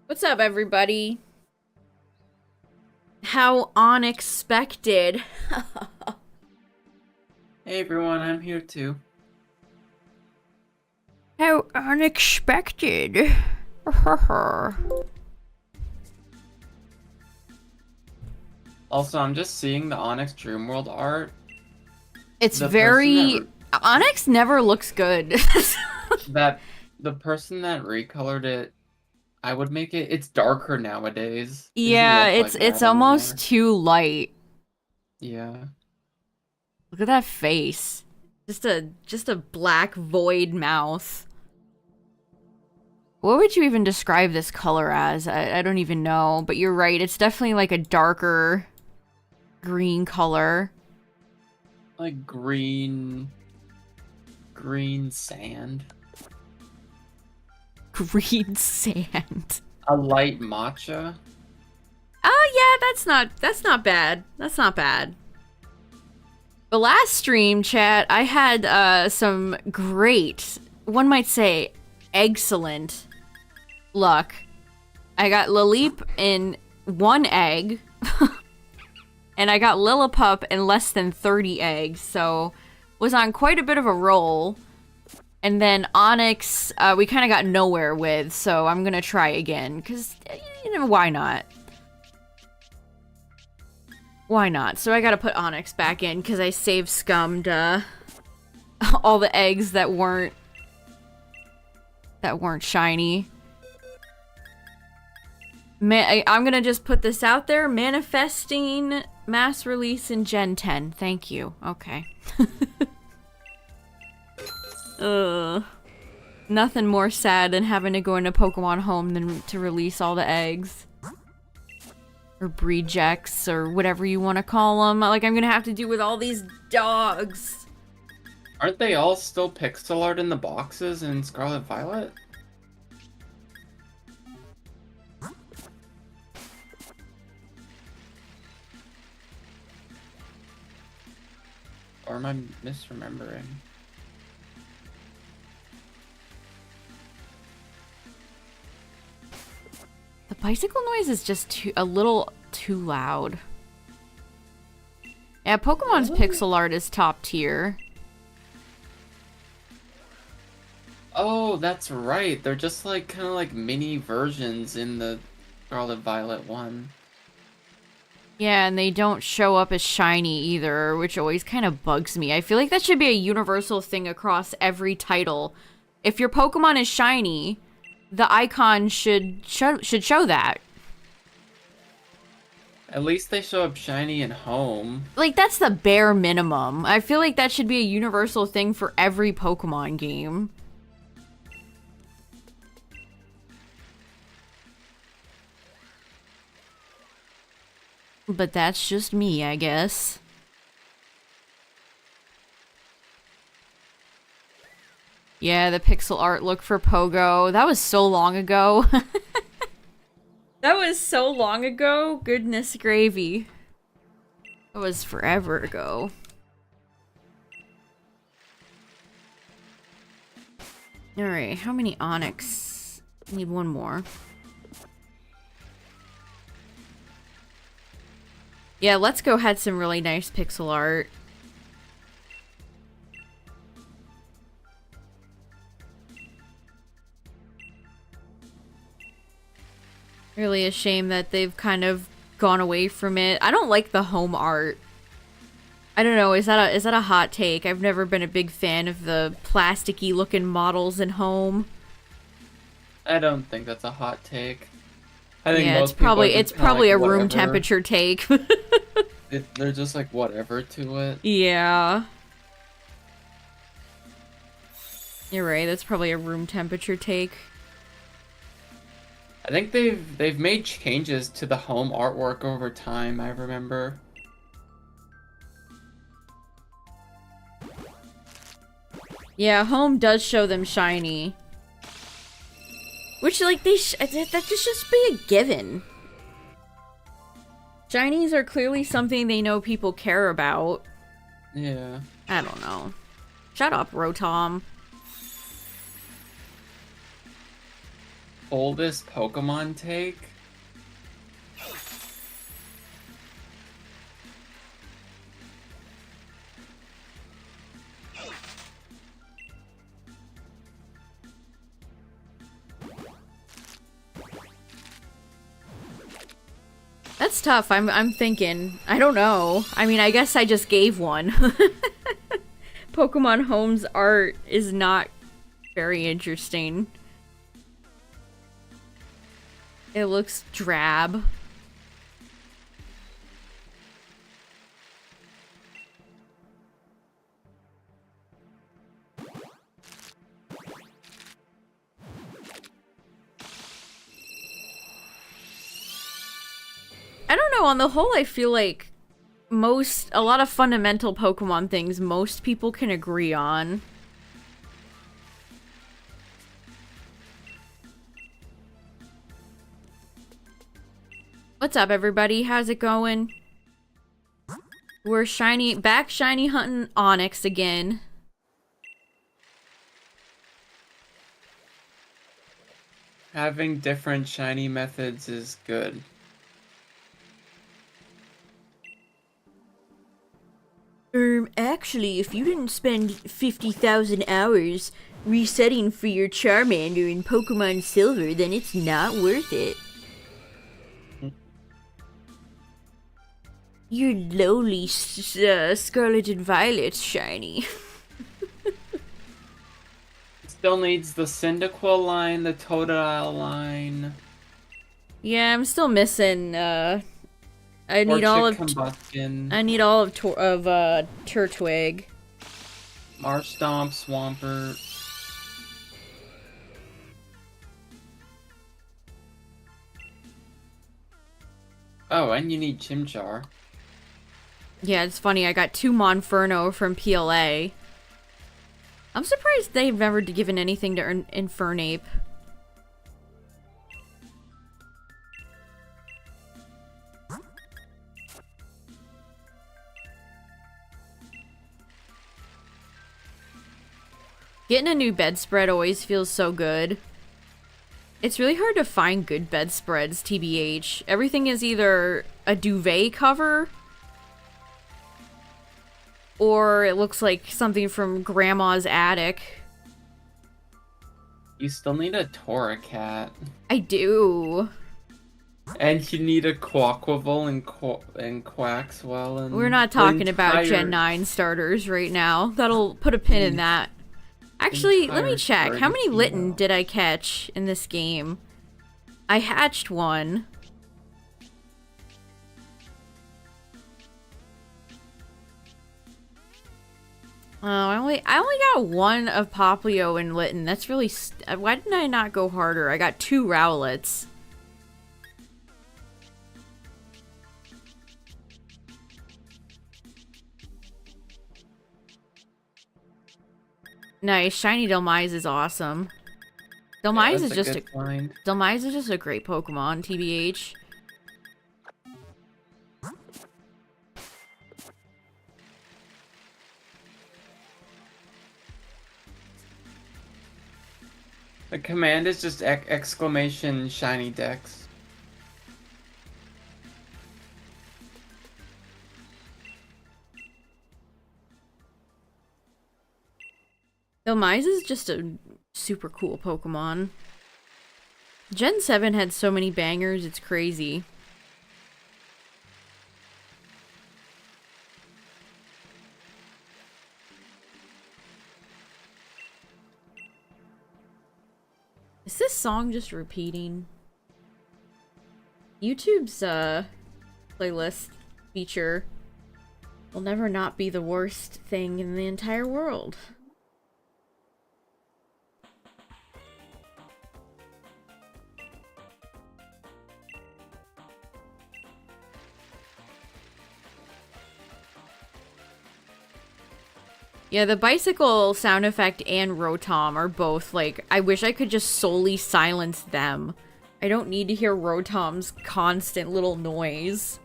What's up, everybody? How unexpected. Hey everyone, I'm here too. How unexpected. Also, I'm just seeing the Onix Dreamworld art. It's The person that very... Onyx never looks good. that the person that recolored it, I would make it. It's darker nowadays. It doesn't Yeah, look it's like it's that almost anymore. too light. Yeah. Look at that face. Just a black void mouth. What would you even describe this color as? I don't even know, but you're right. It's definitely like a darker green color. Like green sand. Green sand. A light matcha. Oh yeah, that's not bad. That's not bad. The last stream chat, I had some great, one might say, excellent luck. I got Lilip in one egg, and I got Lillipup in less than 30 eggs, so was on quite a bit of a roll. And then Onyx, we kind of got nowhere with, so I'm gonna try again, because, you know, why not? Why not? So I gotta put Onyx back in because I save scummed all the eggs that weren't shiny. I'm gonna just put this out there. Manifesting mass release in Gen 10. Thank you. Okay. Nothing more sad than having to go into Pokemon Home than to release all the eggs. Or breedjects, or whatever you want to call them. Like, I'm gonna have to do with all these dogs. Aren't they all still pixel art in the boxes in Scarlet Violet? Or am I misremembering? The bicycle noise is just a little too loud. Yeah, Pokemon's pixel art is top tier. Oh, that's right. They're just like kind of like mini versions in the Scarlet Violet one. Yeah, and they don't show up as shiny either, which always kind of bugs me. I feel like that should be a universal thing across every title. If your Pokemon is shiny, the icon should show that. At least they show up shiny in Home. Like, that's the bare minimum. I feel like that should be a universal thing for every Pokemon game. But that's just me, I guess. Yeah, the pixel art look for Pogo. That was so long ago. That was so long ago. Goodness gravy. That was forever ago. Alright, how many Onix? Need one more. Yeah, Let's Go had some really nice pixel art. Really a shame that they've kind of gone away from it. I don't like the home art. I don't know, is that a hot take? I've never been a big fan of the plasticky looking models in home. I don't think that's a hot take. I think Yeah, most people are it's just kind of probably like a room whatever. temperature take. They're just like whatever to it. Yeah. You're right, that's probably a room temperature take. I think they've made changes to the Home artwork over time, I remember. Yeah, home does show them shiny. Which, like, that just should be a given. Shinies are clearly something they know people care about. Yeah. I don't know. Shut up, Rotom. Oldest Pokemon take? That's tough. I'm thinking. I don't know. I mean, I guess I just gave one. Pokemon Home's art is not very interesting. It looks drab. I don't know, on the whole I feel like a lot of fundamental Pokemon things most people can agree on. What's up, everybody? How's it going? We're back shiny hunting Onix again. Having different shiny methods is good. Actually, if you didn't spend 50,000 hours resetting for your Charmander in Pokemon Silver, then it's not worth it. Your lowly Scarlet and Violet shiny. Still needs the Cyndaquil line, the Totodile line. Yeah, I'm still missing, I need all of Combustion. I need all of Turtwig. Marshtomp, Swampert. Oh, and you need Chimchar. Yeah, it's funny, I got 2 Monferno from PLA. I'm surprised they've never given anything to Infernape. Getting a new bedspread always feels so good. It's really hard to find good bedspreads, TBH. Everything is either a duvet cover, or it looks like something from Grandma's attic. You still need a Torracat. I do. And you need a Quaquaval and Quaxwell and... We're not talking about Gen 9 starters right now. That'll put a pin in that. Actually, let me check. How many Litten did I catch in this game? I hatched one. Oh, I only got one of Poplio and Litten. That's really... Why didn't I not go harder? I got 2 Rowlets. Nice. Shiny Delmise is awesome. Delmise is just Delmise is just a great Pokemon, TBH. The command is just exclamation shiny Dex. Delmise is just a super cool Pokemon. Gen 7 had so many bangers, it's crazy. Is this song just repeating? YouTube's playlist feature will never not be the worst thing in the entire world. Yeah, the bicycle sound effect and Rotom are both, like, I wish I could just solely silence them. I don't need to hear Rotom's constant little noise.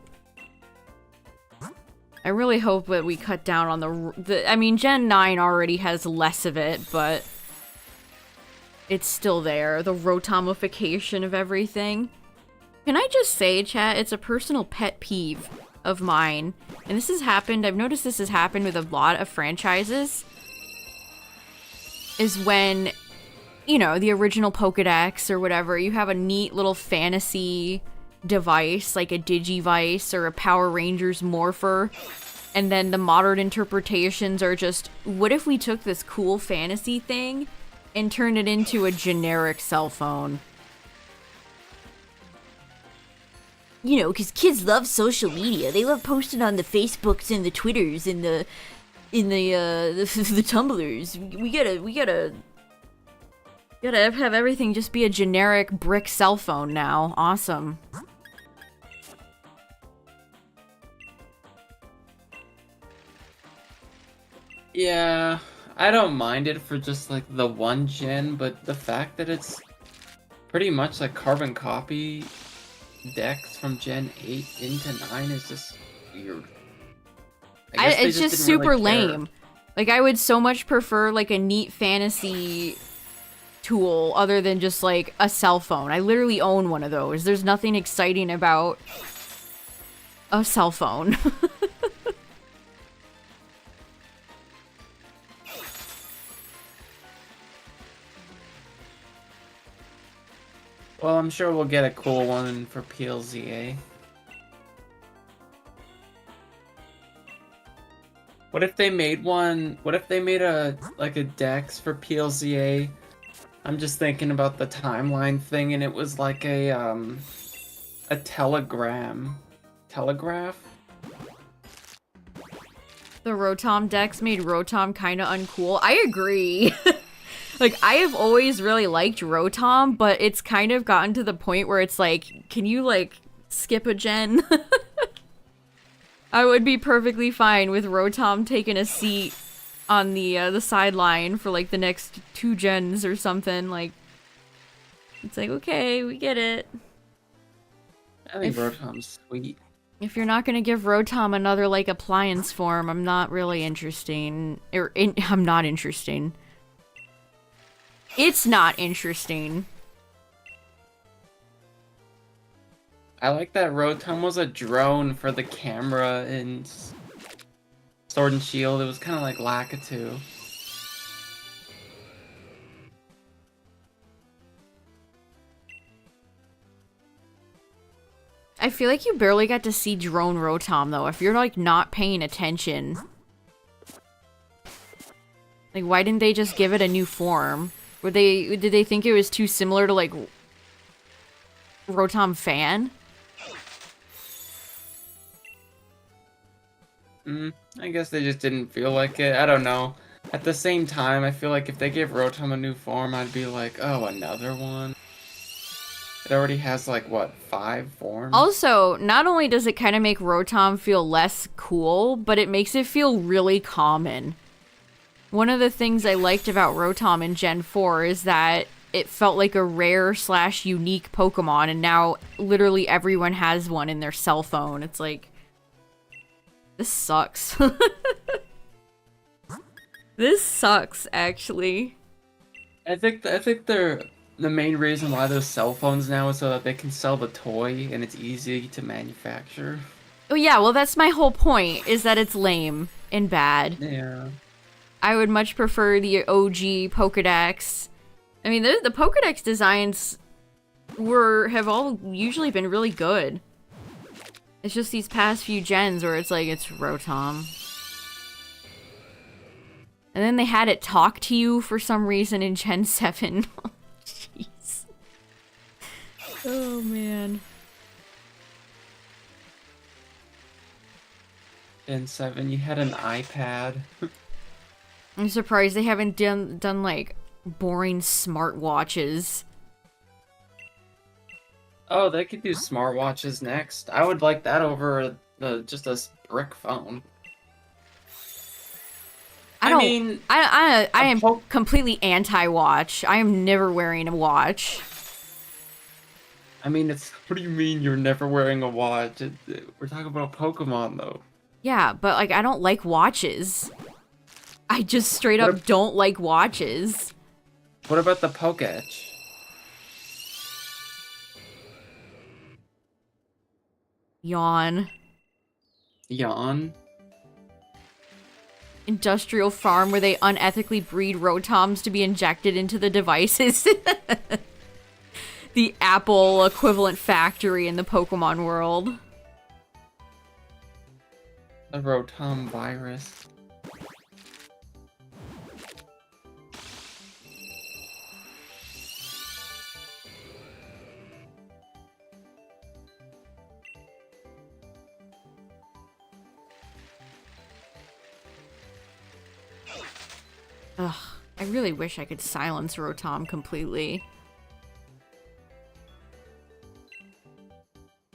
I really hope that we cut down on I mean, Gen 9 already has less of it, but... it's still there. The Rotomification of everything. Can I just say, chat, it's a personal pet peeve of mine. And this has happened, I've noticed this has happened with a lot of franchises. Is when, you know, the original Pokedex or whatever, you have a neat little fantasy device, like a Digivice or a Power Rangers Morpher. And then the modern interpretations are just, what if we took this cool fantasy thing and turned it into a generic cell phone? You know, because kids love social media. They love posting on the Facebooks and the Twitters and the Tumblrs. We gotta have everything just be a generic brick cell phone now. Awesome. Yeah, I don't mind it for just like the one gen, but the fact that it's pretty much like carbon copy decks from Gen 8 into 9 is just weird. I guess they It's just didn't super really care. lame. Like, I would so much prefer like a neat fantasy tool other than just like a cell phone. I literally own one of those. There's nothing exciting about a cell phone. Well, I'm sure we'll get a cool one for PLZA. What if they made one? What if they made a Dex for PLZA? I'm just thinking about the timeline thing, and it was like a telegraph. The Rotom decks made Rotom kind of uncool. I agree. Like, I have always really liked Rotom, but it's kind of gotten to the point where it's like, can you, like, skip a gen? I would be perfectly fine with Rotom taking a seat on the sideline for, like, the next 2 gens or something. Like, it's like, okay, we get it. I think Rotom's sweet. If you're not gonna give Rotom another, like, appliance form, I'm not really interesting. I'm not interesting. It's not interesting. I like that Rotom was a drone for the camera in Sword and Shield. It was kind of like Lakitu. I feel like you barely got to see drone Rotom, though. If you're, like, not paying attention. Like, why didn't they just give it a new form? Did they think it was too similar to, like, Rotom Fan? I guess they just didn't feel like it. I don't know. At the same time, I feel like if they gave Rotom a new form, I'd be like, oh, another one? It already has, like, what, 5 forms? Also, not only does it kind of make Rotom feel less cool, but it makes it feel really common. One of the things I liked about Rotom in Gen 4 is that it felt like a rare/unique Pokemon, and now literally everyone has one in their cell phone. It's like, this sucks. This sucks, actually. I think they're the main reason why there's cell phones now is so that they can sell the toy and it's easy to manufacture. Oh yeah, well that's my whole point, is that it's lame and bad. Yeah. I would much prefer the OG Pokedex. I mean, the Pokedex designs have all usually been really good. It's just these past few gens where it's like, it's Rotom. And then they had it talk to you for some reason in Gen 7. Oh, jeez. Oh, man. Gen 7, you had an iPad. I'm surprised they haven't done like, boring smartwatches. Oh, they could do smartwatches next. I would like that over just a brick phone. I am completely anti-watch. I am never wearing a watch. I mean, what do you mean you're never wearing a watch? We're talking about Pokemon, though. Yeah, but like, I don't like watches. I just straight up don't like watches. What about the Poketch? Yawn. Yawn? Industrial farm where they unethically breed Rotoms to be injected into the devices. The Apple equivalent factory in the Pokemon world. The Rotom virus. Ugh, I really wish I could silence Rotom completely.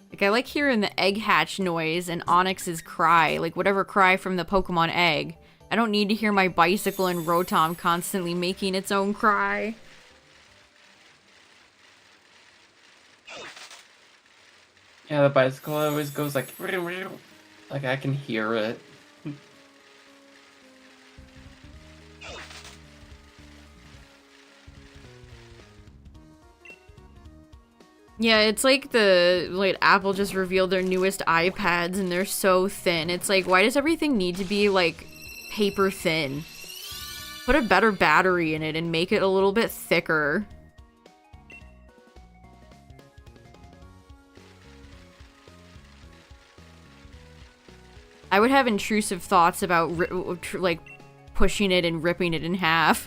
Like, I like hearing the egg hatch noise and Onix's cry, like whatever cry from the Pokemon egg. I don't need to hear my bicycle and Rotom constantly making its own cry. Yeah, the bicycle always goes like I can hear it. Yeah, it's like Apple just revealed their newest iPads and they're so thin. It's like, why does everything need to be like paper thin? Put a better battery in it and make it a little bit thicker. I would have intrusive thoughts about like pushing it and ripping it in half.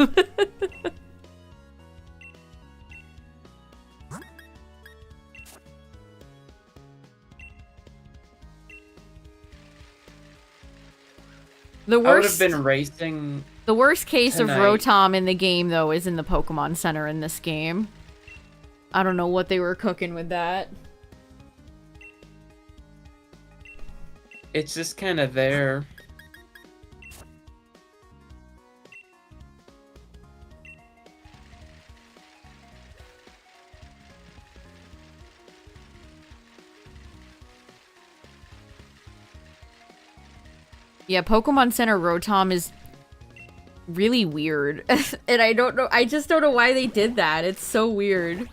I would have been racing. The worst case tonight. of Rotom in the game, though, is in the Pokemon Center in this game. I don't know what they were cooking with that. It's just kind of there. Yeah, Pokemon Center Rotom is really weird. And I don't know, I just don't know why they did that. It's so weird.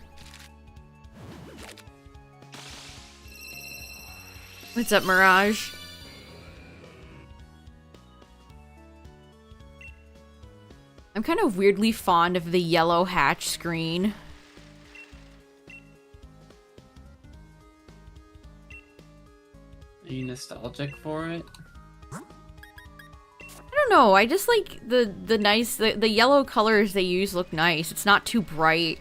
What's up, Mirage? I'm kind of weirdly fond of the yellow hatch screen. Are you nostalgic for it? I don't know, I just like the yellow colors they use look nice. It's not too bright.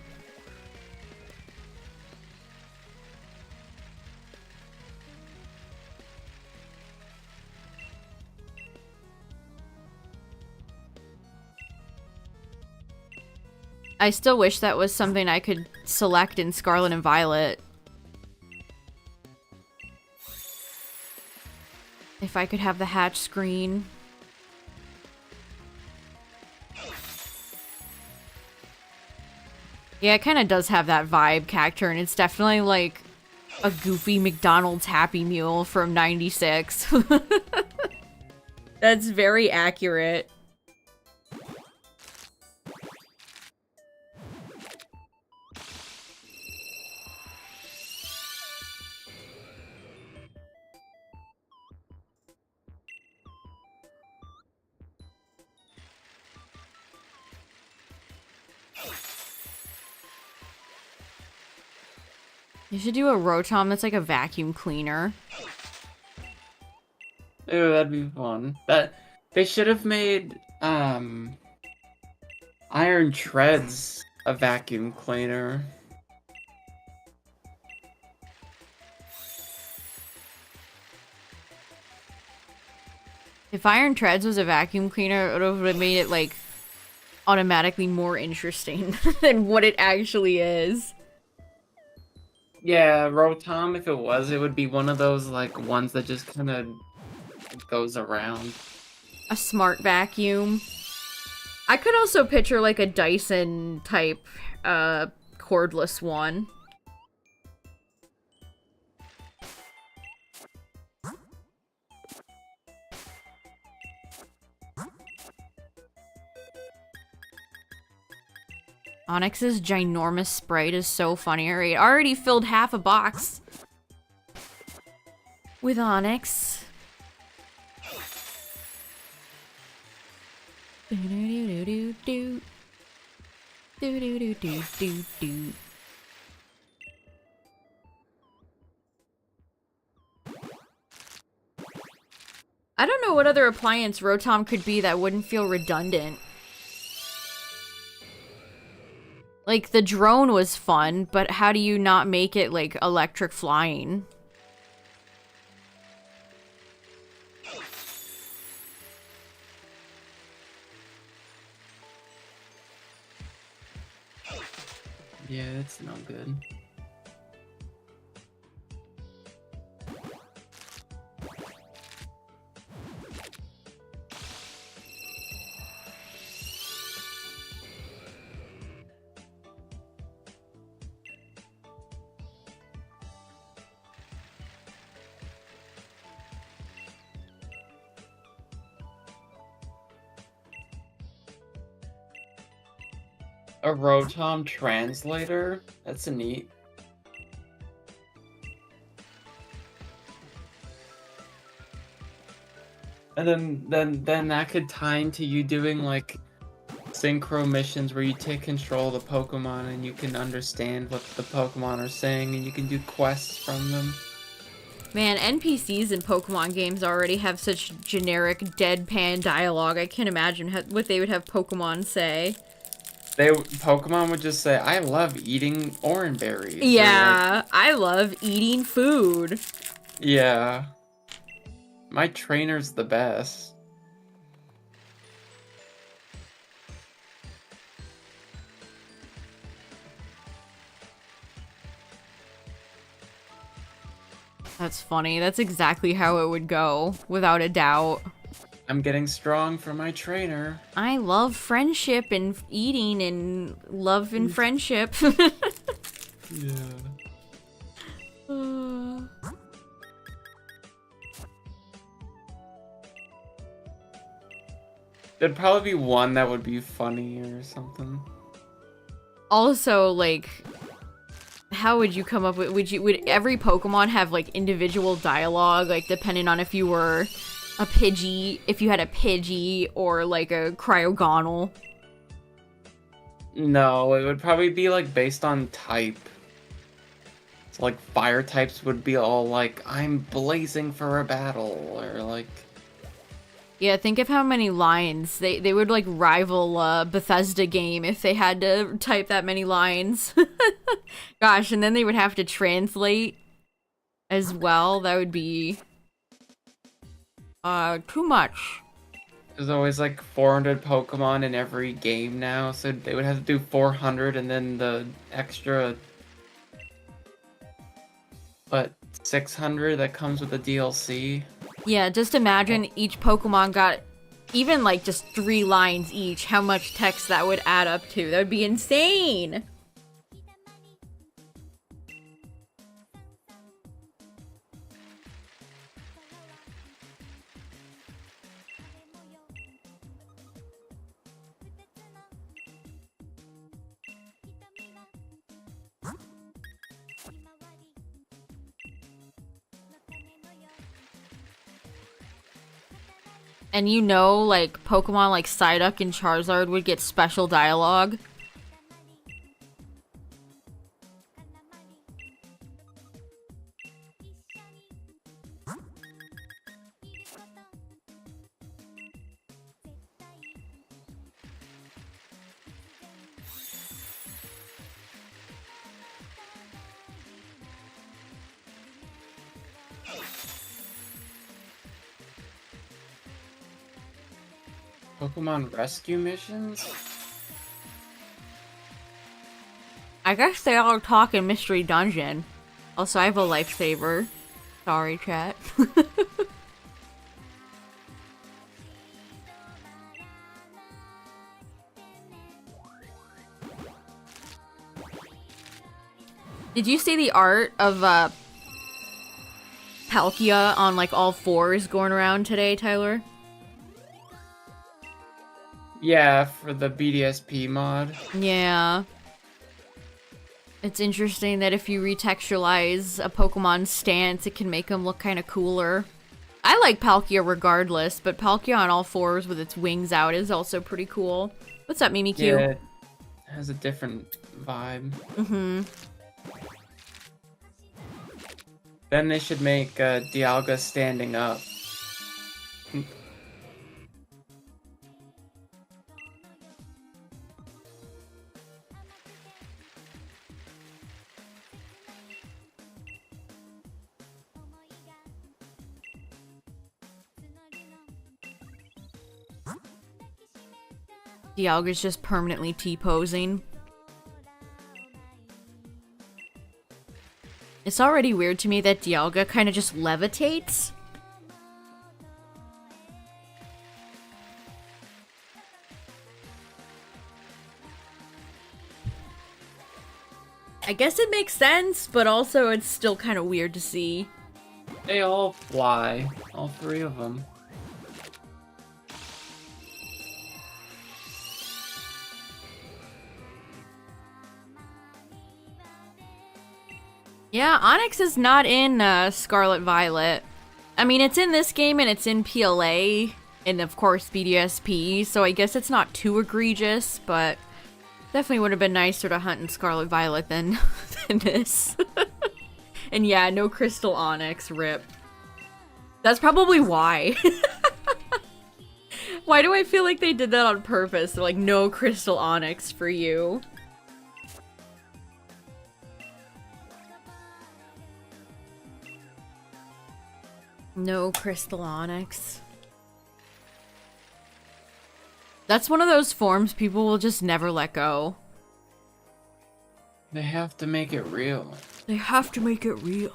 I still wish that was something I could select in Scarlet and Violet. If I could have the hatch screen. Yeah, it kind of does have that vibe, Cacturn. It's definitely like a goofy McDonald's Happy Meal from '96. That's very accurate. You should do a Rotom that's like a vacuum cleaner. Ew, that'd be fun. They should have made Iron Treads a vacuum cleaner. If Iron Treads was a vacuum cleaner, it would have made it like automatically more interesting than what it actually is. Yeah, Rotom, if it was, it would be one of those, like, ones that just kind of goes around. A smart vacuum. I could also picture, like, a Dyson type, cordless one. Onix's ginormous sprite is so funny. Alright, already filled half a box with Onix. Do-do-do-do-do-do. Do-do-do-do-do-do. I don't know what other appliance Rotom could be that wouldn't feel redundant. Like, the drone was fun, but how do you not make it, like, electric flying? Yeah, it's no good. A Rotom translator? That's a neat. And then that could tie into you doing like synchro missions where you take control of the Pokemon and you can understand what the Pokemon are saying and you can do quests from them. Man, NPCs in Pokemon games already have such generic deadpan dialogue. I can't imagine what they would have Pokemon say. Pokemon would just say, "I love eating orange berries." Yeah, like, I love eating food. Yeah. My trainer's the best. That's funny. That's exactly how it would go, without a doubt. I'm getting strong for my trainer. I love friendship and eating and love and friendship. Yeah. There'd probably be one that would be funny or something. Also, like, how would you come up with, would every Pokemon have, like, individual dialogue, like, depending on if you were a Pidgey, if you had a Pidgey, or, like, a Cryogonal? No, it would probably be, like, based on type. So, like, fire types would be all, like, I'm blazing for a battle, or, like... Yeah, think of how many lines. They would, like, rival a Bethesda game if they had to type that many lines. Gosh, and then they would have to translate as well. That would be... too much. There's always, like, 400 Pokemon in every game now, so they would have to do 400 and then the extra... But 600 that comes with the DLC. Yeah, just imagine each Pokemon got even like just 3 lines each, how much text that would add up to. That would be insane! And you know, like, Pokemon like Psyduck and Charizard would get special dialogue. Pokemon rescue missions? I guess they all talk in Mystery Dungeon. Also, I have a lifesaver. Sorry, chat. Did you see the art of, Palkia on, like, all 4s going around today, Tyler? Yeah, for the BDSP mod. Yeah. It's interesting that if you retexturalize a Pokemon's stance, it can make them look kind of cooler. I like Palkia regardless, but Palkia on all fours with its wings out is also pretty cool. What's up, Mimikyu? Yeah, it has a different vibe. Mm-hmm. Then they should make Dialga standing up. Dialga's just permanently T-posing. It's already weird to me that Dialga kind of just levitates. I guess it makes sense, but also it's still kind of weird to see. They all fly, all three of them. Yeah, Onix is not in Scarlet Violet. I mean, it's in this game and it's in PLA and of course BDSP, so I guess it's not too egregious, but definitely would have been nicer to hunt in Scarlet Violet than, than this. And yeah, no Crystal Onix, rip. That's probably why. Why do I feel like they did that on purpose? They're like, no Crystal Onix for you. No Crystal Onix. That's one of those forms people will just never let go. They have to make it real. They have to make it real.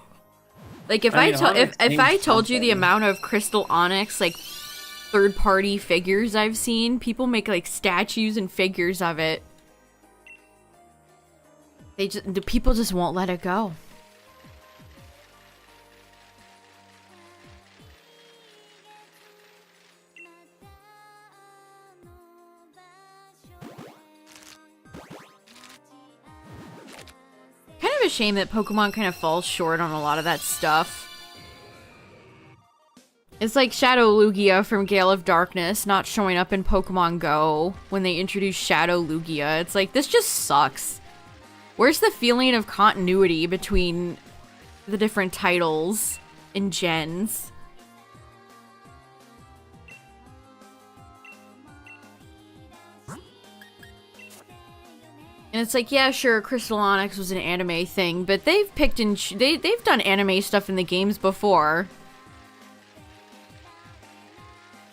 Like if I told you the amount of Crystal Onix like third-party figures I've seen, people make like statues and figures of it. The people just won't let it go. Kind of a shame that Pokemon kind of falls short on a lot of that stuff. It's like Shadow Lugia from Gale of Darkness not showing up in Pokemon Go when they introduced Shadow Lugia. It's like, this just sucks. Where's the feeling of continuity between the different titles and gens? And it's like, yeah, sure, Crystal Onix was an anime thing, but they've picked and they've done anime stuff in the games before.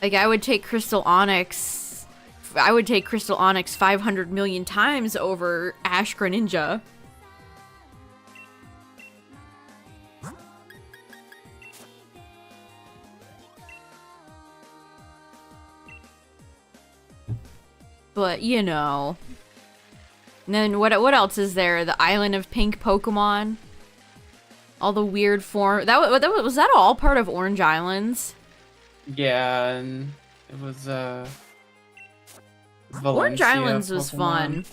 Like, I would take Crystal Onix 500 million times over Ash Greninja. But, you know. And then what else is there? The Island of Pink Pokemon? All the weird form. Was that all part of Orange Islands? Yeah, and it was Orange Valencia Islands was Pokemon. fun.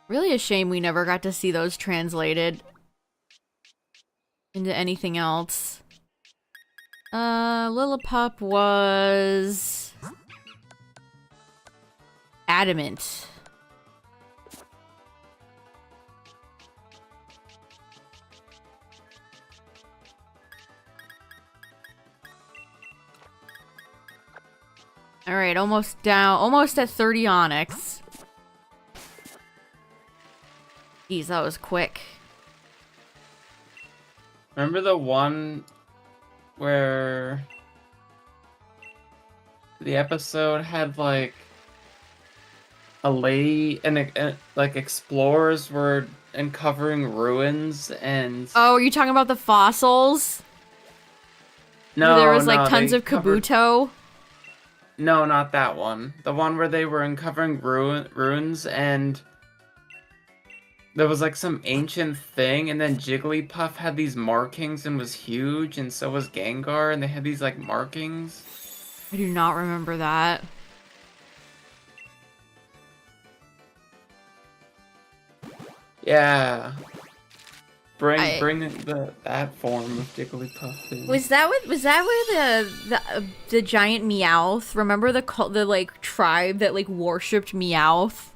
Really a shame we never got to see those translated into anything else. Lillipup was Adamant. Alright, almost at 30 Onix. Jeez, that was quick. Remember the one where the episode had like a lady and like explorers were uncovering ruins and Oh, are you talking about the fossils? no, Where there was like no, tons they of covered- Kabuto? No, not that one. The one where they were uncovering ruins and there was like some ancient thing, and then Jigglypuff had these markings and was huge, and so was Gengar, and they had these like markings. I do not remember that. Yeah. I- Bring that form of Jigglypuff in. Was that where the giant Meowth? Remember the like tribe that like worshipped Meowth?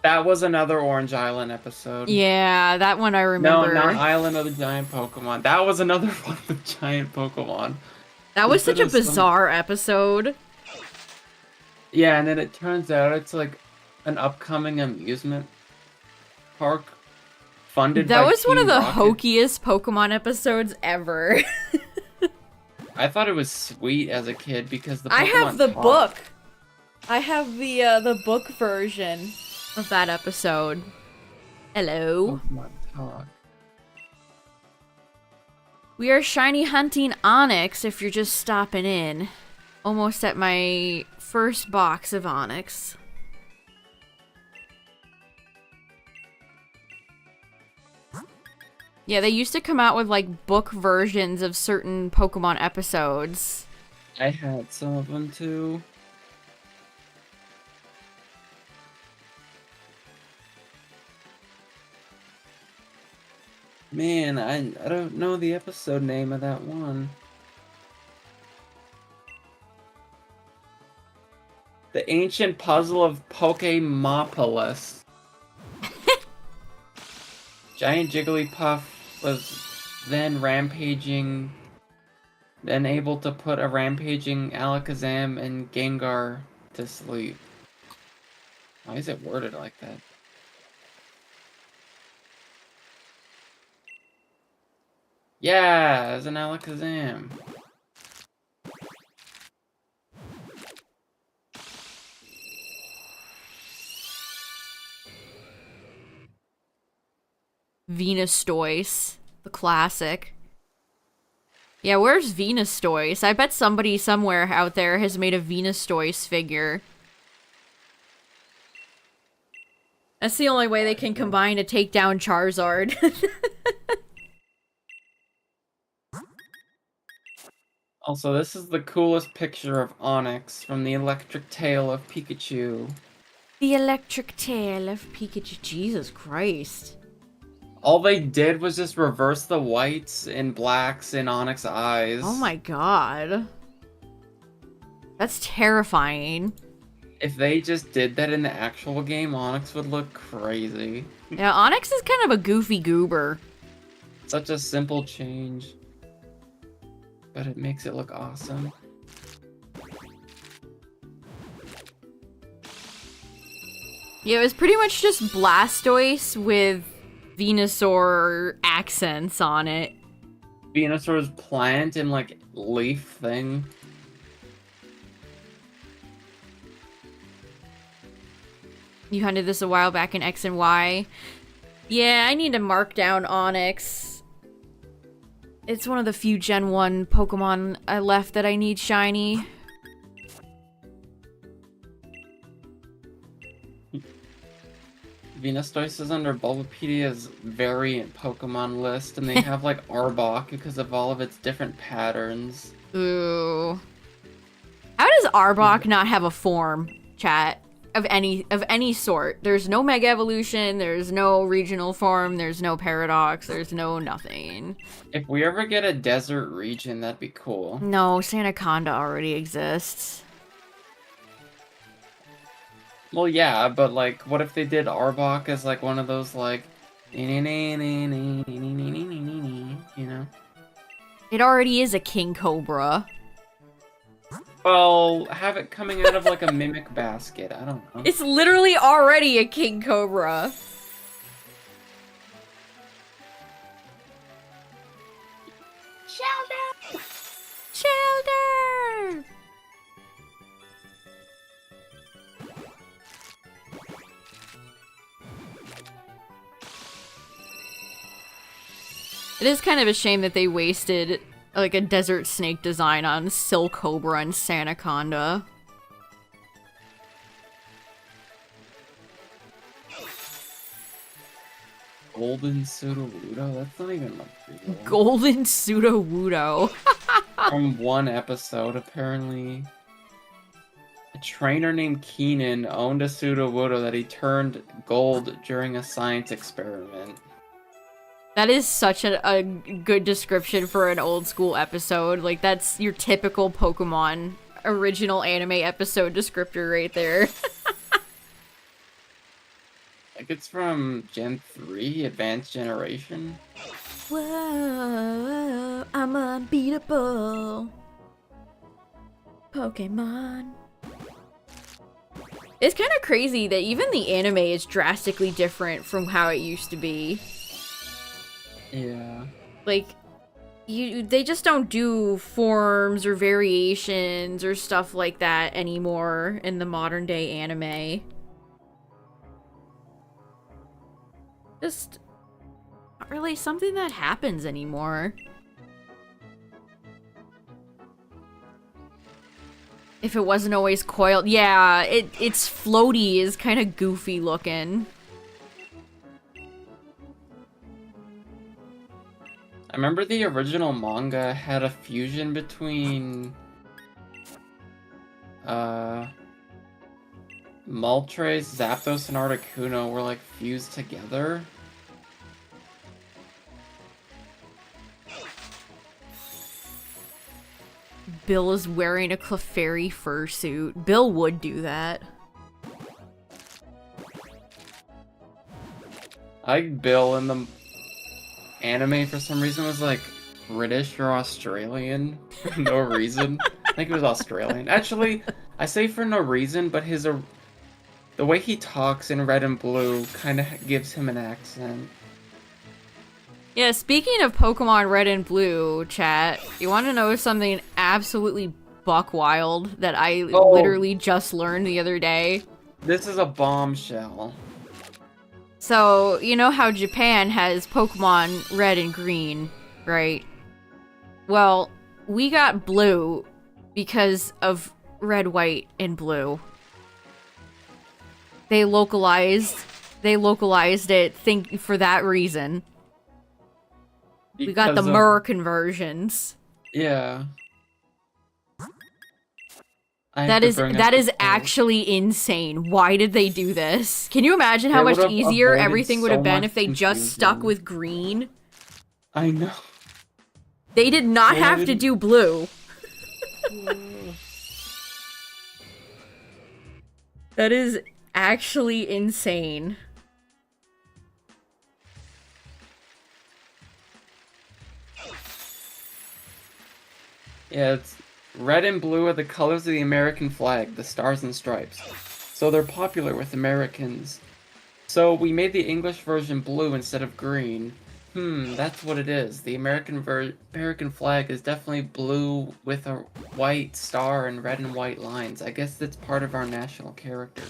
That was another Orange Island episode. Yeah, that one I No, remember. not Island of the Giant Pokemon. That was another one of the giant Pokemon. That was There such a was some- bizarre episode. Yeah, and then it turns out it's like an upcoming amusement park funded by That was one of Team the Rocket. hokiest Pokemon episodes ever. I thought it was sweet as a kid because the Pokemon I have the talk. book. I have the book version of that episode. Hello. Pokemon talk. We are shiny hunting Onix if you're just stopping in. Almost at my first box of Onix. Yeah, they used to come out with like book versions of certain Pokemon episodes. I had some of them too. Man, I don't know the episode name of that one. The Ancient Puzzle of Pokemopolis. Giant Jigglypuff was then rampaging, then able to put a rampaging Alakazam and Gengar to sleep. Why is it worded like that? Yeah, as an Alakazam. Venustoise, the classic. Yeah, where's Venustoise? I bet somebody somewhere out there has made a Venustoise figure. That's the only way they can combine to take down Charizard. Also, this is the coolest picture of Onix from the Electric Tail of Pikachu. The electric tail of Pikachu. Jesus Christ. All they did was just reverse the whites and blacks in Onix eyes. Oh my god. That's terrifying. If they just did that in the actual game, Onix would look crazy. Yeah, Onix is kind of a goofy goober. Such a simple change. But it makes it look awesome. Yeah, it was pretty much just Blastoise with Venusaur accents on it. Venusaur's plant and like leaf thing. You hunted this a while back in X and Y. Yeah, I need to mark down Onix. It's one of the few Gen 1 Pokemon I left that I need shiny. Venustoise is under Bulbapedia's variant Pokemon list, and they have like Arbok because of all of its different patterns. Ooh. How does Arbok not have a form, chat? Of any sort. There's no Mega Evolution, there's no regional form, there's no Paradox, there's no nothing. If we ever get a desert region, that'd be cool. No, Sandaconda already exists. Well, yeah, but like, what if they did Arbok as like one of those like, you know? It already is a King Cobra. Well, have it coming out of like a mimic basket. I don't know. It's literally already a King Cobra. Shelter! Shelter! It is kind of a shame that they wasted like a desert snake design on Silcobra and Sandaconda. Golden Sudowoodo? That's not even like real. Golden Sudowoodo. From one episode, apparently. A trainer named Keenan owned a Sudowoodo that he turned gold during a science experiment. That is such a good description for an old school episode. Like, that's your typical Pokemon original anime episode descriptor right there. Like, it's from Gen 3, Advanced Generation. Whoa, I'm unbeatable. Pokemon. It's kind of crazy that even the anime is drastically different from how it used to be. Yeah. Like, they just don't do forms or variations or stuff like that anymore in the modern day anime. Just not really something that happens anymore. If it wasn't always coiled. Yeah, its floaty is kind of goofy looking. I remember the original manga had a fusion between Moltres, Zapdos, and Articuno were like fused together. Bill is wearing a Clefairy fursuit. Bill would do that. I think Bill in the anime for some reason was like British or Australian for no reason. I think it was Australian. Actually, I say for no reason, but the way he talks in Red and Blue kind of gives him an accent. Yeah, speaking of Pokemon Red and Blue, chat, you want to know something absolutely buck wild that I literally just learned the other day? This is a bombshell. So, you know how Japan has Pokemon Red and Green, right? Well, we got Blue because of Red, White, and Blue. They localized it for that reason. We got the American versions. Yeah. That is actually insane. Why did they do this? Can you imagine how much easier everything would have been if they just stuck with green? I know. They did not have to do blue. That is actually insane. Yeah, it's red and blue are the colors of the American flag, the stars and stripes. So they're popular with Americans. So we made the English version blue instead of green. That's what it is. The American flag is definitely blue with a white star and red and white lines. I guess that's part of our national character.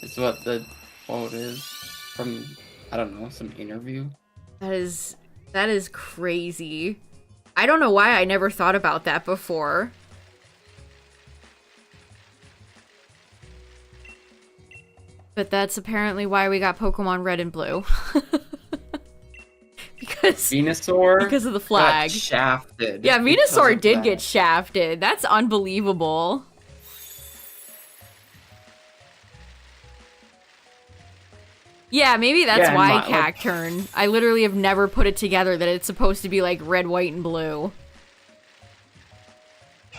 It's what the quote is from, I don't know, some interview. That is crazy. I don't know why I never thought about that before. But that's apparently why we got Pokemon Red and Blue. Because of the flag. Got shafted. Yeah, Venusaur did get shafted. That's unbelievable. Yeah, maybe that's why Cacturn. I literally have never put it together that it's supposed to be like red, white, and blue.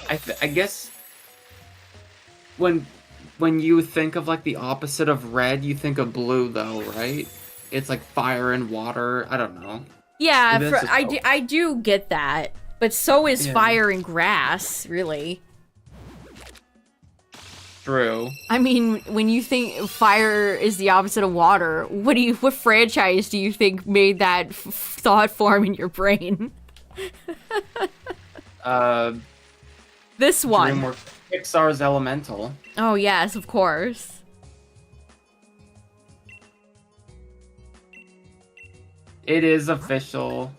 I guess when you think of like the opposite of red, you think of blue though, right? It's like fire and water. I don't know. Yeah, I do get that. But so is fire and grass, really. True. I mean, when you think fire is the opposite of water, what franchise do you think made that thought form in your brain? This one. Pixar's Elemental. Oh yes, of course. It is official.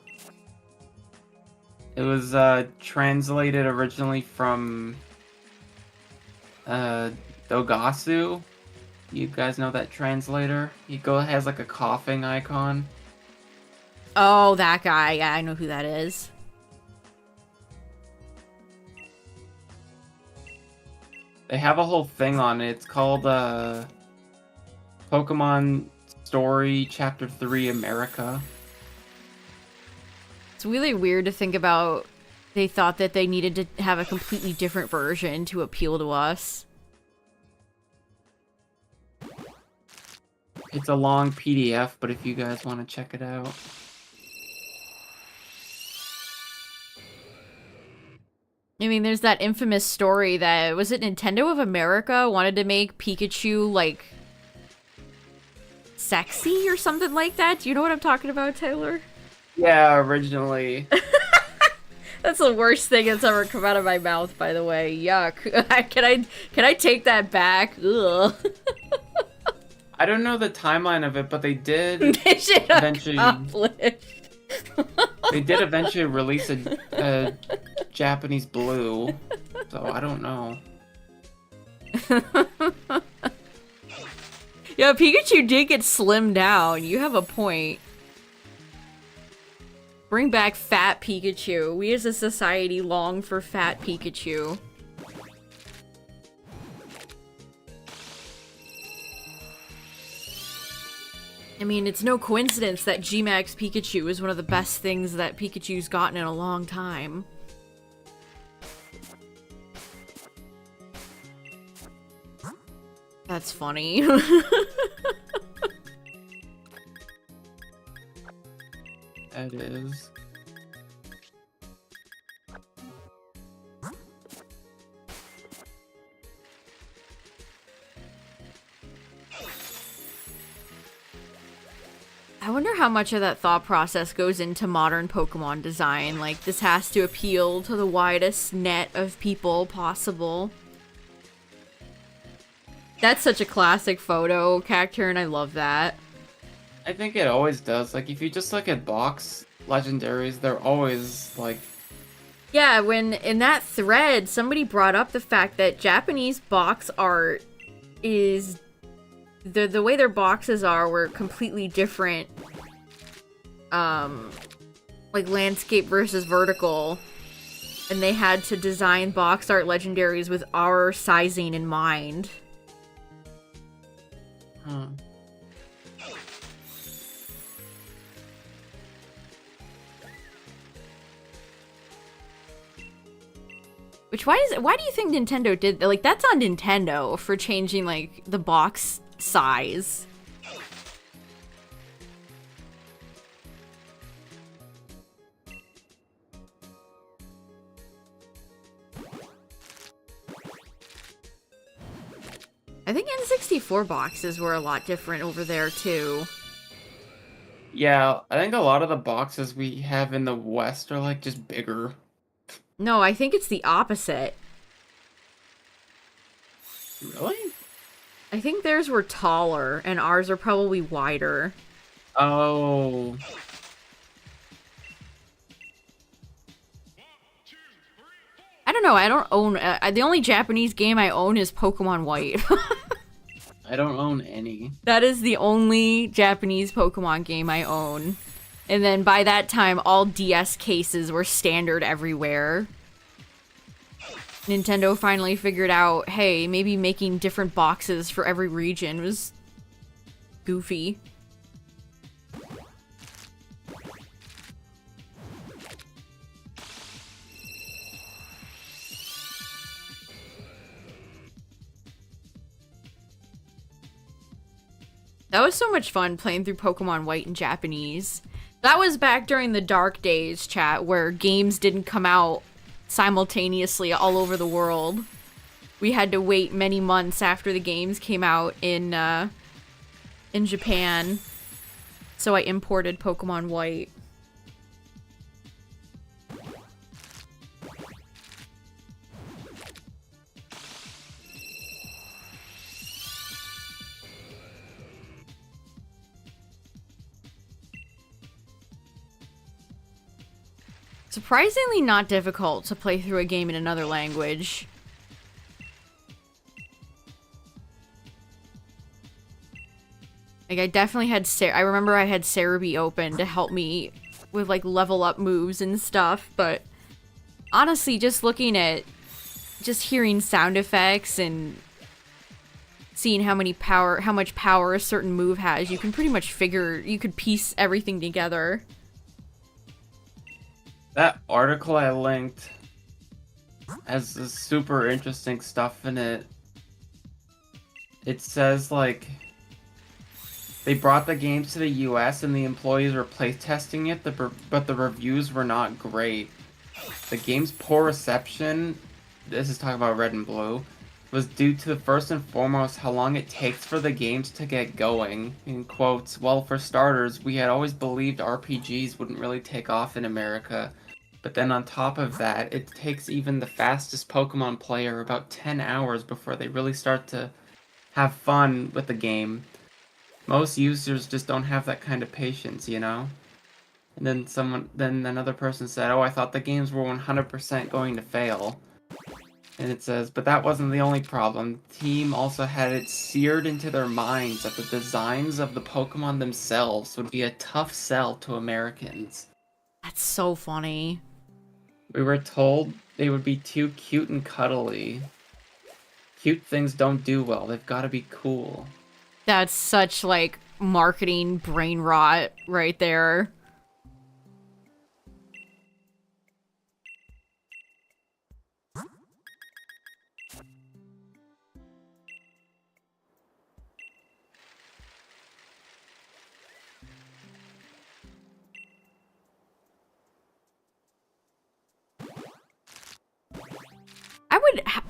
It was translated originally from Dogasu. You guys know that translator? He has like a coughing icon. Oh, that guy. Yeah, I know who that is. They have a whole thing on it. It's called Pokemon Story Chapter 3 America. It's really weird to think about. They thought that they needed to have a completely different version to appeal to us. It's a long PDF, but if you guys want to check it out. I mean, there's that infamous story that, was it Nintendo of America wanted to make Pikachu, like, sexy or something like that? Do you know what I'm talking about, Taylor? Yeah, originally. That's the worst thing that's ever come out of my mouth, by the way. Yuck. Can I take that back? Ugh. I don't know the timeline of it, but they did Mission eventually. accomplished. They did eventually release a Japanese blue, so I don't know. Yeah, Pikachu did get slimmed down. You have a point. Bring back fat Pikachu. We as a society long for fat Pikachu. I mean, it's no coincidence that G-Max Pikachu is one of the best things that Pikachu's gotten in a long time. That's funny. That is. I wonder how much of that thought process goes into modern Pokemon design. Like, this has to appeal to the widest net of people possible. That's such a classic photo, Cacturn. I love that. I think it always does. Like, if you just look at box legendaries, they're always, like... Yeah, when in that thread, somebody brought up the fact that Japanese box art is... The way their boxes are were completely different. Like landscape versus vertical. And they had to design box art legendaries with our sizing in mind. Huh. Which, why do you think Nintendo did, like, that's on Nintendo for changing, like, the box size. I think N64 boxes were a lot different over there, too. Yeah, I think a lot of the boxes we have in the West are, like, just bigger. No, I think it's the opposite. Really? I think theirs were taller, and ours are probably wider. Oh. I don't know, I don't own... the only Japanese game I own is Pokemon White. I don't own any. That is the only Japanese Pokemon game I own. And then by that time, all DS cases were standard everywhere. Nintendo finally figured out, hey, maybe making different boxes for every region was goofy. That was so much fun playing through Pokemon White in Japanese. That was back during the dark days, chat, where games didn't come out simultaneously all over the world. We had to wait many months after the games came out in Japan. So I imported Pokemon White. Surprisingly not difficult to play through a game in another language. Like, I definitely had I remember I had Cerebi open to help me with, like, level up moves and stuff, but honestly, just looking at just hearing sound effects and seeing how much power a certain move has, you can pretty much you could piece everything together. That article I linked has this super interesting stuff in it. It says, like, they brought the games to the US and the employees were playtesting it, but the reviews were not great. The game's poor reception, this is talking about Red and Blue, was due to, first and foremost, how long it takes for the games to get going. In quotes, well, for starters, we had always believed RPGs wouldn't really take off in America. But then on top of that, it takes even the fastest Pokemon player about 10 hours before they really start to have fun with the game. Most users just don't have that kind of patience, you know? And then another person said, oh, I thought the games were 100% going to fail. And it says, but that wasn't the only problem. The team also had it seared into their minds that the designs of the Pokemon themselves would be a tough sell to Americans. That's so funny. We were told they would be too cute and cuddly. Cute things don't do well. They've got to be cool. That's such, like, marketing brain rot right there.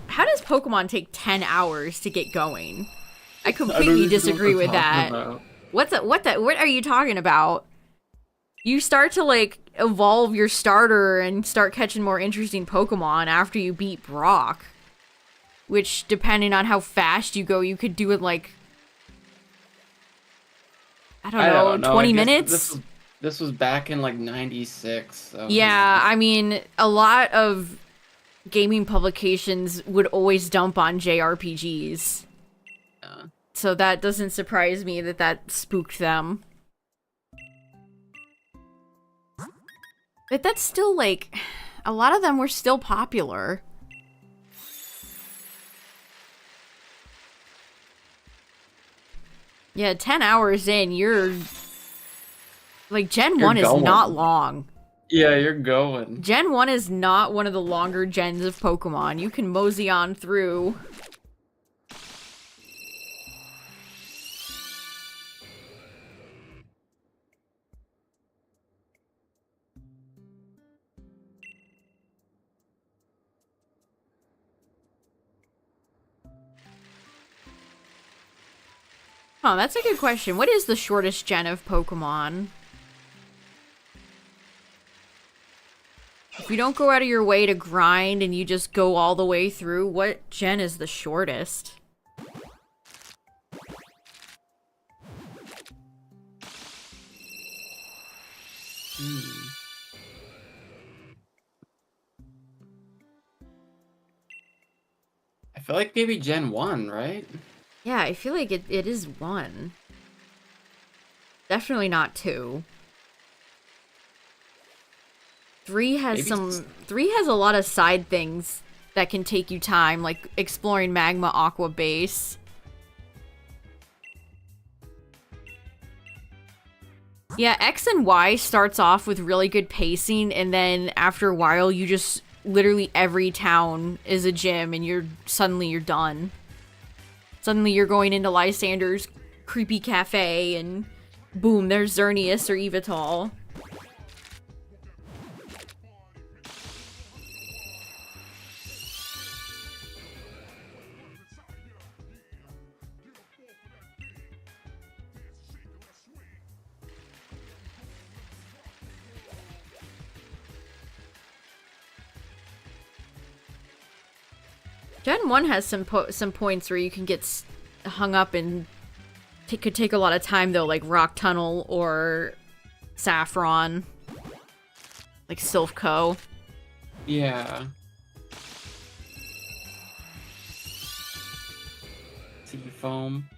How does Pokemon take 10 hours to get going? I completely disagree with that. What are you talking about? You start to, like, evolve your starter and start catching more interesting Pokemon after you beat Brock. Which, depending on how fast you go, you could do it, like, I don't know, 20 minutes? This was back in, like, 96. So. Yeah, I mean, a lot of gaming publications would always dump on JRPGs. Yeah. So that doesn't surprise me that spooked them. But that's still, like, a lot of them were still popular. Yeah, 10 hours in, you're... Like, Gen 1 is not long. Yeah, you're going. Gen 1 is not one of the longer gens of Pokemon. You can mosey on through. Oh, that's a good question. What is the shortest gen of Pokemon? If you don't go out of your way to grind and you just go all the way through, what gen is the shortest? I feel like maybe Gen 1, right? Yeah, I feel like it is 1. Definitely not 2. 3 has Maybe 3 has a lot of side things that can take you time, like exploring Magma Aqua Base. Yeah, X and Y starts off with really good pacing, and then after a while you just literally every town is a gym and suddenly you're done. Suddenly you're going into Lysander's creepy cafe and boom, there's Xerneas or Yveltal. Gen 1 has some points where you can get hung up and could take a lot of time though, like Rock Tunnel or Saffron. Like Silphco. Yeah. Seafoam.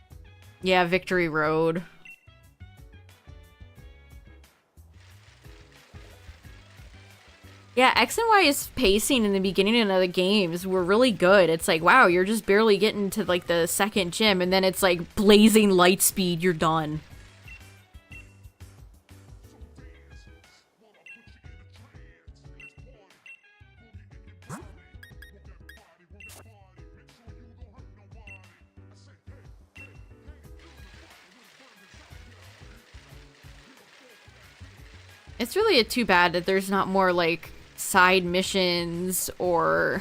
Yeah, Victory Road. Yeah, X and Y's pacing in the beginning of the games were really good. It's like, wow, you're just barely getting to like the second gym, and then it's like blazing light speed, you're done. It's really too bad that there's not more like side missions or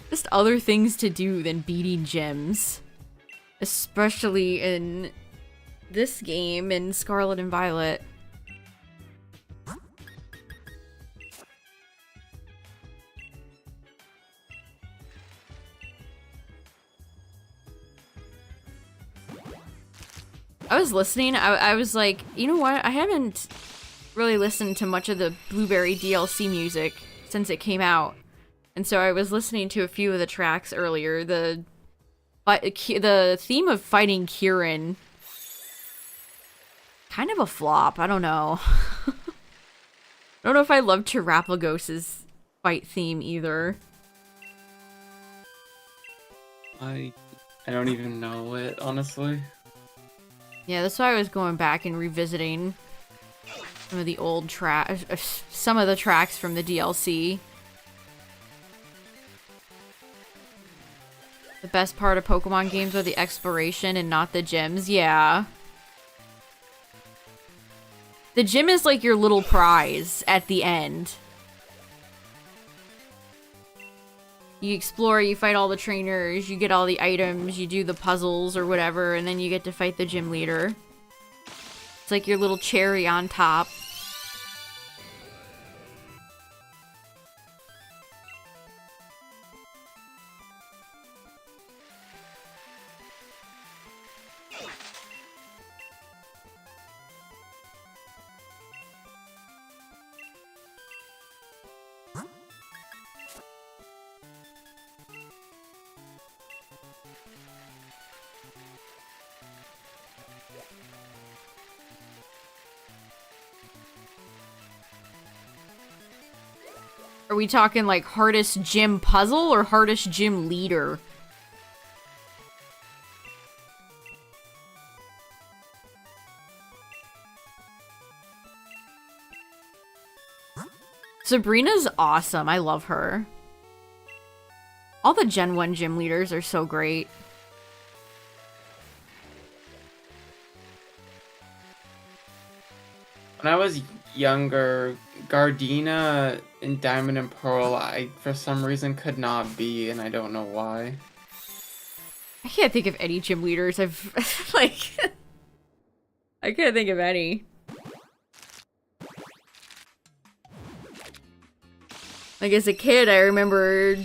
just other things to do than beating gyms. Especially in this game in Scarlet and Violet. I was listening, I was like, you know what, I haven't really listened to much of the Blueberry DLC music since it came out. And so I was listening to a few of the tracks earlier. The theme of fighting Kieran, kind of a flop, I don't know. I don't know if I love Terapagos's fight theme either. I don't even know it, honestly. Yeah, that's why I was going back and revisiting some of the old some of the tracks from the DLC. The best part of Pokemon games are the exploration and not the gyms. Yeah. The gym is like your little prize at the end. You explore, you fight all the trainers, you get all the items, you do the puzzles or whatever, and then you get to fight the gym leader. It's like your little cherry on top. Are we talking like hardest gym puzzle or hardest gym leader? Sabrina's awesome. I love her. All the Gen 1 gym leaders are so great. When I was younger, Gardena in Diamond and Pearl, I for some reason could not be, and I don't know why. I can't think of any gym leaders I've like I can't think of any. Like as a kid, I remember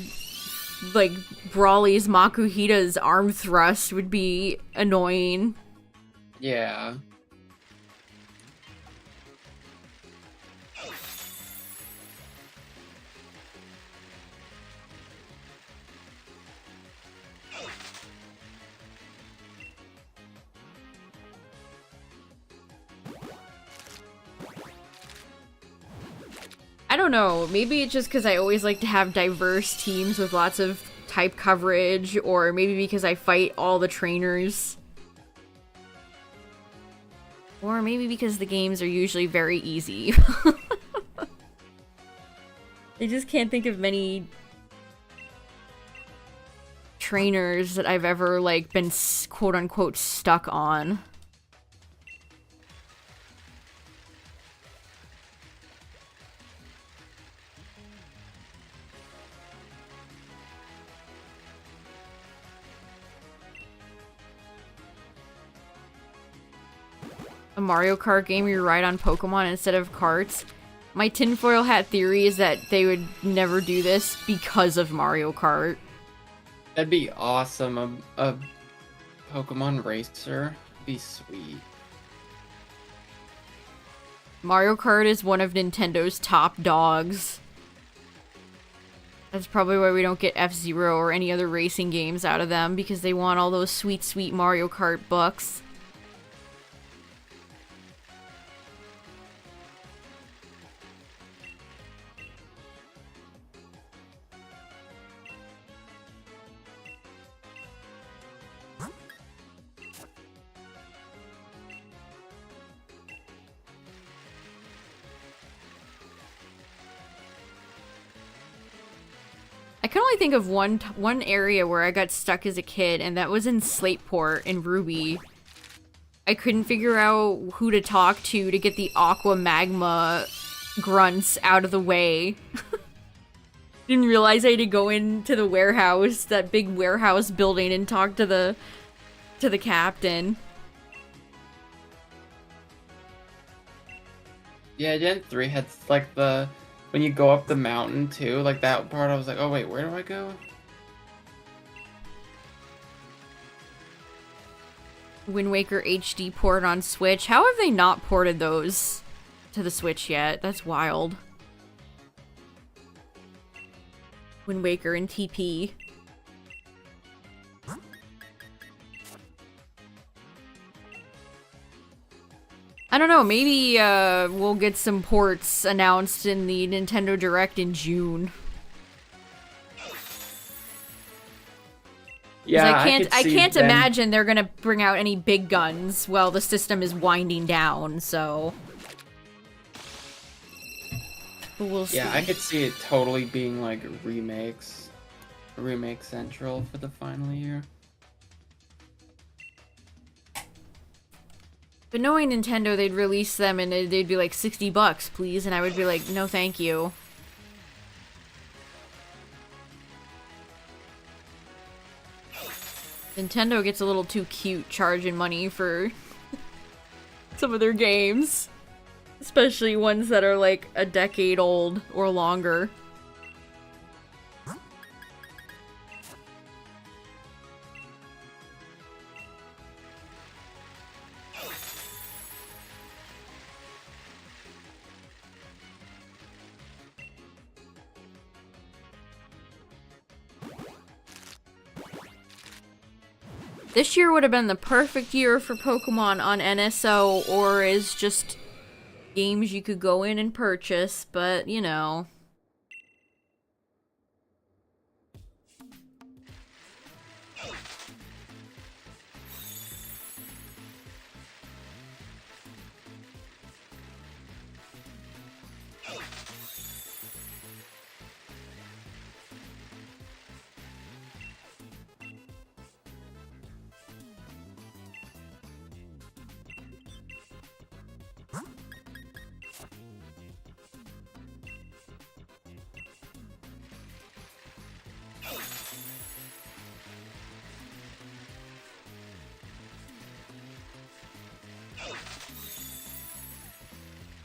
like Brawly's Makuhita's arm thrust would be annoying. Yeah. I don't know, maybe it's just because I always like to have diverse teams with lots of type coverage, or maybe because I fight all the trainers. Or maybe because the games are usually very easy. I just can't think of many trainers that I've ever, like, been quote-unquote stuck on. A Mario Kart game where you ride on Pokemon instead of carts. My tinfoil hat theory is that they would never do this because of Mario Kart. That'd be awesome. A Pokemon racer. Be sweet. Mario Kart is one of Nintendo's top dogs. That's probably why we don't get F-Zero or any other racing games out of them, because they want all those sweet, sweet Mario Kart bucks. I can only think of one area where I got stuck as a kid, and that was in Slateport in Ruby. I couldn't figure out who to talk to get the aqua magma grunts out of the way. Didn't realize I had to go into the warehouse, that big warehouse building, and talk to the captain. Yeah, Gen 3 had like when you go up the mountain too, like that part I was like, oh wait, where do I go? Wind Waker HD port on Switch. How have they not ported those to the Switch yet? That's wild. Wind Waker and TP. I don't know, maybe we'll get some ports announced in the Nintendo Direct in June. Yeah, I can't imagine they're gonna bring out any big guns while the system is winding down, so... But we'll see. Yeah, I could see it totally being like remake central for the final year. But knowing Nintendo, they'd release them and they'd be like, $60, please, and I would be like, no thank you. Nintendo gets a little too cute charging money for some of their games. Especially ones that are like a decade old or longer. This year would have been the perfect year for Pokemon on NSO, or is just games you could go in and purchase, but, you know.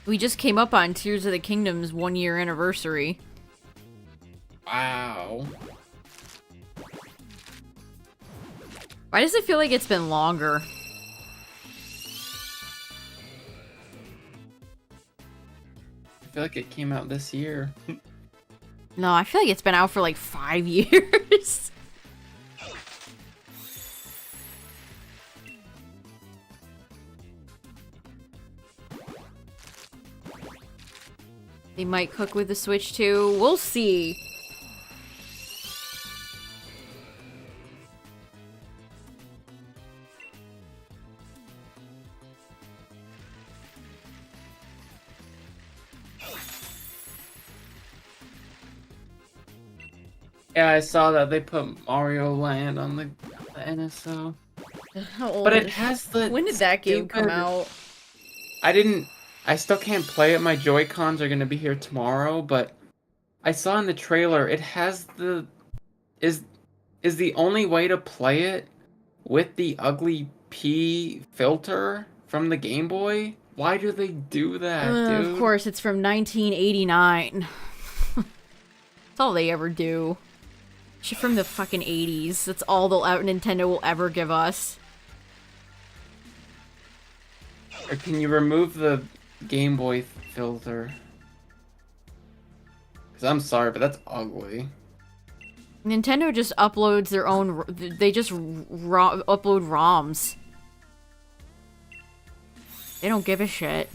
We just came up on Tears of the Kingdom's 1-year anniversary. Wow. Why does it feel like it's been longer? I feel like it came out this year. No, I feel like it's been out for like 5 years. They might cook with the Switch too. We'll see. Yeah, I saw that they put Mario Land on the NSO. How old But it has the... When did that game come out? I still can't play it. My Joy-Cons are gonna be here tomorrow, but I saw in the trailer it has the... Is the only way to play it with the ugly P filter from the Game Boy? Why do they do that, dude? Of course, it's from 1989. That's all they ever do. Shit from the fucking 80s. That's all Nintendo will ever give us. Or can you remove the Game Boy filter? Because I'm sorry, but that's ugly. Nintendo just uploads their own... They just upload ROMs. They don't give a shit.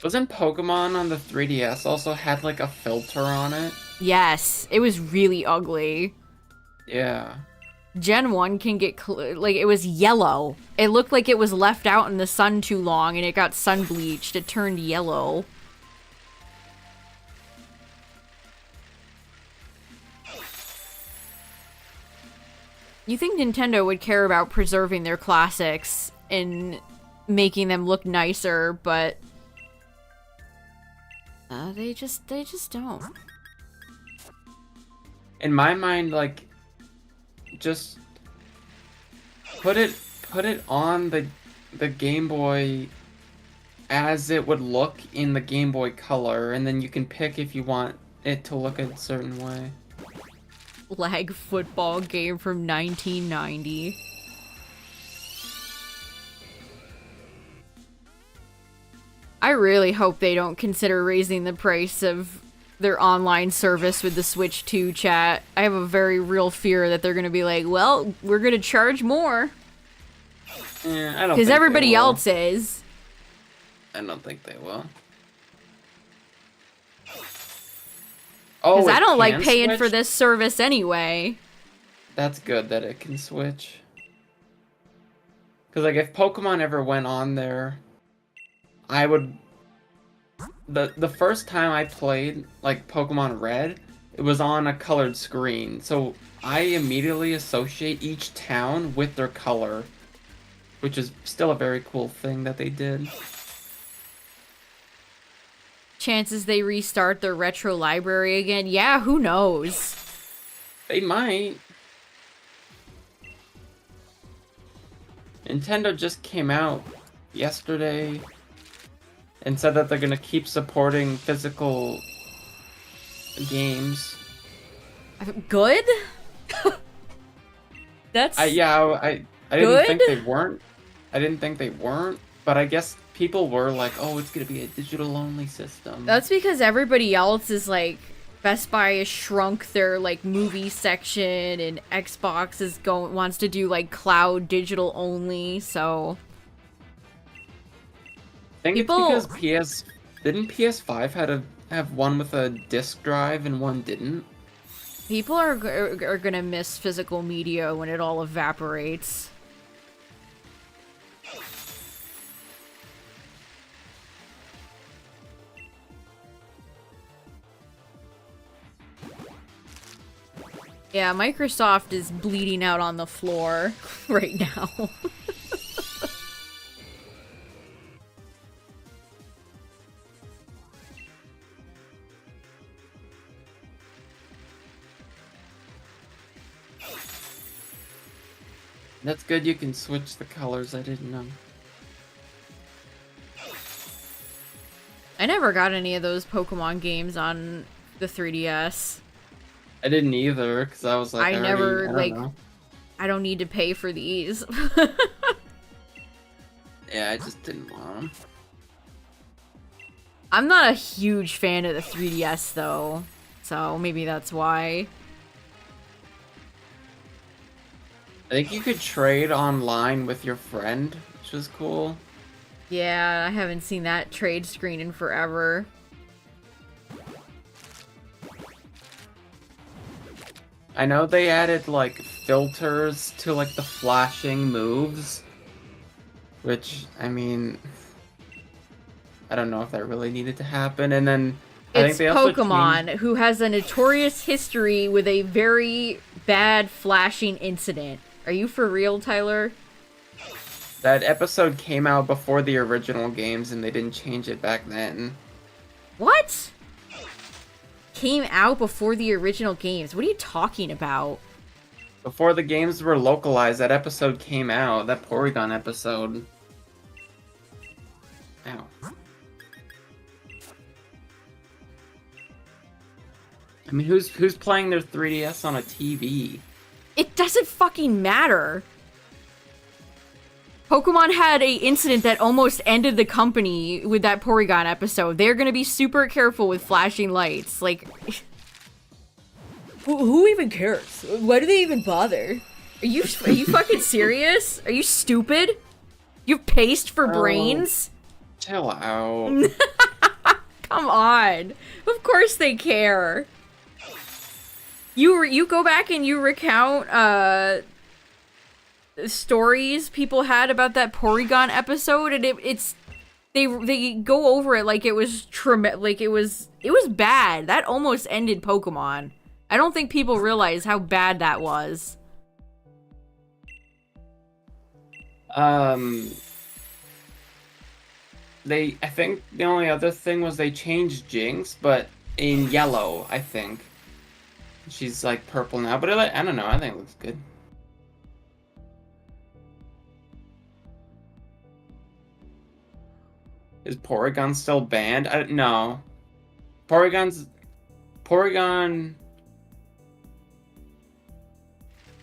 Wasn't Pokemon on the 3DS also had like a filter on it? Yes, it was really ugly. Yeah. Gen 1 can get, like, it was yellow. It looked like it was left out in the sun too long and it got sun bleached. It turned yellow. You think Nintendo would care about preserving their classics and making them look nicer, but they just don't. In my mind, like, just put it on the Game Boy as it would look in the Game Boy Color, and then you can pick if you want it to look a certain way. Lag football game from 1990. I really hope they don't consider raising the price of their online service with the Switch 2 chat. I have a very real fear that they're gonna be like, well, we're gonna charge more. Yeah, I don't. Because everybody else is. I don't think they will. Oh, because I don't like can paying switch? for this service anyway. That's good that it can switch. Because, like, if Pokemon ever went on there, I would... The first time I played, like, Pokemon Red, it was on a colored screen. So I immediately associate each town with their color, which is still a very cool thing that they did. Chances they restart their retro library again? Yeah, who knows? They might. Nintendo just came out yesterday and said that they're gonna keep supporting physical games. Good? That's I didn't good? think they weren't. I didn't think they weren't, but I guess people were like, "Oh, it's gonna be a digital-only system." That's because everybody else is like, Best Buy has shrunk their like movie section, and Xbox wants to do like cloud digital only. So I think it's because didn't PS5 have one with a disc drive and one didn't? people are gonna miss physical media when it all evaporates. Yeah, Microsoft is bleeding out on the floor right now. That's good you can switch the colors, I didn't know. I never got any of those Pokemon games on the 3DS. I didn't either, because I was like, I don't know. I don't need to pay for these. Yeah, I just didn't want them. I'm not a huge fan of the 3DS though, so maybe that's why. I think you could trade online with your friend, which was cool. Yeah, I haven't seen that trade screen in forever. I know they added, like, filters to, like, the flashing moves. Which, I mean... I don't know if that really needed to happen, and then... I think It's they also Pokemon, changed... who has a notorious history with a very bad flashing incident. Are you for real, Tyler? That episode came out before the original games, and they didn't change it back then. What? Came out before the original games. What are you talking about? Before the games were localized, that episode came out. That Porygon episode. Ow. I mean, who's playing their 3DS on a TV? It doesn't fucking matter. Pokemon had a incident that almost ended the company with that Porygon episode. They're gonna be super careful with flashing lights. Like, who even cares? Why do they even bother? Are you fucking serious? Are you stupid? You have paste for brains? Chill out. Come on. Of course they care. You go back and you recount stories people had about that Porygon episode, and it's they go over it like it was like it was bad. That almost ended Pokemon. I don't think people realize how bad that was. I think the only other thing was they changed Jinx, but in yellow, I think. She's like purple now, but I don't know, I think it looks good. Is Porygon still banned? No. Porygon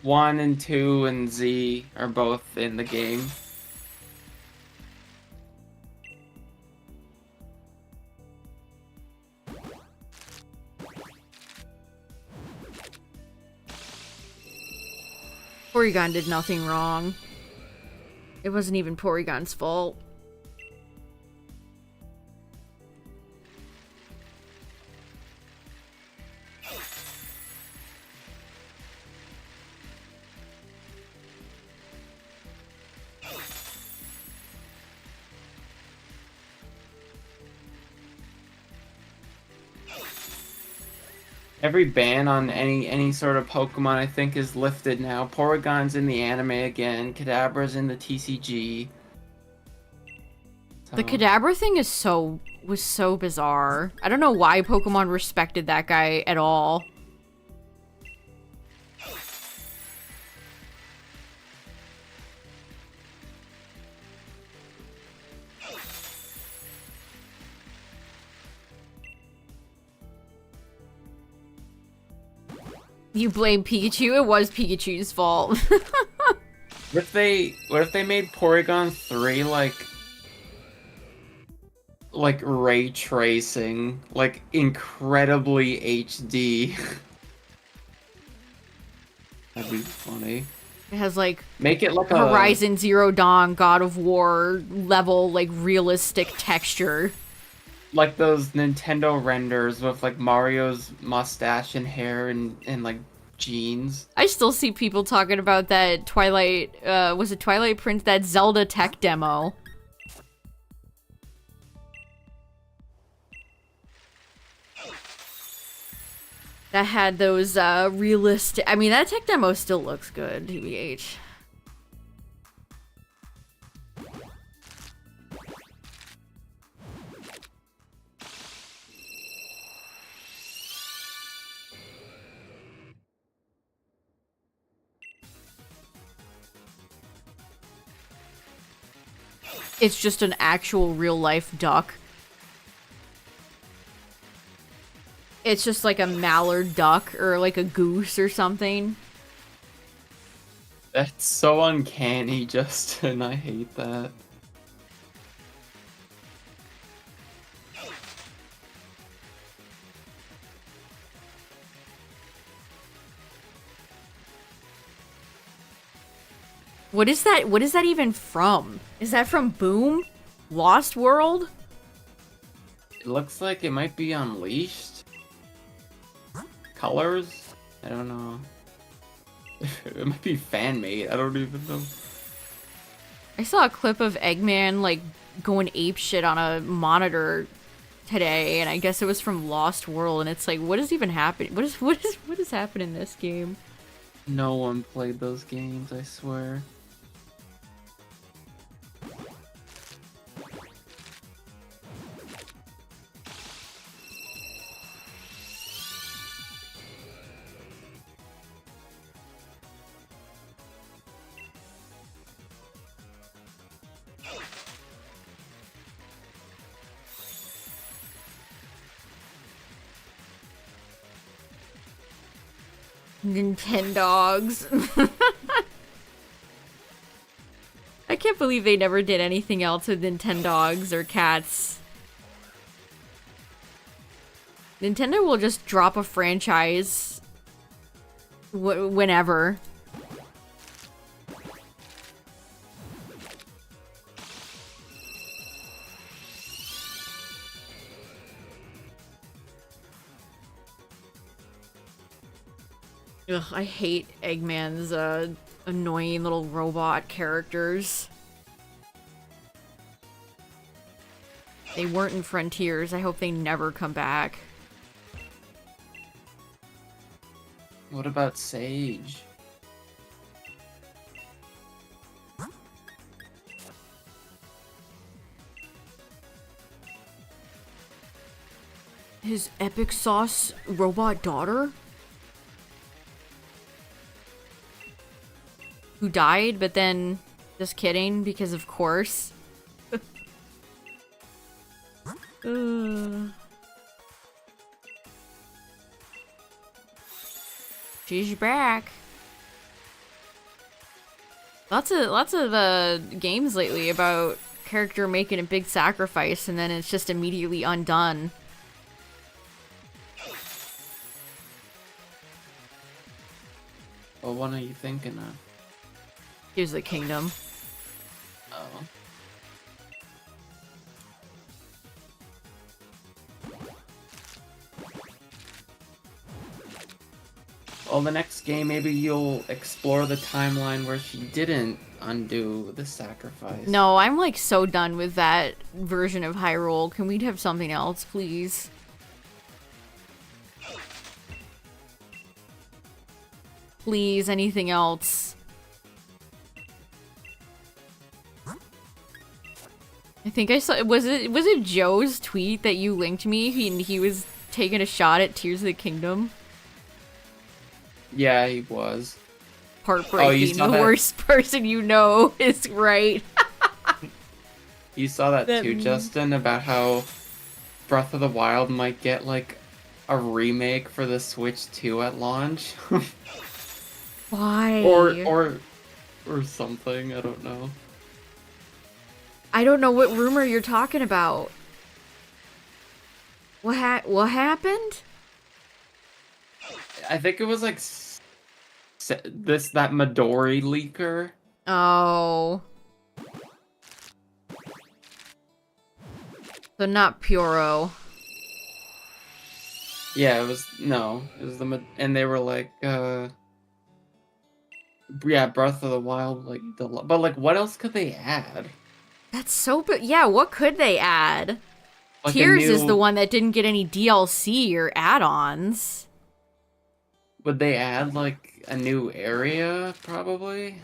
1 and 2 and Z are both in the game. Porygon did nothing wrong. It wasn't even Porygon's fault. Every ban on any sort of Pokemon, I think, is lifted now. Porygon's in the anime again. Kadabra's in the TCG. The Kadabra thing was so bizarre. I don't know why Pokemon respected that guy at all. You blame Pikachu? It was Pikachu's fault. What if they made Porygon 3 like ray tracing, like incredibly HD? That'd be funny. It has like Make it like Horizon Zero Dawn, God of War level, like realistic texture. like those Nintendo renders with like Mario's mustache and hair and like jeans. I still see people talking about that Twilight, was it Twilight Prince, that Zelda tech demo. That had those, realistic, I mean, that tech demo still looks good, TBH. It's just an actual real-life duck. It's just like a mallard duck or like a goose or something. That's so uncanny, Justin. I hate that. What is that? What is that even from? Is that from Boom? Lost World? It looks like it might be Unleashed. Colors? I don't know. It might be fan-made. I don't even know. I saw a clip of Eggman, like, going apeshit on a monitor today, and I guess it was from Lost World, and it's like, what is even happening? What is happening in this game? No one played those games, I swear. Nintendogs. I can't believe they never did anything else with Nintendogs or cats. Nintendo will just drop a franchise whenever. Ugh, I hate Eggman's annoying little robot characters. They weren't in Frontiers. I hope they never come back. What about Sage? His epic sauce robot daughter? Who died, but then... Just kidding, because of course. She's back. Lots of games lately about character making a big sacrifice and then it's just immediately undone. What one are you thinking of? Here's the kingdom. Oh. Well, the next game, maybe you'll explore the timeline where she didn't undo the sacrifice. No, I'm like so done with that version of Hyrule. Can we have something else, please? Please, anything else. I think I saw, was it Joe's tweet that you linked me? He was taking a shot at Tears of the Kingdom. Yeah, he was. Heartbreaking. The worst person you know is right. You saw that too, Justin, about how Breath of the Wild might get like a remake for the Switch 2 at launch. Why? Or something, I don't know. I don't know what rumor you're talking about. What happened? I think it was like that Midori leaker. Oh. So not Puro. Yeah, it was the and they were like yeah, Breath of the Wild like but like what else could they add? That's so yeah, what could they add? Like Tears is the one that didn't get any DLC or add-ons. Would they add like a new area probably?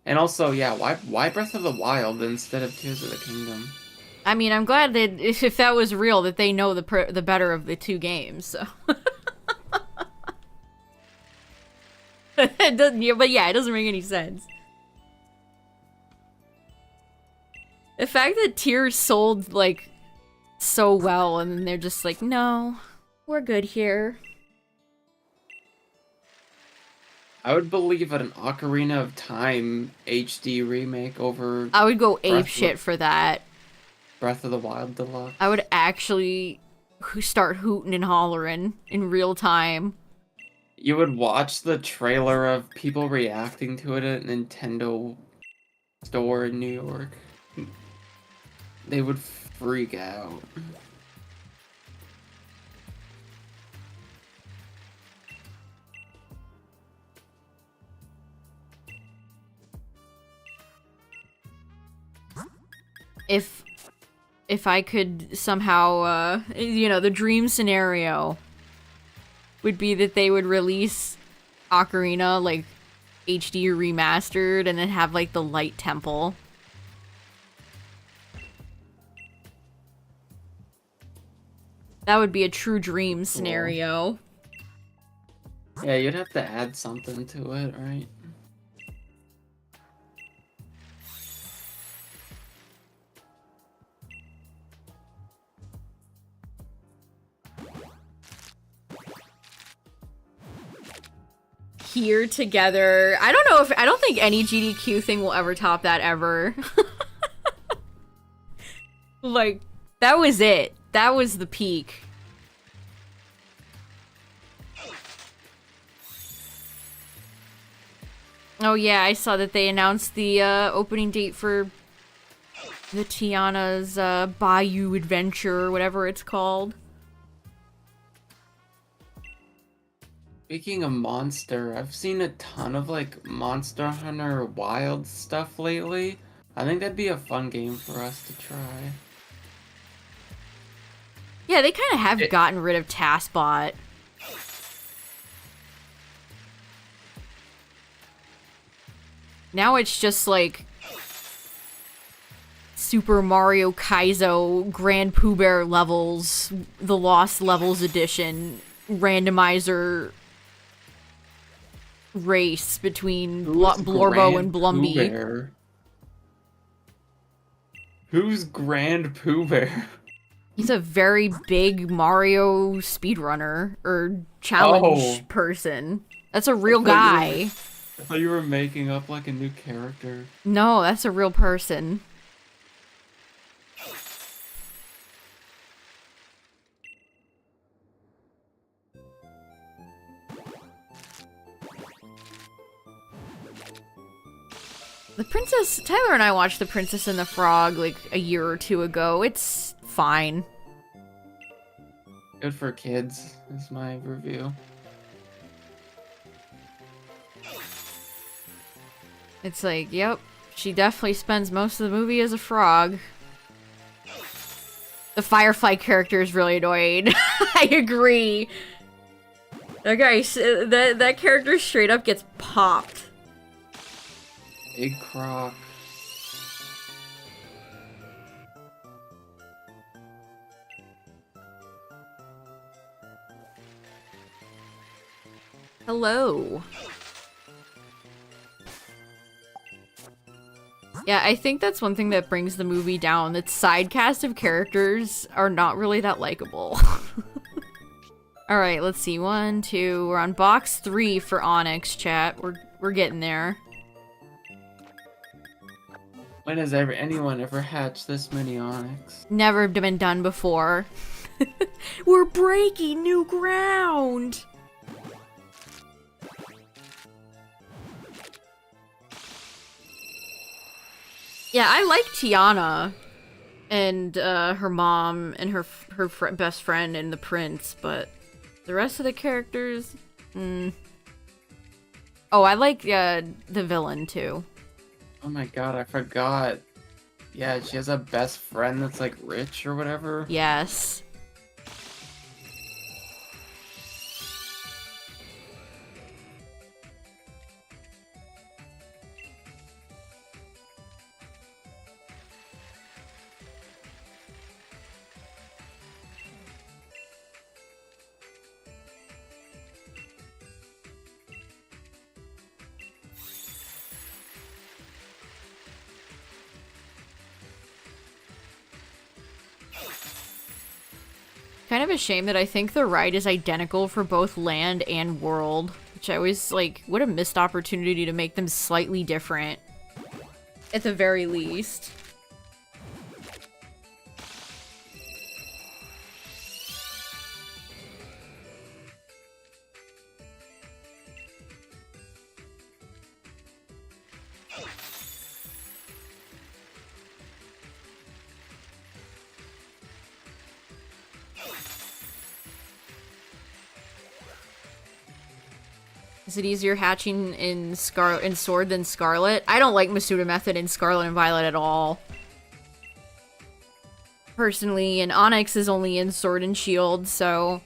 And also, yeah, why Breath of the Wild instead of Tears of the Kingdom? I mean, I'm glad that if that was real, that they know the better of the two games. So. It doesn't, yeah, but yeah, it doesn't make any sense. The fact that Tears sold like so well, and then they're just like, no, we're good here. I would believe an Ocarina of Time HD remake over. I would go ape shit for that. Breath of the Wild Deluxe. I would actually start hooting and hollering in real time. You would watch the trailer of people reacting to it at Nintendo store in New York. They would freak out. If I could somehow, you know, the dream scenario would be that they would release Ocarina, like, HD remastered, and then have, like, the Light Temple. That would be a true dream scenario. Yeah, you'd have to add something to it, right? Here together. I don't think any GDQ thing will ever top that ever. Like, that was it. That was the peak. Oh yeah, I saw that they announced the opening date for the Tiana's Bayou Adventure, or whatever it's called. Speaking of Monster, I've seen a ton of like Monster Hunter Wild stuff lately. I think that'd be a fun game for us to try. Yeah, they kind of have It, gotten rid of TaskBot. Now it's just like Super Mario Kaizo Grand Pooh Bear levels, the Lost Levels edition, randomizer race between Blorbo and Blumby. Bear? Who's Grand Pooh Bear? He's a very big Mario speedrunner or challenge person. That's a real guy. I thought you were making up like a new character. No, that's a real person. The Princess... Tyler and I watched The Princess and the Frog like a year or two ago. It's fine. Good for kids is my review. It's like, yep, she definitely spends most of the movie as a frog. The Firefly character is really annoying. I agree. Okay, so that character straight up gets popped. Big Croc. Hello. Yeah, I think that's one thing that brings the movie down. That side cast of characters are not really that likable. Alright, let's see. 1, 2, we're on box 3 for Onix, chat. We're getting there. When has anyone ever hatched this many Onix? Never been done before. We're breaking new ground! Yeah, I like Tiana and her mom and her best friend and the prince, but the rest of the characters, Oh, I like the villain too. Oh my god, I forgot. Yeah, she has a best friend that's like rich or whatever. Yes. Kind of a shame that I think the ride is identical for both land and world, which I always like, what a missed opportunity to make them slightly different. At the very least. Is it easier hatching in Sword than Scarlet? I don't like Masuda Method in Scarlet and Violet at all. Personally, and Onix is only in Sword and Shield, so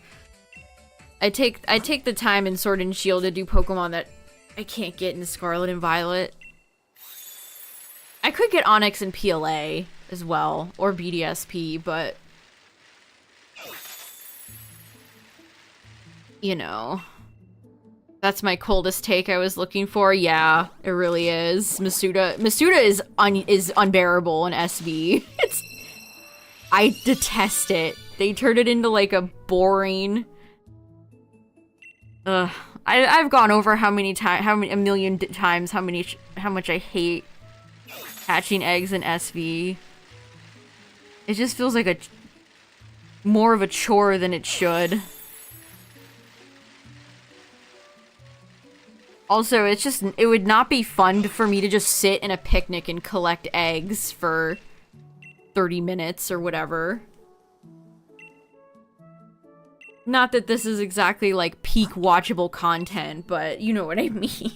I take the time in Sword and Shield to do Pokemon that I can't get in Scarlet and Violet. I could get Onix in PLA as well, or BDSP, but you know. That's my coldest take I was looking for. Yeah, it really is. Masuda is unbearable in SV. I detest it. They turned it into like a boring. I've gone over how much I hate hatching eggs in SV. It just feels like more of a chore than it should. Also, it would not be fun for me to just sit in a picnic and collect eggs for 30 minutes or whatever. Not that this is exactly like peak watchable content, but you know what I mean.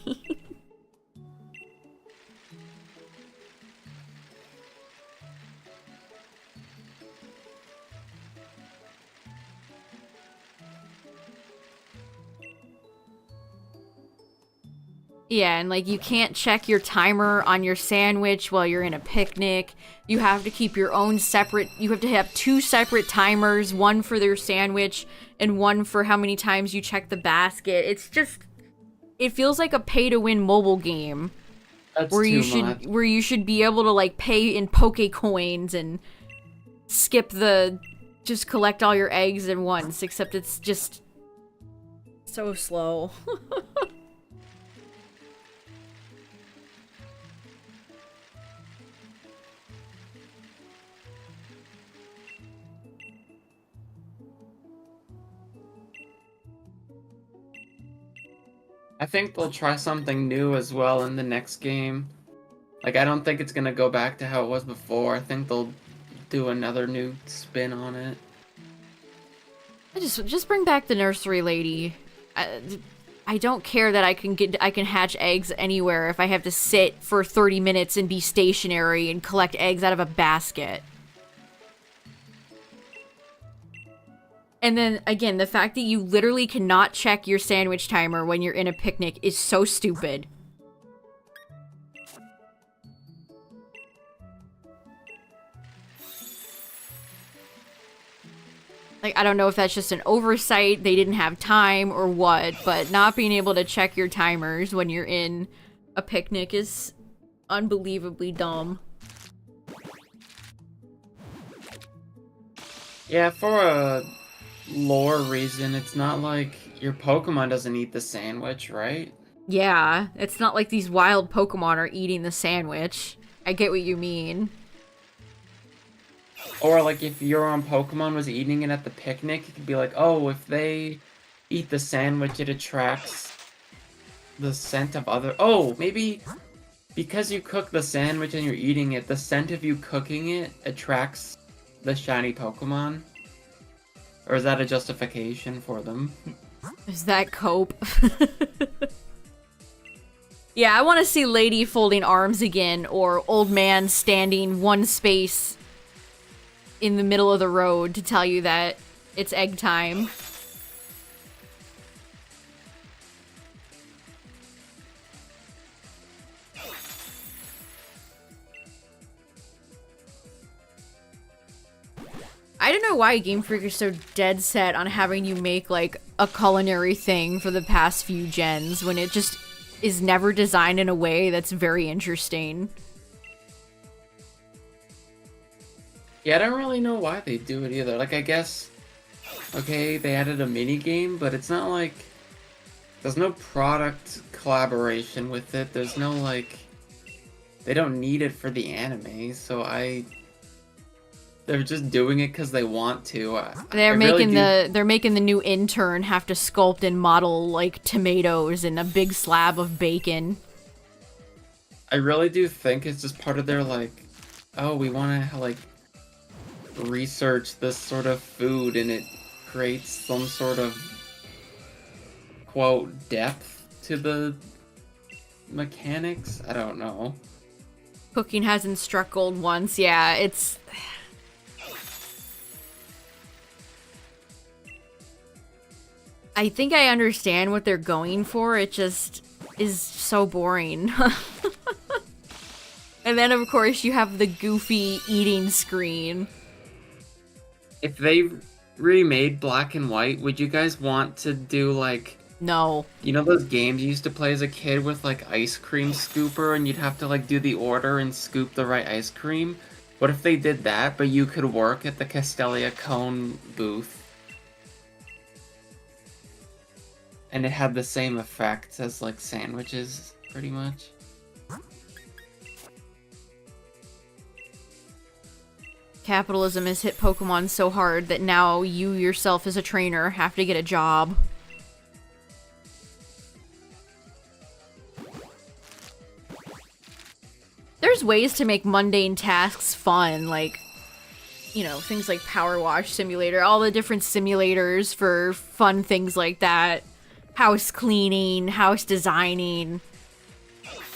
Yeah, and like you can't check your timer on your sandwich while you're in a picnic. You have to keep your own separate, you have to have two separate timers, one for your sandwich and one for how many times you check the basket. It's just, it feels like a pay to win mobile game That's where too much. you should be able to like pay in poke coins and skip the just collect all your eggs at once, except it's just so slow. I think they'll try something new as well in the next game. Like, I don't think it's gonna go back to how it was before. I think they'll do another new spin on it. Just bring back the nursery lady. I don't care that I can hatch eggs anywhere if I have to sit for 30 minutes and be stationary and collect eggs out of a basket. And then, again, the fact that you literally cannot check your sandwich timer when you're in a picnic is so stupid. Like, I don't know if that's just an oversight, they didn't have time, or what, but not being able to check your timers when you're in a picnic is unbelievably dumb. Yeah, for a lore reason, it's not like your Pokemon doesn't eat the sandwich, right? Yeah, it's not like these wild Pokemon are eating the sandwich. I get what you mean. Or like if your own Pokemon was eating it at the picnic, it could be like, oh, if they eat the sandwich, it attracts the scent of other. Oh, maybe because you cook the sandwich and you're eating it, the scent of you cooking it attracts the shiny Pokemon. Or is that a justification for them? Is that cope? Yeah, I want to see Lady folding arms again, or old man standing one space in the middle of the road to tell you that it's egg time. I don't know why Game Freak is so dead set on having you make like a culinary thing for the past few gens when it just is never designed in a way that's very interesting. Yeah, I don't really know why they do it either. Like, I guess, okay, they added a mini game, but it's not like there's no product collaboration with it. There's no like, they don't need it for the anime, so they're just doing it because they want to. They're making the new intern have to sculpt and model like tomatoes and a big slab of bacon. I really do think it's just part of their like, oh, we want to like research this sort of food and it creates some sort of quote depth to the mechanics. I don't know. Cooking hasn't struck gold once. Yeah, it's. I think I understand what they're going for, it just is so boring. And then, of course, you have the goofy eating screen. If they remade Black and White, would you guys want to do, like... No. You know those games you used to play as a kid with, like, ice cream scooper, and you'd have to, like, do the order and scoop the right ice cream? What if they did that, but you could work at the Castelia Cone booth? And it had the same effects as, like, sandwiches, pretty much. Capitalism has hit Pokemon so hard that now you yourself as a trainer have to get a job. There's ways to make mundane tasks fun, like you know, things like Power Wash Simulator, all the different simulators for fun things like that. House cleaning, house designing.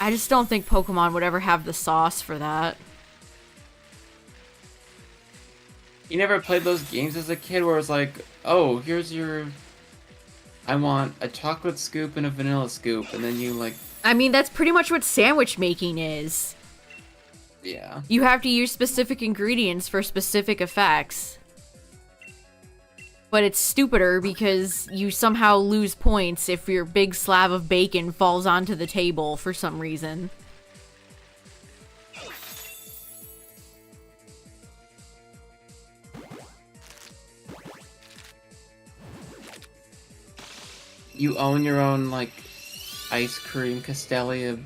I just don't think Pokemon would ever have the sauce for that. You never played those games as a kid where it's like, oh, here's your... I want a chocolate scoop and a vanilla scoop, and then you, like... I mean, that's pretty much what sandwich making is. Yeah. You have to use specific ingredients for specific effects. But it's stupider because you somehow lose points if your big slab of bacon falls onto the table for some reason. You own your own, like, ice cream Castelia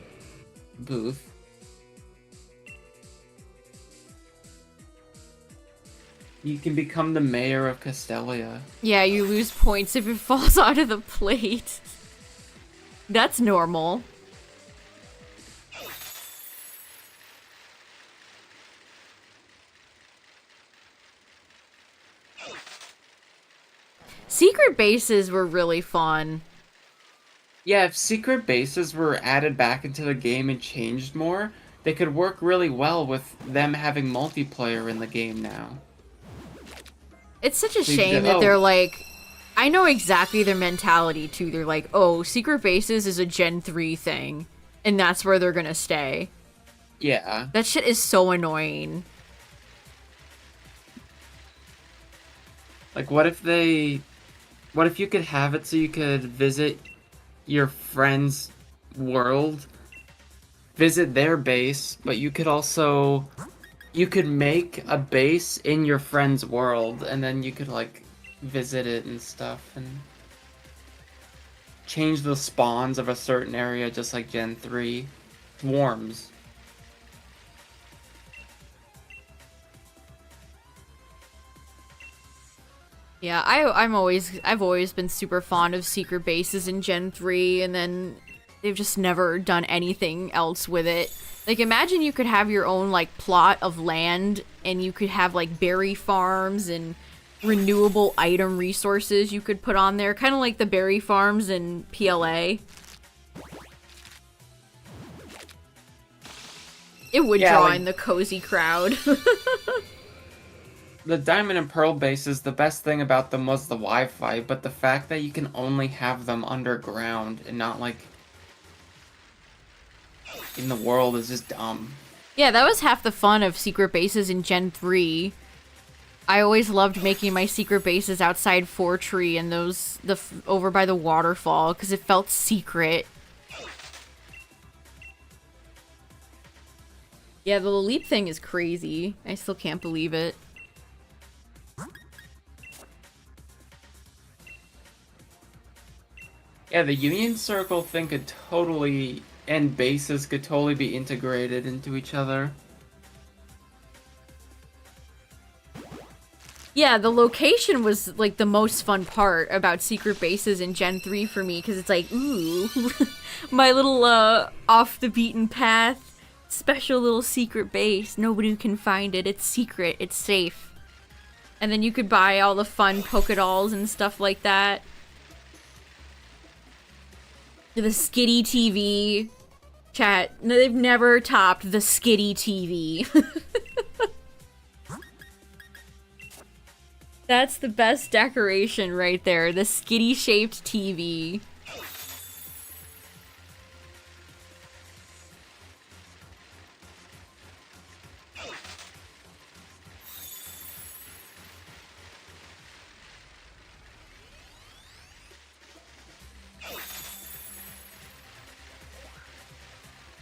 booth. You can become the mayor of Castelia. Yeah, you lose points if it falls onto the plate. That's normal. Secret bases were really fun. Yeah, if secret bases were added back into the game and changed more, they could work really well with them having multiplayer in the game now. It's such a So you shame could- that oh. they're like... I know exactly their mentality, too. They're like, oh, secret bases is a Gen 3 thing. And that's where they're gonna stay. Yeah. That shit is so annoying. Like, what if they... What if you could have it so you could visit your friend's world, visit their base, but you could also... You could make a base in your friend's world, and then you could, like, visit it and stuff, and change the spawns of a certain area, just like Gen 3. Swarms. Yeah, I've always been super fond of secret bases in Gen 3, and then they've just never done anything else with it. Like, imagine you could have your own, like, plot of land, and you could have, like, berry farms and renewable item resources you could put on there, kind of like the berry farms in PLA. It would Yeah, draw like- in the cozy crowd. The Diamond and Pearl bases, the best thing about them was the Wi-Fi, but the fact that you can only have them underground and not, like, in the world is just dumb. Yeah, that was half the fun of secret bases in Gen 3. I always loved making my secret bases outside Fortree and those over by the waterfall because it felt secret. Yeah, the leap thing is crazy. I still can't believe it. Yeah, the Union Circle thing could totally, and bases could totally be integrated into each other. Yeah, the location was, like, the most fun part about secret bases in Gen 3 for me, because it's like, ooh, my little, off the beaten path, special little secret base. Nobody can find it. It's secret. It's safe. And then you could buy all the fun Pokedolls and stuff like that. The Skitty TV. Chat, no, they've never topped the Skitty TV. That's the best decoration right there. The Skitty-shaped TV.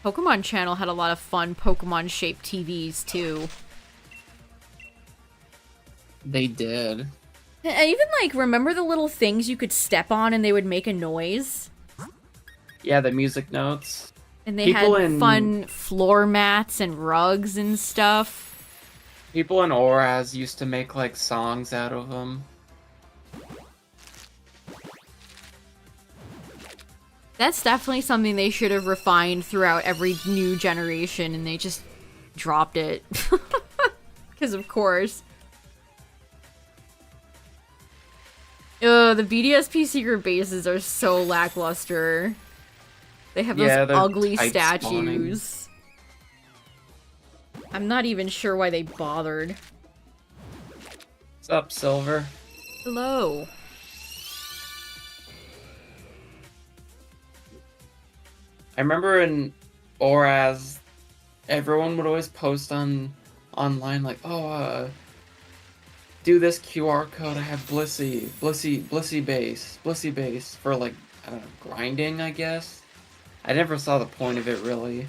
Pokemon Channel had a lot of fun Pokemon-shaped TVs, too. They did. I even, like, remember the little things you could step on and they would make a noise? Yeah, the music notes. And they People had in- fun floor mats and rugs and stuff. People in Oraz used to make, like, songs out of them. That's definitely something they should have refined throughout every new generation, and they just dropped it. Because, of course. The BDSP secret bases are so lackluster. They have those Yeah, they're ugly type statues. I'm not even sure why they bothered. What's up, Silver? Hello. I remember in Oraz, everyone would always post online like, oh, do this QR code. I have Blissey base for like, I don't know, grinding, I guess. I never saw the point of it really.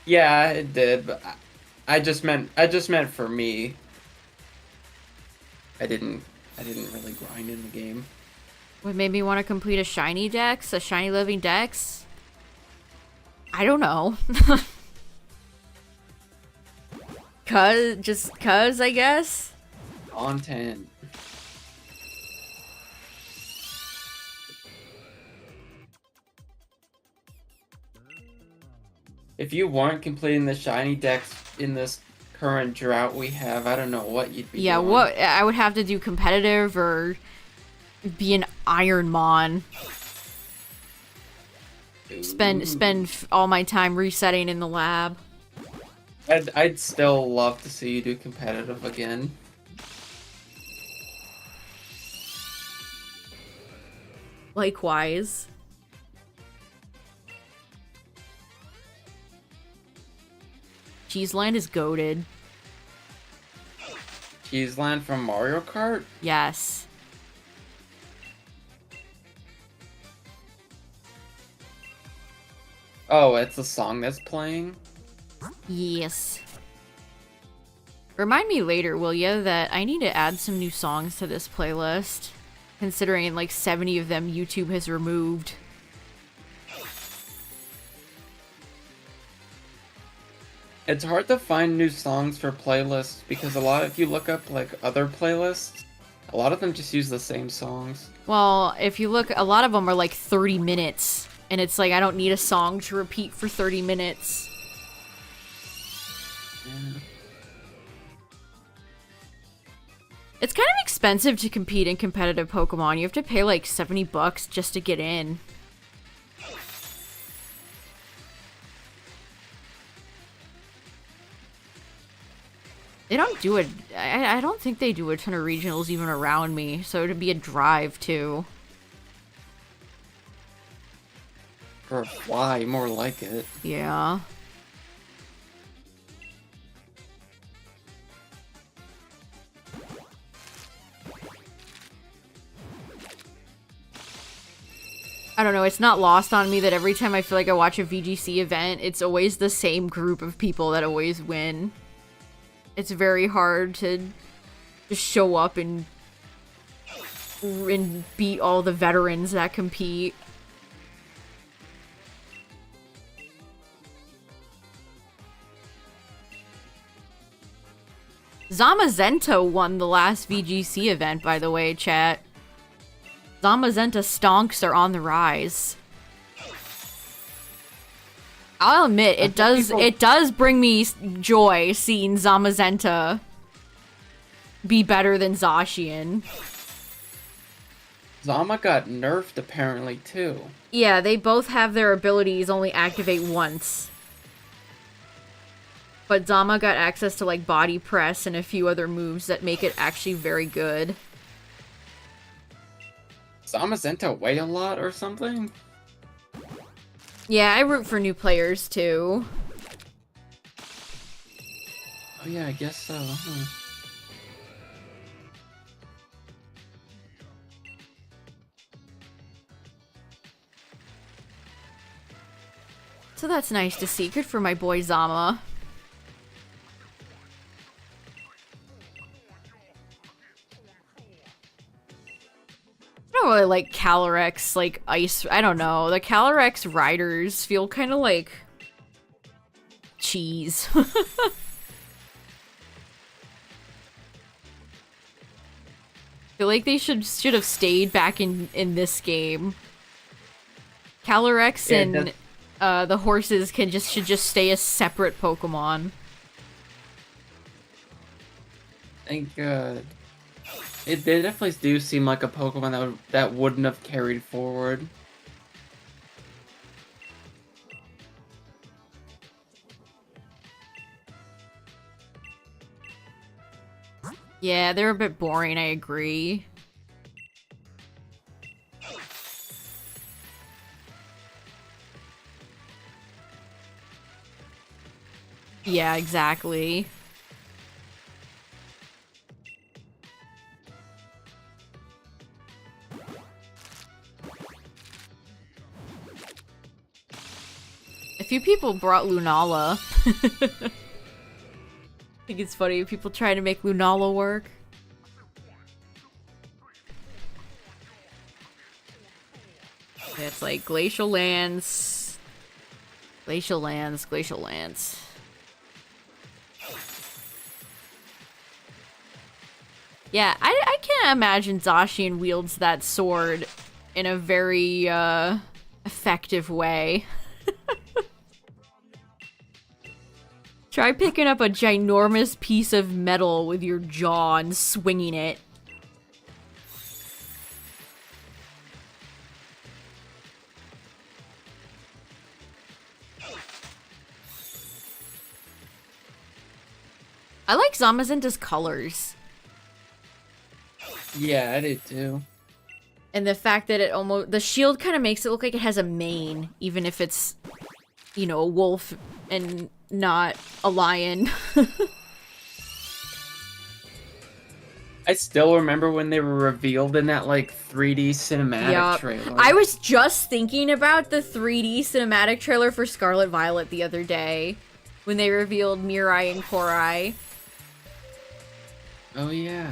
Yeah, it did, but I just meant for me. I didn't really grind in the game. What made me want to complete a shiny dex? A shiny living dex? I don't know. Just cuz, I guess? Content. If you weren't completing the shiny decks in this current drought we have, I don't know what you'd be doing. What I would have to do competitive or be an Ironmon. Spend all my time resetting in the lab. I'd still love to see you do competitive again. Likewise. Cheeseland is goated. Cheeseland from Mario Kart? Yes. Oh, it's the song that's playing? Yes. Remind me later, will ya, that I need to add some new songs to this playlist. Considering like 70 of them YouTube has removed. It's hard to find new songs for playlists because if you look up like other playlists, a lot of them just use the same songs. Well, if you look, a lot of them are like 30 minutes. And it's like, I don't need a song to repeat for 30 minutes. Yeah. It's kind of expensive to compete in competitive Pokemon. You have to pay like $70 just to get in. They don't do it. I don't think they do a ton of regionals even around me. So it'd be a drive too. Or a fly, more like it. Yeah. I don't know, it's not lost on me that every time I feel like I watch a VGC event, it's always the same group of people that always win. It's very hard to just show up and beat all the veterans that compete. Zamazenta won the last VGC event, by the way, chat. Zamazenta stonks are on the rise. I'll admit, it does bring me joy seeing Zamazenta be better than Zacian. Zama got nerfed apparently too. Yeah, they both have their abilities only activate once. But Zama got access to like body press and a few other moves that make it actually very good. Zamazenta weigh a lot or something? Yeah, I root for new players too. Oh yeah, I guess so. So that's nice to see. Good for my boy Zama. I don't really like Calyrex, like ice. I don't know. The Calyrex riders feel kind of like cheese. feel like they should have stayed back in this game. Calyrex and the horses should just stay as separate Pokemon. I think they definitely do seem like a Pokemon that wouldn't have carried forward. Yeah, they're a bit boring, I agree. Yeah, exactly. A few people brought Lunala. I think it's funny people trying to make Lunala work. It's like Glacial Lands. Glacial Lands, Glacial Lands. Yeah, I can't imagine Zacian wields that sword in a very, effective way. Try picking up a ginormous piece of metal with your jaw and swinging it. I like Zamazenta's colors. Yeah, I do too. And the fact that the shield kind of makes it look like it has a mane, even if it's, you know, a wolf and not a lion. I still remember when they were revealed in that, like, 3D cinematic trailer. I was just thinking about the 3D cinematic trailer for Scarlet Violet the other day, when they revealed Mirai and Korai. Oh, yeah.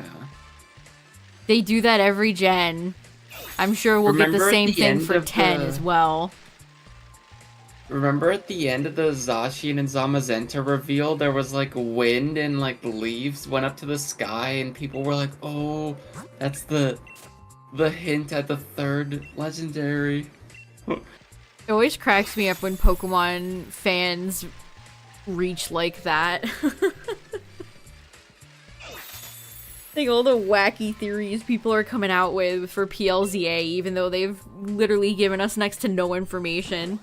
They do that every gen. I'm sure we'll get the same thing for 10 as well. Remember at the end of the Zacian and Zamazenta reveal, there was like wind and like leaves went up to the sky and people were like, oh, that's the hint at the third legendary. It always cracks me up when Pokemon fans reach like that. Like all the wacky theories people are coming out with for PLZA, even though they've literally given us next to no information.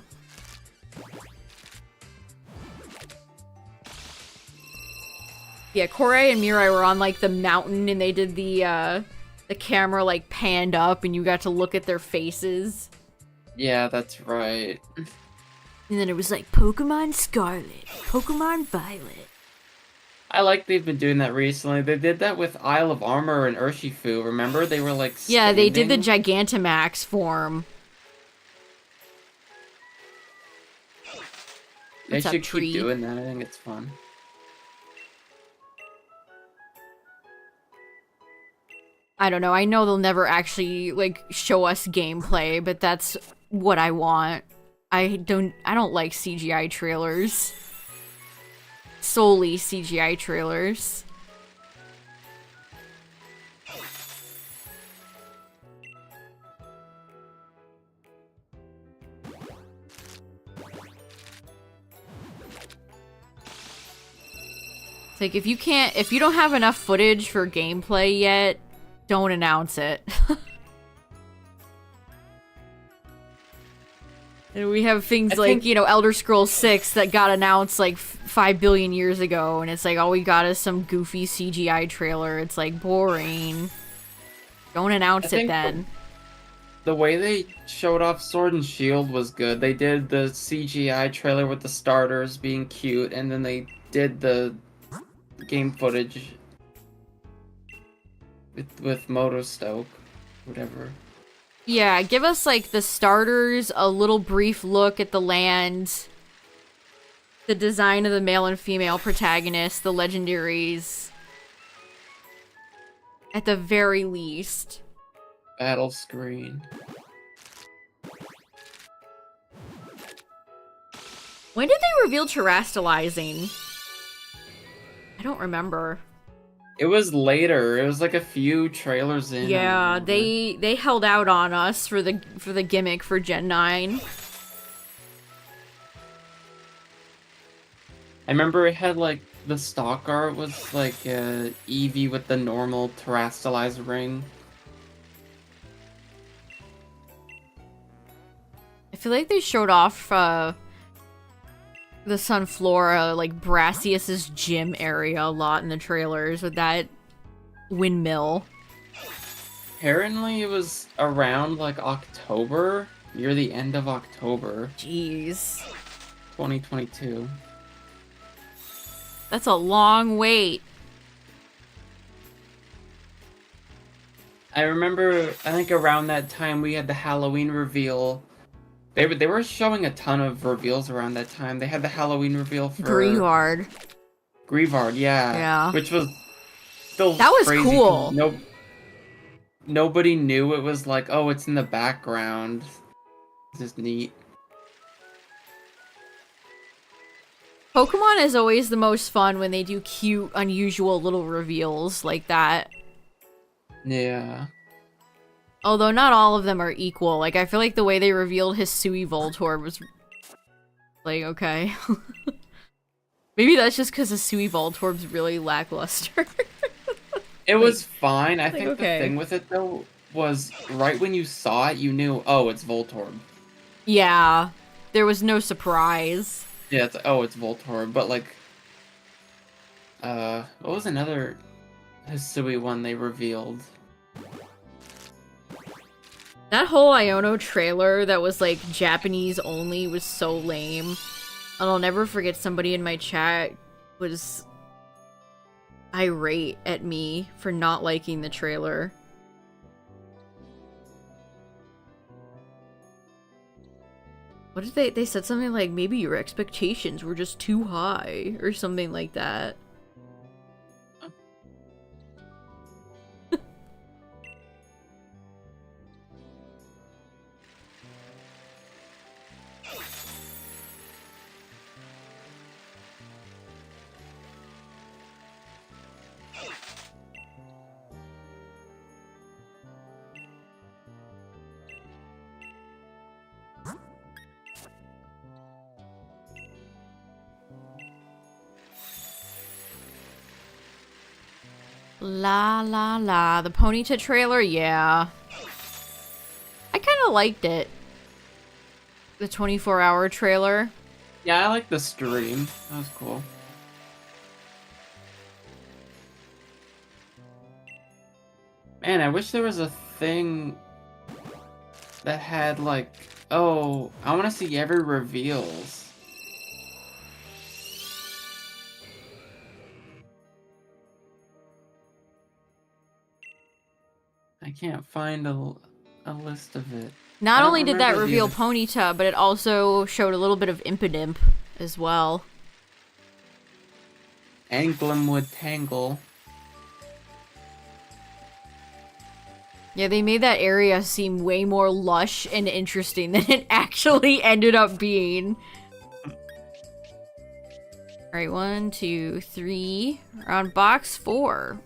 Yeah, Korai and Mirai were on like the mountain and they did the camera like panned up and you got to look at their faces. Yeah, that's right. And then it was like Pokemon Scarlet, Pokemon Violet. I like they've been doing that recently. They did that with Isle of Armor and Urshifu, remember? They were like standing. Yeah, they did the Gigantamax form. They should keep doing that, I think it's fun. I don't know, I know they'll never actually, like, show us gameplay, but that's what I want. I don't like CGI trailers. Solely CGI trailers. It's like, if you don't have enough footage for gameplay yet, don't announce it. And we have things like, you know, Elder Scrolls 6 that got announced like 5 billion years ago, and it's like all we got is some goofy CGI trailer. It's like boring. Don't announce it then. The way they showed off Sword and Shield was good. They did the CGI trailer with the starters being cute, and then they did the game footage with Motostoke, whatever. Yeah, give us, like, the starters, a little brief look at the land, the design of the male and female protagonists, the legendaries. At the very least. Battle screen. When did they reveal terastallizing? I don't remember. It was later. It was like a few trailers in. I Yeah, remember. they held out on us for the gimmick for Gen 9. I remember it had like the stock art was like Eevee with the normal terrestrialized ring. I feel like they showed off the Sunflora, like Brassius's gym area a lot in the trailers with that windmill. Apparently, it was around like October, near the end of October, Jeez. 2022. That's a long wait. I remember, I think around that time we had the Halloween reveal. They were showing a ton of reveals around that time. They had the Halloween reveal for Grievard. Grievard, yeah, Yeah. which was still That was crazy 'cause cool. nobody knew it was like, oh, it's in the background. This is neat. Pokemon is always the most fun when they do cute, unusual little reveals like that. Yeah. Although not all of them are equal. Like, I feel like the way they revealed Hisui Voltorb was... like, okay. Maybe that's just because Hisui Voltorb's really lackluster. It was fine. I think okay. the thing with it, though, was right when you saw it, you knew, oh, it's Voltorb. Yeah. There was no surprise. Yeah, it's Voltorb. But, like, what was another Hisui one they revealed? That whole Iono trailer that was, like, Japanese only was so lame. And I'll never forget somebody in my chat was irate at me for not liking the trailer. What did they said something like, maybe your expectations were just too high, or something like that. La la la. The Ponyta trailer, yeah. I kind of liked it. The 24-hour trailer. Yeah, I like the stream. That was cool. Man, I wish there was a thing that had, like, oh, I want to see every reveals. I can't find a list of it. Not I don't only did that remember the reveal other- Ponyta, but it also showed a little bit of Impidimp as well. And Glimwood Tangle. Yeah, they made that area seem way more lush and interesting than it actually ended up being. Alright, 1, 2, 3. We're on box 4.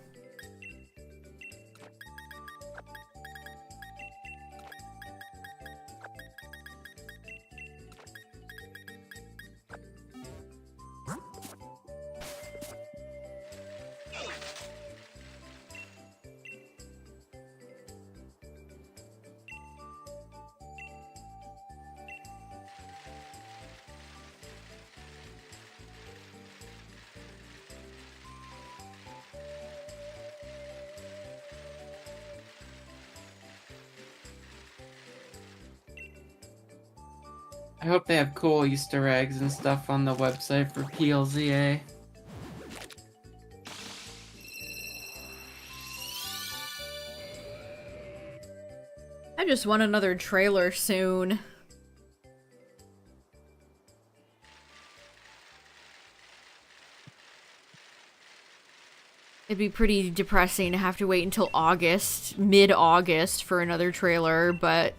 I hope they have cool Easter eggs and stuff on the website for PLZA. I just want another trailer soon. It'd be pretty depressing to have to wait until August, mid-August, for another trailer, but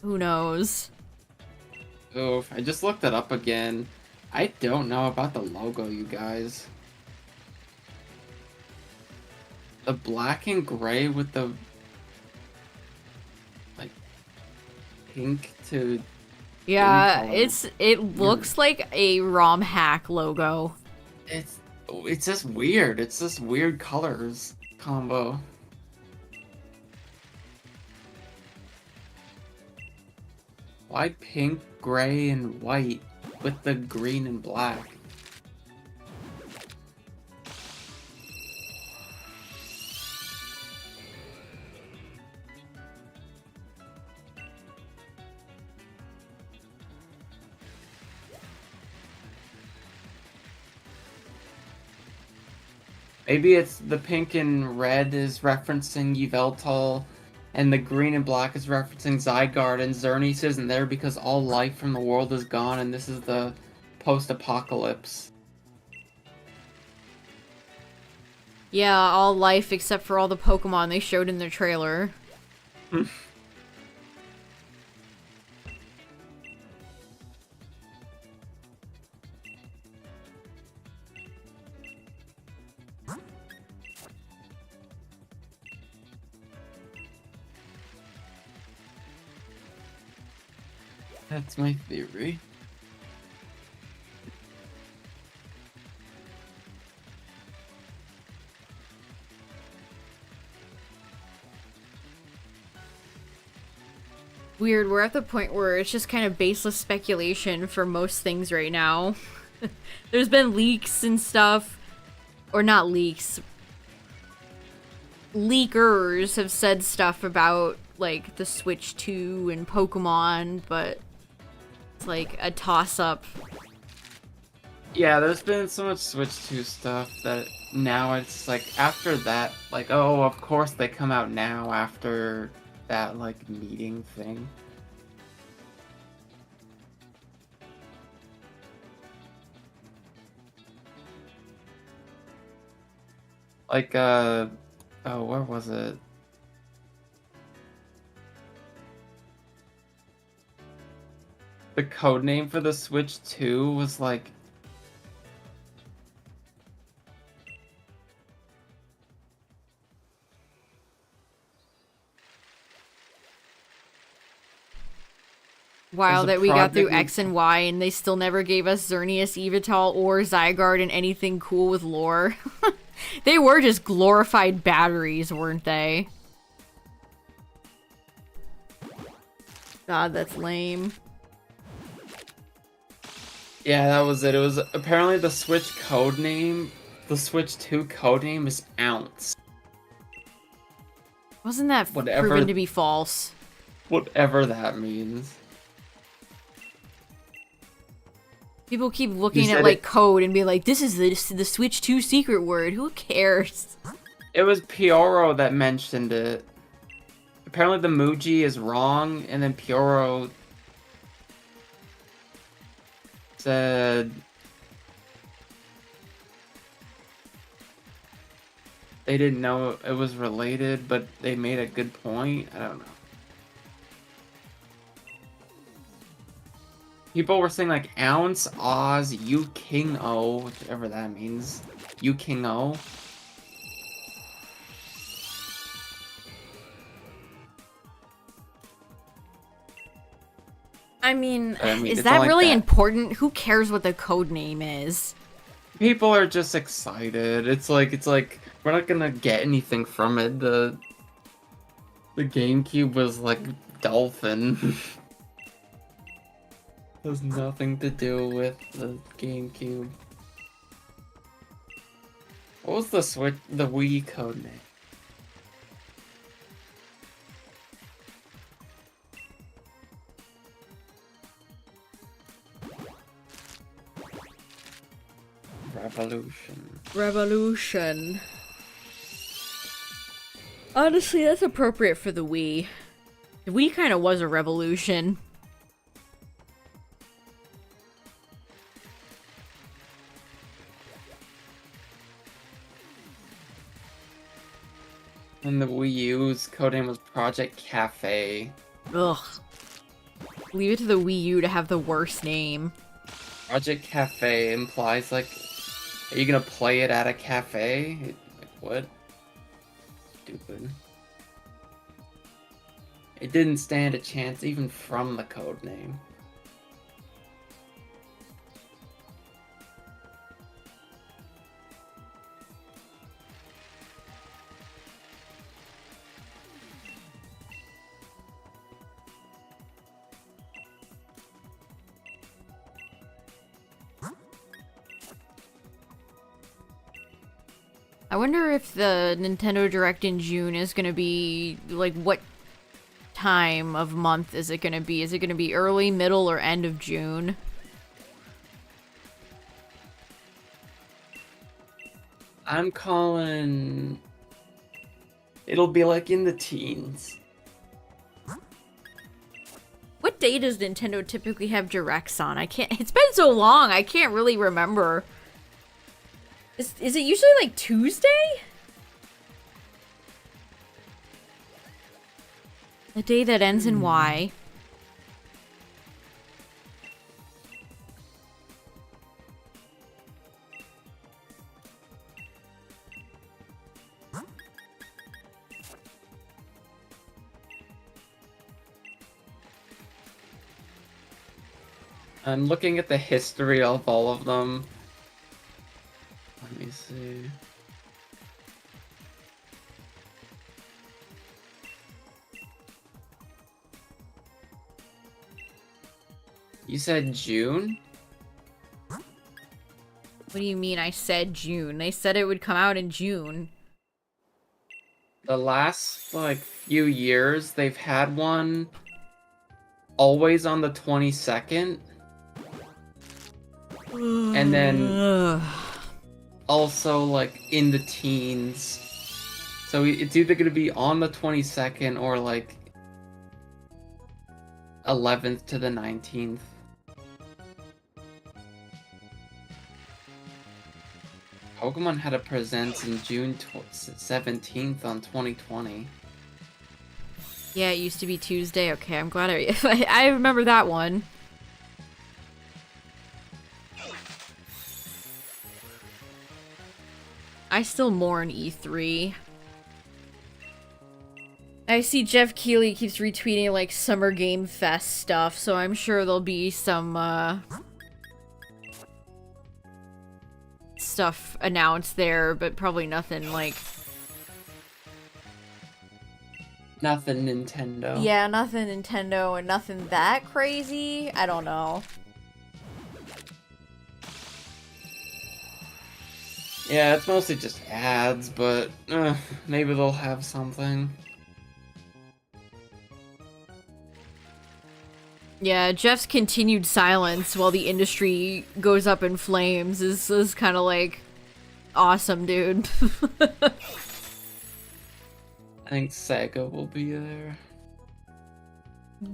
who knows? Oof, I just looked it up again. I don't know about the logo, you guys. the black and gray with the like pink to skin Yeah, color. it looks like a ROM hack logo. It's just weird. It's just weird colors combo. Why pink, gray, and white with the green and black? Maybe it's the pink and red is referencing Yveltal, and the green and black is referencing Zygarde, and Xerneas isn't there because all life from the world is gone, and this is the post-apocalypse. Yeah, all life except for all the Pokemon they showed in their trailer. That's my theory. Weird, we're at the point where it's just kind of baseless speculation for most things right now. There's been leaks and stuff. Or not leaks. Leakers have said stuff about, like, the Switch 2 and Pokemon, but it's like a toss-up. Yeah, there's been so much Switch 2 stuff that now it's like, after that, like, oh, of course they come out now after that, like, meeting thing. Like, oh, where was it? The code name for the Switch 2 was like... Wow, There's a that we got through project X and Y and they still never gave us Xerneas, Evital, or Zygarde and anything cool with lore. They were just glorified batteries, weren't they? God, that's lame. Yeah, that was it. It was apparently the Switch code name. The Switch 2 code name is Ounce. Wasn't that proven to be false? Whatever that means. People keep looking at like code and be like, "This is the Switch 2 secret word." Who cares? It was Pioro that mentioned it. Apparently the Muji is wrong, and then Pioro said they didn't know it was related, but they made a good point. I don't know. People were saying like Ounce, Oz, You King O, whichever that means. You King O. I mean, is that like really that. important? Who cares what the code name is? People are just excited. It's like we're not gonna get anything from it. The GameCube was like Dolphin. Has nothing to do with the GameCube. What was the Wii code name? Revolution. Honestly, that's appropriate for the Wii. The Wii kind of was a revolution. And the Wii U's codename was Project Cafe. Ugh. Leave it to the Wii U to have the worst name. Project Cafe implies like, are you gonna play it at a cafe? Like what? stupid. It didn't stand a chance even from the code name. I wonder if the Nintendo Direct in June is gonna be, like, what time of month is it gonna be? Is it gonna be early, middle, or end of June? I'm calling... It'll be like in the teens. What day does Nintendo typically have Directs on? I can't... It's been so long, I can't really remember. Is it usually, like, Tuesday? A day that ends in Y. I'm looking at the history of all of them. Let me see. You said June? What do you mean I said June? They said it would come out in June. The last, like, few years, they've had one always on the 22nd. And then also, like, in the teens. So it's either going to be on the 22nd or, like, 11th to the 19th. Pokemon had a presence in June 17th on 2020. Yeah, it used to be Tuesday. Okay, I'm glad I remember that one. I still mourn E3. I see Jeff Keighley keeps retweeting, like, Summer Game Fest stuff, so I'm sure there'll be some, stuff announced there, but probably nothing, like... Nothing Nintendo. Yeah, nothing Nintendo and nothing that crazy. I don't know. Yeah, it's mostly just ads, but maybe they'll have something. Yeah, Jeff's continued silence while the industry goes up in flames is kind of like awesome, dude. I think Sega will be there.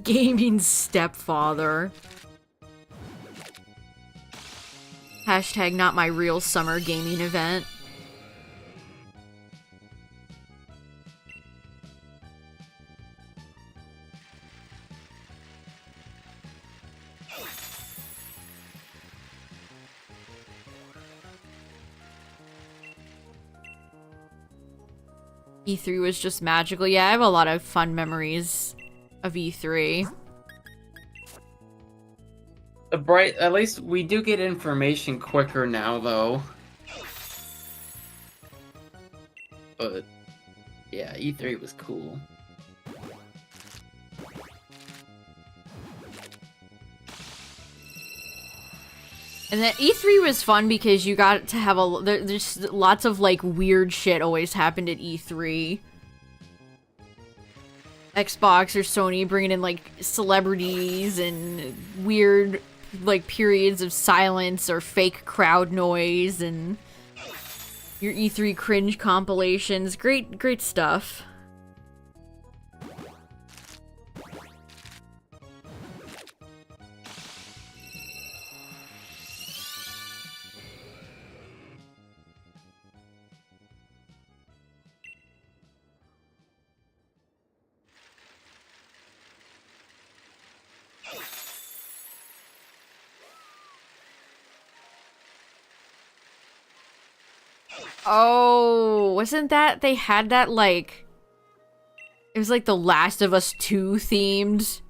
Gaming stepfather. Hashtag not my real summer gaming event. E3 was just magical. Yeah, I have a lot of fun memories of E3. At least we do get information quicker now, though. But yeah, E3 was cool. And then E3 was fun because you got to have there's lots of, like, weird shit always happened at E3. Xbox or Sony bringing in, like, celebrities and weird, like, periods of silence or fake crowd noise and your E3 cringe compilations. Great stuff. Oh, wasn't that, they had that, like, It was like the Last of Us 2 themed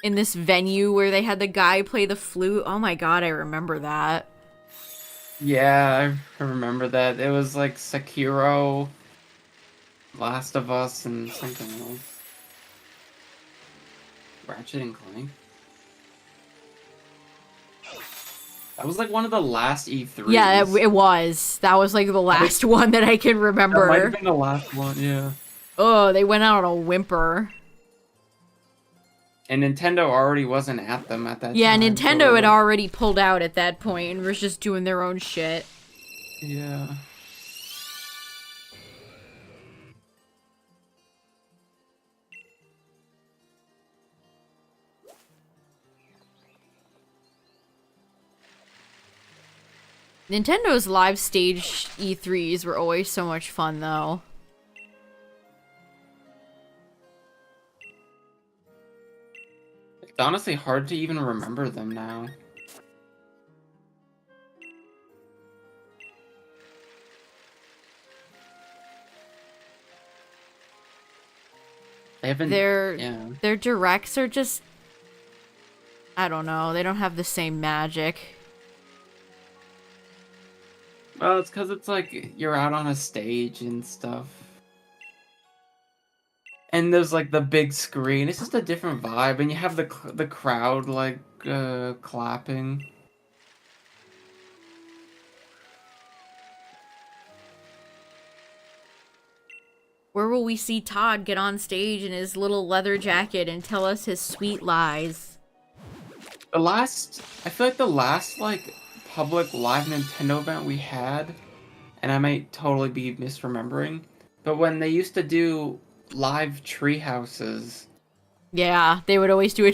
in this venue where they had the guy play the flute. Oh my god, I remember that. Yeah, I remember that. It was like Sekiro, Last of Us, and something else. Ratchet and Clank. That was like one of the last E3s. Yeah, it was. That was like the last one that I can remember. That might have been the last one, yeah. Oh, they went out on a whimper. And Nintendo already wasn't at them at that Yeah, time. Nintendo so had already pulled out at that point and was just doing their own shit. Yeah. Nintendo's live stage E3s were always so much fun, though. It's honestly hard to even remember them now. They haven't. Their directs are just, I don't know, they don't have the same magic. Well, it's because it's like you're out on a stage and stuff. And there's like the big screen. It's just a different vibe, and you have the crowd like clapping. Where will we see Todd get on stage in his little leather jacket and tell us his sweet lies? I feel like the last like public live Nintendo event we had, and I might totally be misremembering, but when they used to do live tree houses. Yeah, they would always do a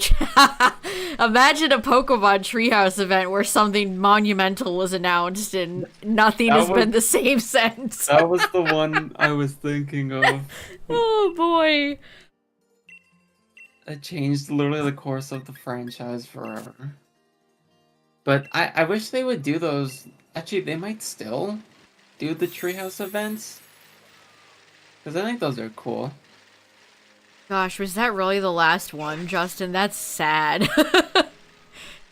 Imagine a Pokemon Treehouse event where something monumental was announced and nothing has been the same since. That was the one I was thinking of. Oh boy. It changed literally the course of the franchise forever. But I wish they would do those. Actually, they might still do the Treehouse events. Because I think those are cool. Gosh, was that really the last one, Justin? That's sad.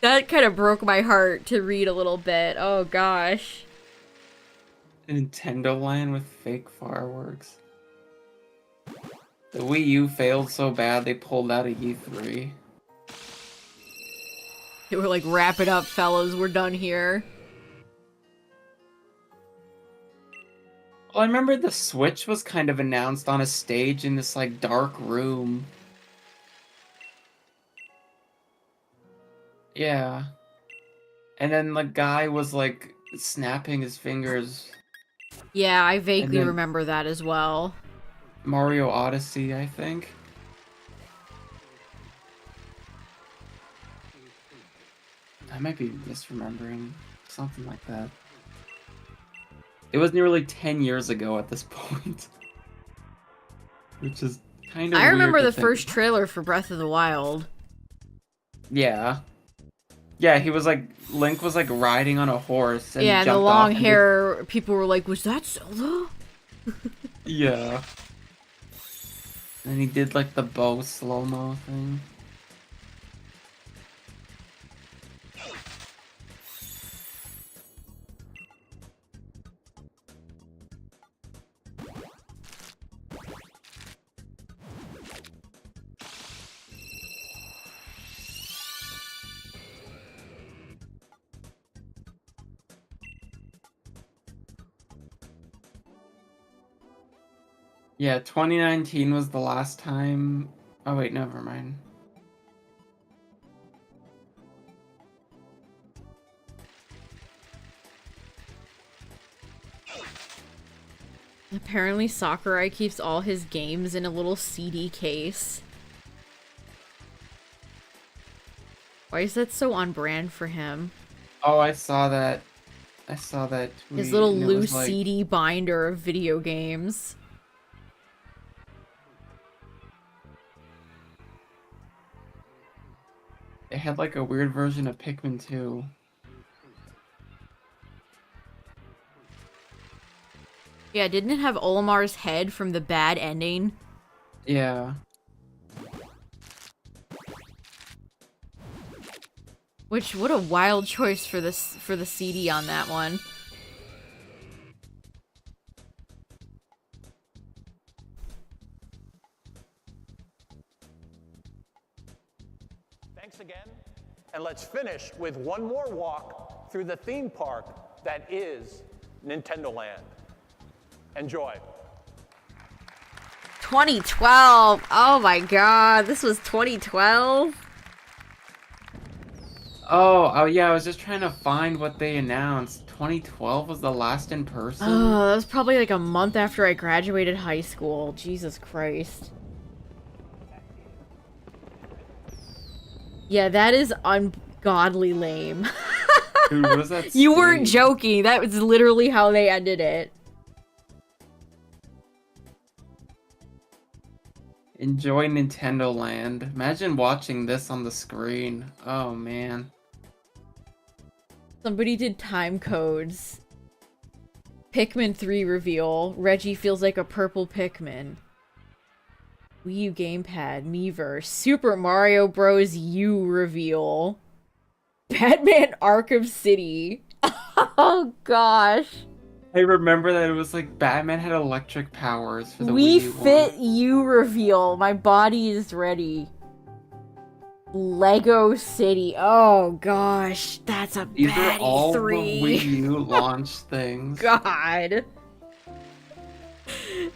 That kind of broke my heart to read a little bit. Oh gosh. Nintendo Land with fake fireworks. The Wii U failed so bad they pulled out of E3. They were like, wrap it up, fellas. We're done here. Well, I remember the Switch was kind of announced on a stage in this like dark room. Yeah. And then the guy was like snapping his fingers. Yeah, I vaguely remember that as well. Mario Odyssey, I think. I might be misremembering. Something like that. It was nearly 10 years ago at this point. Which is kind of I remember the think. first trailer for Breath of the Wild. Yeah. Yeah, he was like, Link was like riding on a horse. And yeah, jumped the long off hair, people were like, was that Zelda? Yeah. And he did like the bow slow-mo thing. Yeah, 2019 was the last time. Oh wait, never mind. Apparently Sakurai keeps all his games in a little CD case. Why is that so on brand for him? Oh, I saw that. I saw that tweet. His little and it loose was like, CD binder of video games. it had like a weird version of Pikmin 2. Yeah, didn't it have Olimar's head from the bad ending? Yeah. Which, what a wild choice for this for the CD on that one. Thanks again, and let's finish with one more walk through the theme park that is Nintendo Land. Enjoy. 2012! Oh my god, this was 2012? Oh, yeah, I was just trying to find what they announced. 2012 was the last in person? Oh, that was probably like a month after I graduated high school. Jesus Christ. Yeah, that is ungodly lame. Dude, what does that You weren't say? joking. That was literally how they ended it. Enjoy Nintendo Land. Imagine watching this on the screen. Oh, man. Somebody did time codes. Pikmin 3 reveal. Reggie feels like a purple Pikmin. Wii U gamepad. Miiverse. Super Mario Bros. U reveal. Batman Arkham City. Oh gosh. I remember that it was like Batman had electric powers for the Wii Wii U Fit one. U reveal. My body is ready. Lego City. Oh gosh, that's a These are baddie all 3. the Wii U launch things. God.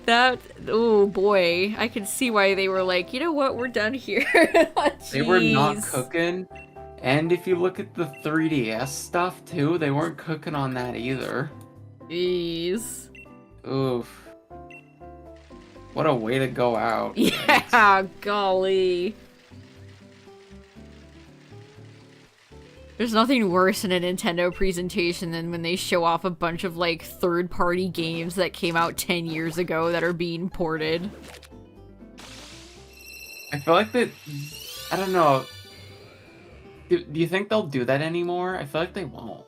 That, oh boy, I can see why they were like, you know what, we're done here. They were not Jeez. cooking. And if you look at the 3DS stuff too, they weren't cooking on that either. Jeez. Oof. What a way to go out. Yeah, golly. There's nothing worse in a Nintendo presentation than when they show off a bunch of, like, third-party games that came out 10 years ago that are being ported. I feel like that. I don't know. Do you think they'll do that anymore? I feel like they won't.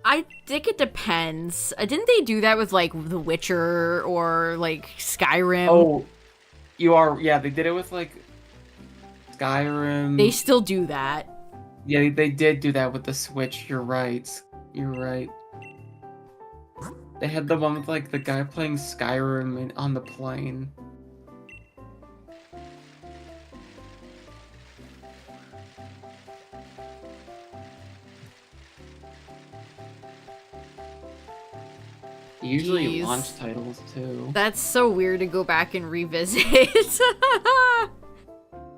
I think it depends. Didn't they do that with, like, The Witcher or, like, Skyrim? Oh, you are. Yeah, they did it with like Skyrim. They still do that. Yeah, they did do that with the Switch. You're right. You're right. They had the one with like the guy playing Skyrim on the plane. They usually Jeez. launch titles too. That's so weird to go back and revisit.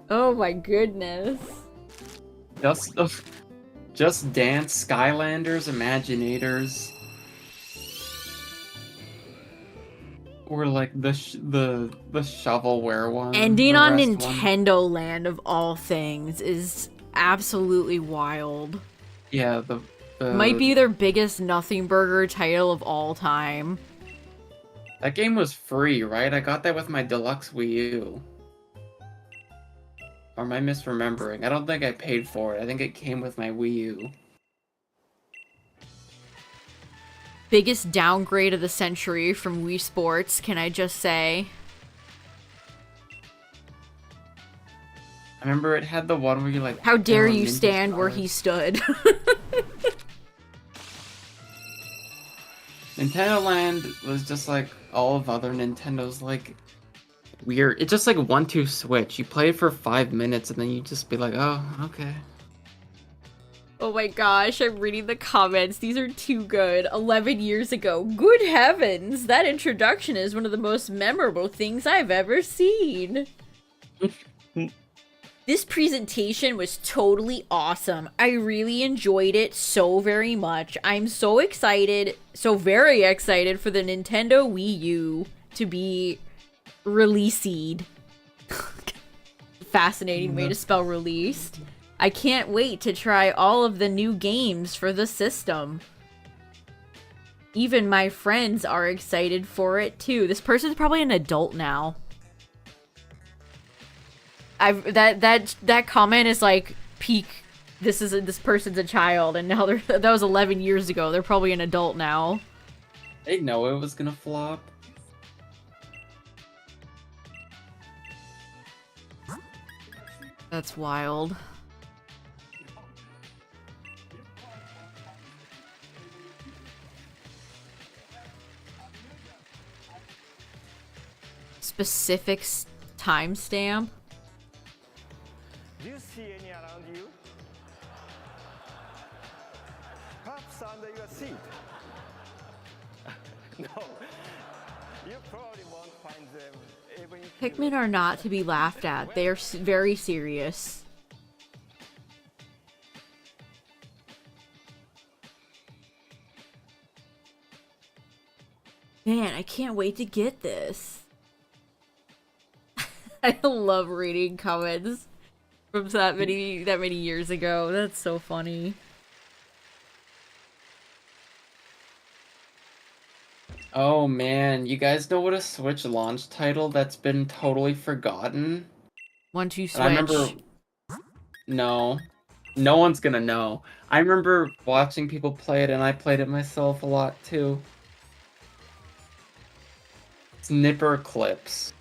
Oh my goodness. Just Dance, Skylanders, Imaginators. Or like the shovelware one. Ending the on rest one. Nintendo Land of all things is absolutely wild. Yeah, the Might be their biggest nothing burger title of all time. That game was free, right? I got that with my deluxe Wii U. Or am I misremembering? I don't think I paid for it. I think it came with my Wii U. Biggest downgrade of the century from Wii Sports, can I just say? I remember it had the one where you like... How dare kill you ninja stand where stars. he stood? Nintendo Land was just like all of other Nintendo's like weird. It's just like 1-2 switch. You play it for 5 minutes and then you just be like, oh, okay. Oh my gosh, I'm reading the comments. These are too good. 11 years ago. Good heavens! That introduction is one of the most memorable things I've ever seen. This presentation was totally awesome. I really enjoyed it so very much. I'm so excited, so very excited for the Nintendo Wii U to be released. Fascinating way to spell released. I can't wait to try all of the new games for the system. Even my friends are excited for it too. This person's probably an adult now. That comment is like peak. This person's a child, and now that was 11 years ago. They're probably an adult now. They know it was gonna flop. That's wild. Specific timestamp? Do you see any around you? Perhaps under your seat. No, you probably won't find them even if you Pikmin are not to be laughed at. They are very serious. Man, I can't wait to get this. I love reading comments from that many years ago. That's so funny. Oh man, you guys know what a Switch launch title that's been totally forgotten? 1-2 Switch. And I remember... No. No one's gonna know. I remember watching people play it, and I played it myself a lot too. Snipper clips.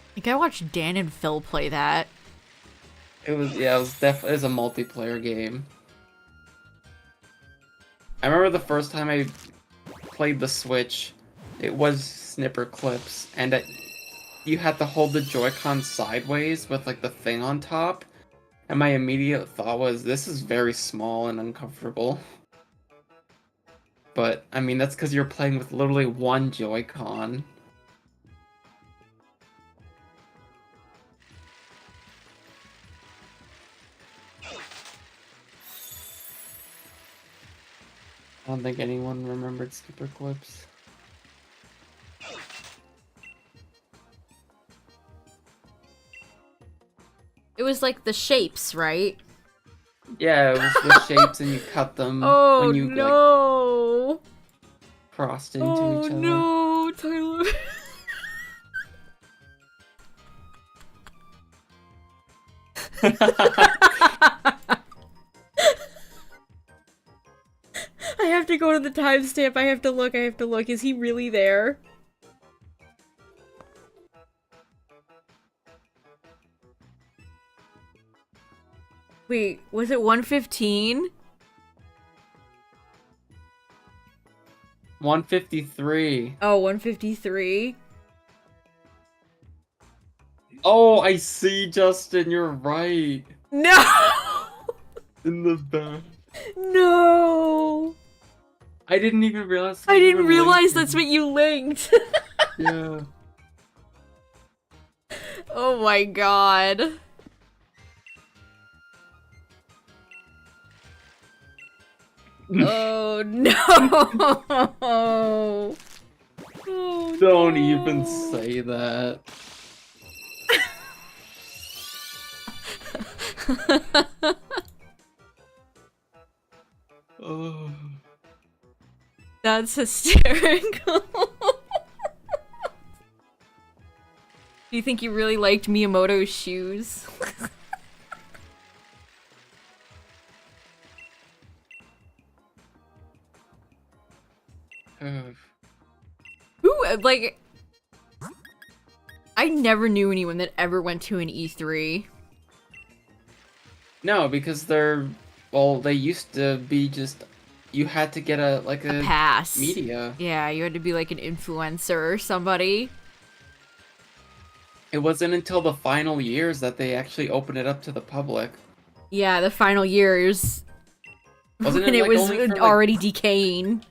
I think I watched Dan and Phil play that. It was definitely a multiplayer game. I remember the first time I played the Switch, it was snipper clips, and you had to hold the Joy-Con sideways with like the thing on top, and my immediate thought was, this is very small and uncomfortable. But, I mean, that's because you're playing with literally one Joy-Con. I don't think anyone remembered snipper clips. It was like the shapes, right? Yeah, it was the shapes and you cut them Oh when you no! like crossed into each other. Oh no, Tyler. I have to go to the timestamp. I have to look. Is he really there? Wait, was it 1:15? 153. Oh, 1:53. Oh, I see, Justin. You're right. No! In the back. No! I didn't even realize. I didn't realize linking. that's what you linked. Yeah. Oh my god. Oh no! Oh, Don't no. even say that. Oh. That's hysterical. Do you think you really liked Miyamoto's shoes? Ooh, like... I never knew anyone that ever went to an E3. No, because they're... Well, they used to be just... You had to get a Pass. media. Yeah, you had to be like an influencer or somebody. It wasn't until the final years that they actually opened it up to the public. Yeah, the final years. Wasn't when it, it like, was only for, like- already decaying.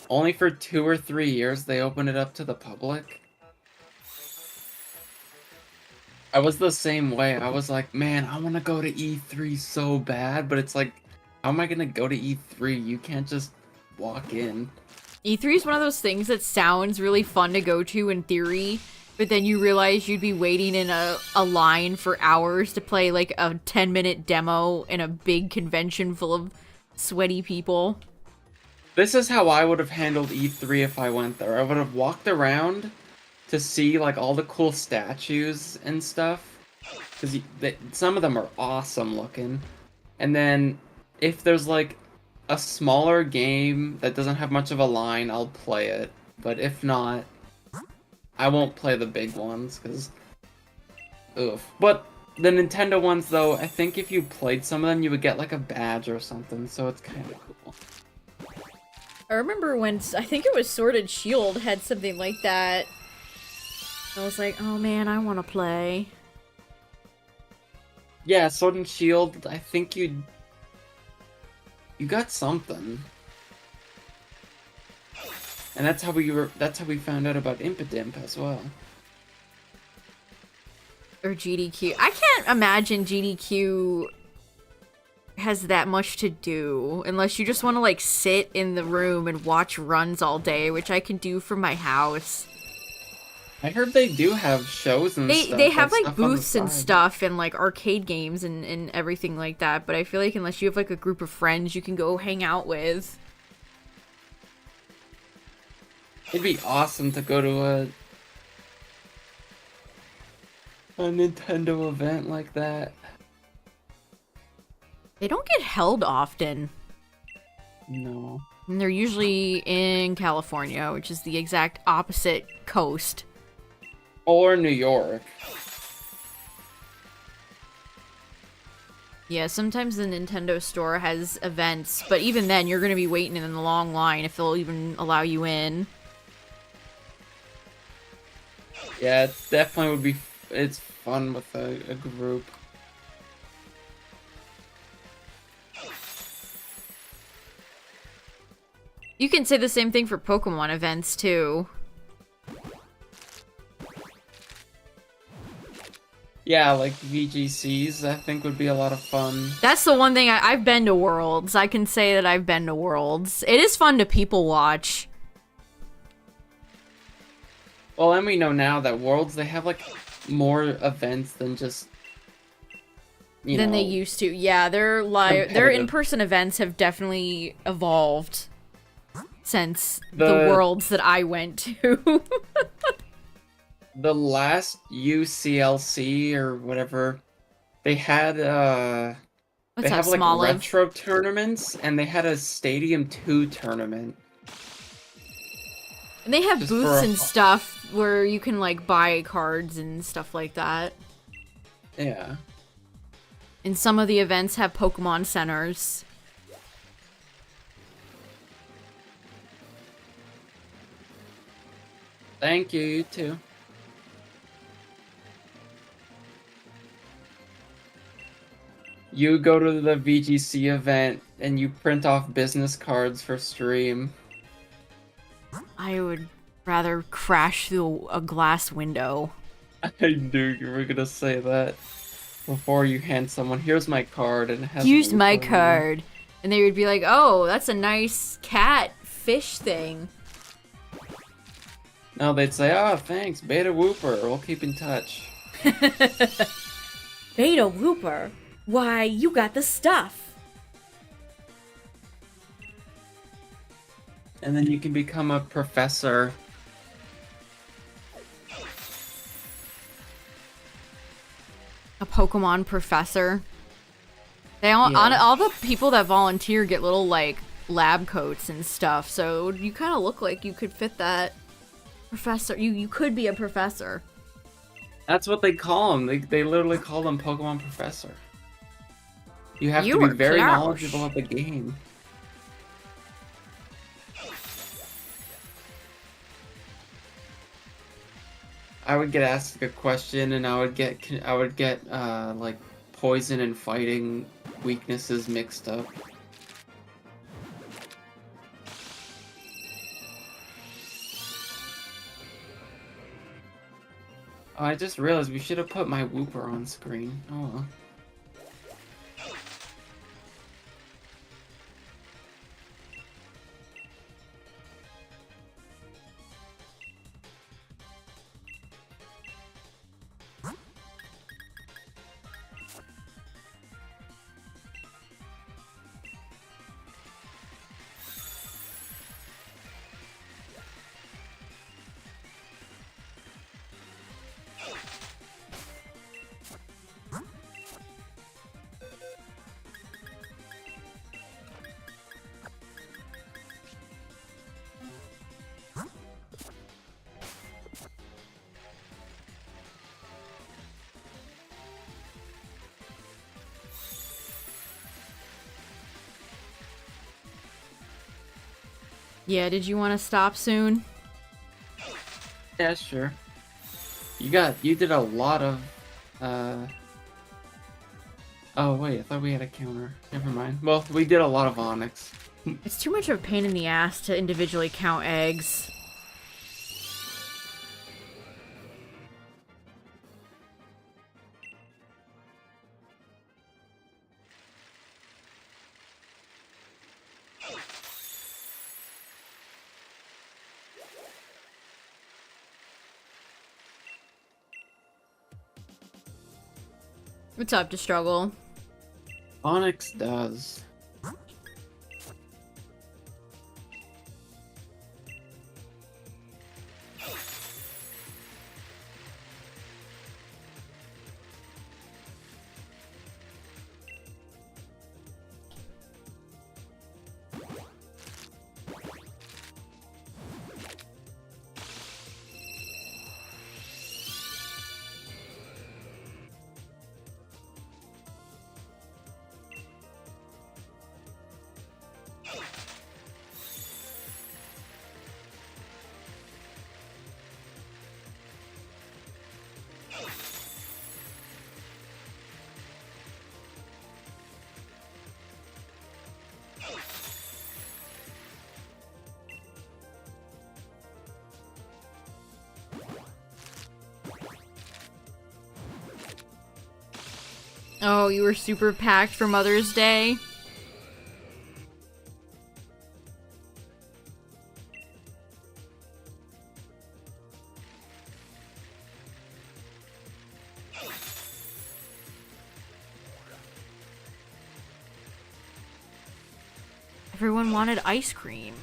Only for 2 or 3 years they opened it up to the public. I was the same way. I was like, man, I want to go to E3 so bad, but it's like, how am I gonna go to E3? You can't just walk in. E3 is one of those things that sounds really fun to go to in theory, but then you realize you'd be waiting in a line for hours to play like a 10-minute demo in a big convention full of sweaty people. This is how I would have handled E3 if I went there. I would have walked around to see like all the cool statues and stuff, because some of them are awesome looking. And then if there's like a smaller game that doesn't have much of a line, I'll play it. But if not, I won't play the big ones, because... Oof. But the Nintendo ones, though, I think if you played some of them, you would get, like, a badge or something, so it's kind of cool. I remember when, I think it was Sword and Shield had something like that. I was like, oh man, I want to play. Yeah, Sword and Shield, I think you got something. And that's how we found out about Impidimp as well. Or GDQ. I can't imagine GDQ has that much to do unless you just want to like sit in the room and watch runs all day, which I can do from my house. I heard they do have shows and stuff. They have like stuff on the booths and side. stuff and like arcade games and everything like that, but I feel like unless you have like a group of friends you can go hang out with. It'd be awesome to go to a Nintendo event like that. They don't get held often. No. And they're usually in California, which is the exact opposite coast. Or New York. Yeah, sometimes the Nintendo store has events, but even then, you're going to be waiting in the long line if they'll even allow you in. Yeah, it definitely would be... It's fun with a group. You can say the same thing for Pokemon events, too. Yeah, like VGCs, I think would be a lot of fun. That's the one thing I've been to Worlds. I can say that I've been to Worlds. It is fun to people watch. Well, and we know now that Worlds, they have, like, more events than just, than they used to. Yeah, their in-person events have definitely evolved since the Worlds that I went to. The last UCLC or whatever, they had What's they up, have like Smoliv? retro tournaments, and they had a Stadium 2 tournament. And they have Just booths for a- and stuff where you can like buy cards and stuff like that. Yeah. And some of the events have Pokemon centers. Thank you, you too. You go to the VGC event and you print off business cards for stream. I would rather crash through a glass window. I knew you were gonna say that before you hand someone, here's my card, and it has Use my Wooper on it. card. And they would be like, oh, that's a nice cat fish thing. No, they'd say, oh, thanks, Beta Wooper, we'll keep in touch. Beta Wooper? Why, you got the stuff. And then you can become a professor. A Pokemon professor. They all, Yeah. all the people that volunteer get little, like, lab coats and stuff, so you kind of look like you could fit that professor. You could be a professor. That's what they call them. They literally call them Pokemon Professor. You have You to be were very close. knowledgeable of the game. I would get asked a question, and I would get like poison and fighting weaknesses mixed up. Oh, I just realized we should have put my Wooper on screen. Oh well. Yeah, did you want to stop soon? Yeah, sure. You did a lot of, oh wait, I thought we had a counter. Never mind. Well, we did a lot of Onix. It's too much of a pain in the ass to individually count eggs. What's up to struggle? Onix does. Oh, you were super packed for Mother's Day? Everyone wanted ice cream.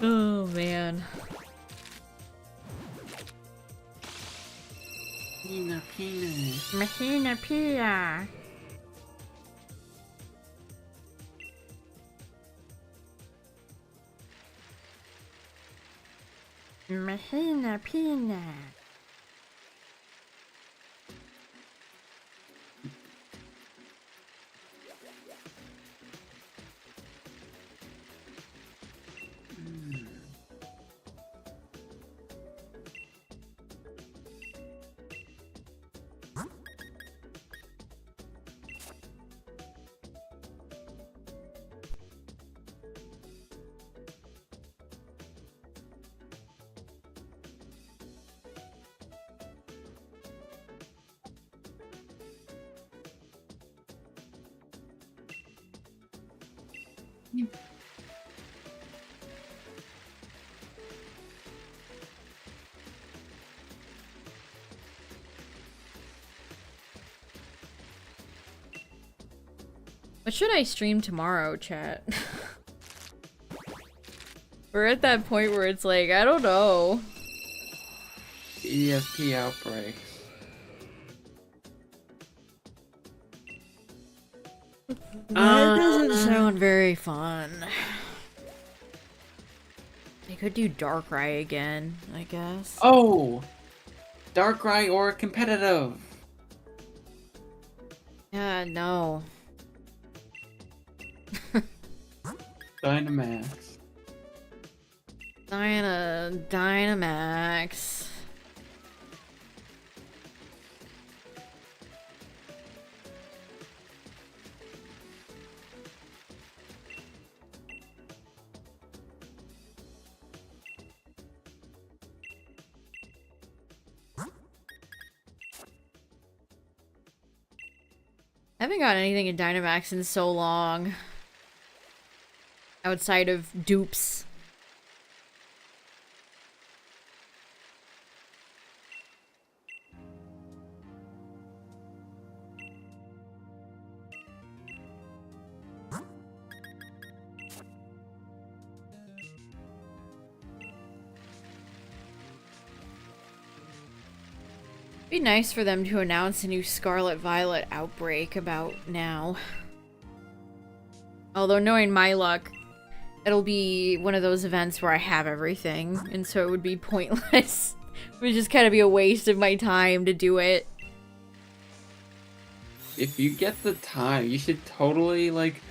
Oh, man. Pina, pina. Mahina pia. Mahina pina. What should I stream tomorrow, chat? We're at that point where it's like, I don't know. ESP outbreaks. That doesn't sound very fun. I could do Darkrai again, I guess. Oh! Darkrai or competitive? Yeah, no. Dynamax. Dynamax. I haven't gotten anything in Dynamax in so long. Outside of dupes. Be nice for them to announce a new Scarlet Violet outbreak about now. Although knowing my luck, it'll be one of those events where I have everything, and so it would be pointless. It would just kind of be a waste of my time to do it. If you get the time, you should totally, like,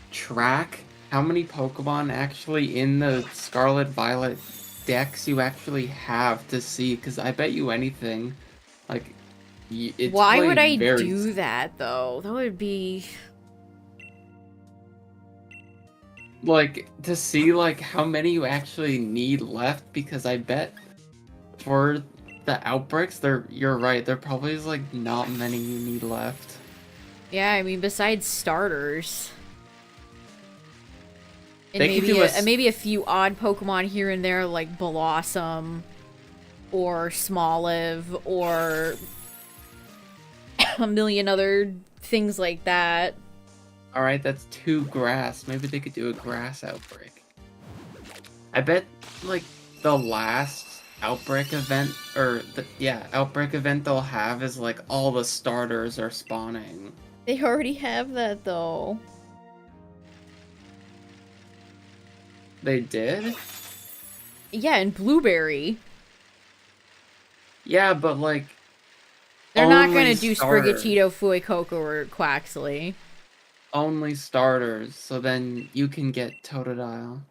track how many Pokemon actually in the Scarlet Violet decks you actually have to see, because I bet you anything, like, it's Why would I very... do that, though? That would be... Like, to see, like, how many you actually need left, because I bet for the outbreaks, you're right, there probably is, like, not many you need left. Yeah, I mean, besides starters. And They could do maybe a few odd Pokemon here and there, like Blossom, or Smoliv, or a million other things like that. Alright, that's 2 grass. Maybe they could do a grass outbreak. I bet, like, the last outbreak event, outbreak event they'll have is, like, all the starters are spawning. They already have that, though. They did? Yeah, and Blueberry. Yeah, but, like, They're not gonna only do starters. Sprigatito, Fuecoco, or Quaxley. Only starters, so then you can get Totodile.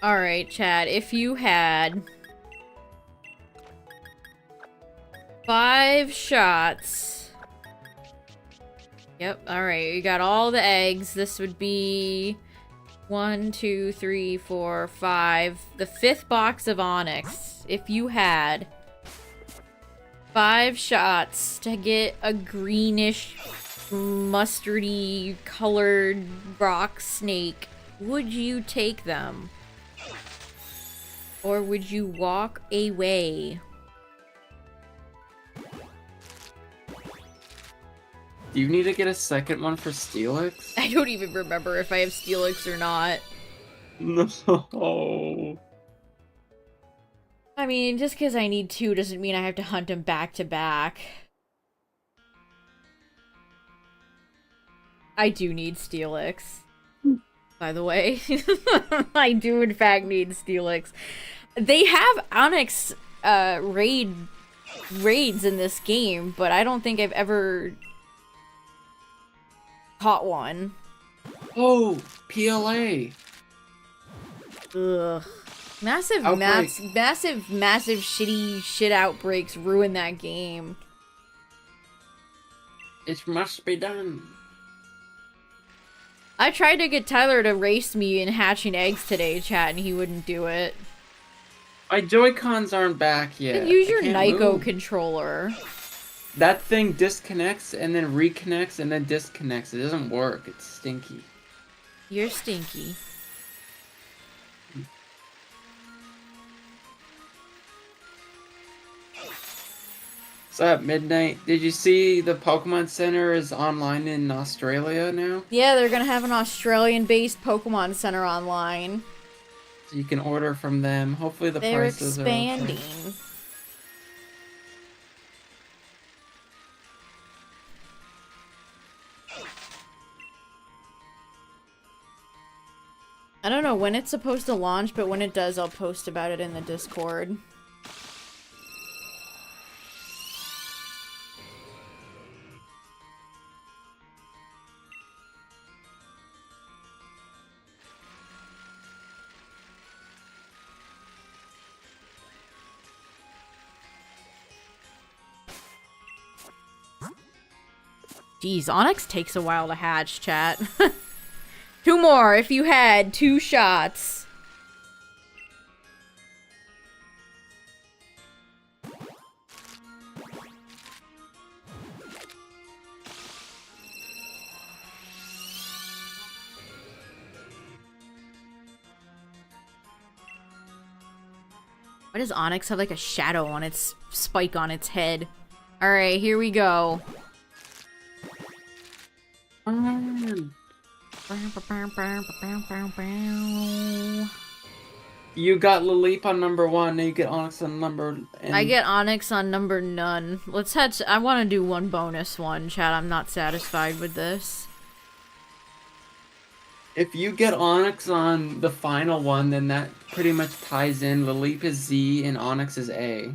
Alright, Chad, if you had 5 shots. Yep, alright, you got all the eggs. This would be 1, 2, 3, 4, 5. The 5th box of Onix. If you had 5 shots to get a greenish, mustardy colored rock snake, would you take them? Or would you walk away? Do you need to get a second one for Steelix? I don't even remember if I have Steelix or not. No. I mean, just because I need 2 doesn't mean I have to hunt them back to back. I do need Steelix. By the way. I do in fact need Steelix. They have Onix raids in this game, but I don't think I've ever caught one. Oh, PLA. Ugh. Massive shitty shit outbreaks ruin that game. It must be done. I tried to get Tyler to race me in hatching eggs today, chat, and he wouldn't do it. My Joy-Cons aren't back yet. Then use your I can't Nyko move. controller. That thing disconnects and then reconnects and then disconnects. It doesn't work. It's stinky. You're stinky. So at midnight, did you see the Pokemon Center is online in Australia now? Yeah, they're gonna have an Australian-based Pokemon Center online. So you can order from them. Hopefully the They're prices are okay. expanding. I don't know when it's supposed to launch, but when it does, I'll post about it in the Discord. Jeez, Onix takes a while to hatch, chat. 2 more if you had 2 shots. Why does Onix have like a shadow on its spike on its head? Alright, here we go. You got Laleep on number 1, and you get Onix on number... I get Onix on number none. Let's head I want to do one bonus one, chat. I'm not satisfied with this. If you get Onix on the final one, then that pretty much ties in. Laleep is Z and Onix is A.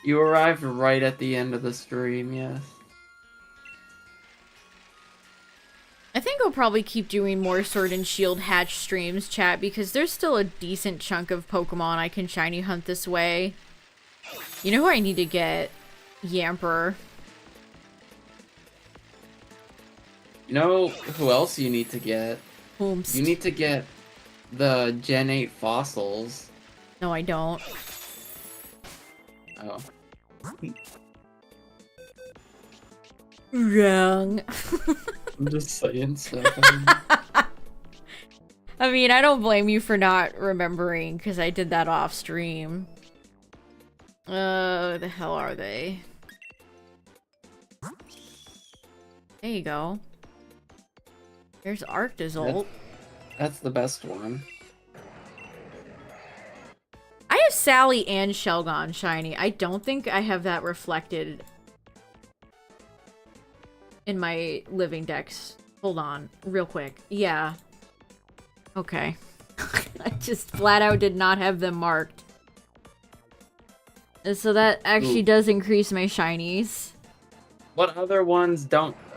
You arrived right at the end of the stream, yes. I think I'll probably keep doing more Sword and Shield hatch streams, chat, because there's still a decent chunk of Pokemon I can shiny hunt this way. You know who I need to get? Yamper. You know who else you need to get? Oompst. You need to get the Gen 8 fossils. No, I don't. Oh. Wrong. I'm just saying stuff. I mean, I don't blame you for not remembering, because I did that off stream. The hell are they? There you go. There's Arctozolt. That's the best one. I have Sally and Shelgon shiny. I don't think I have that reflected in my living decks. Hold on, real quick. Yeah. Okay. I just flat out did not have them marked. And so that actually does increase my shinies. What other ones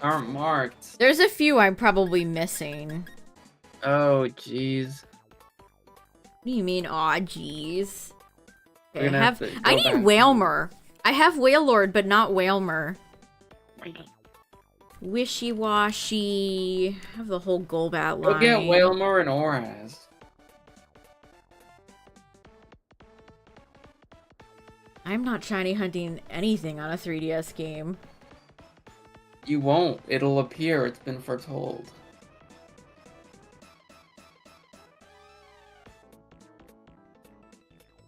aren't marked? There's a few I'm probably missing. Oh, jeez. What do you mean, aw, jeez? Okay, We're gonna I need Whalmer. I have Wailord, but not Whalmer. Wishy-washy. I have the whole Golbat line. Go get Wailmer and Oraz. I'm not shiny hunting anything on a 3DS game. You won't. It'll appear. It's been foretold.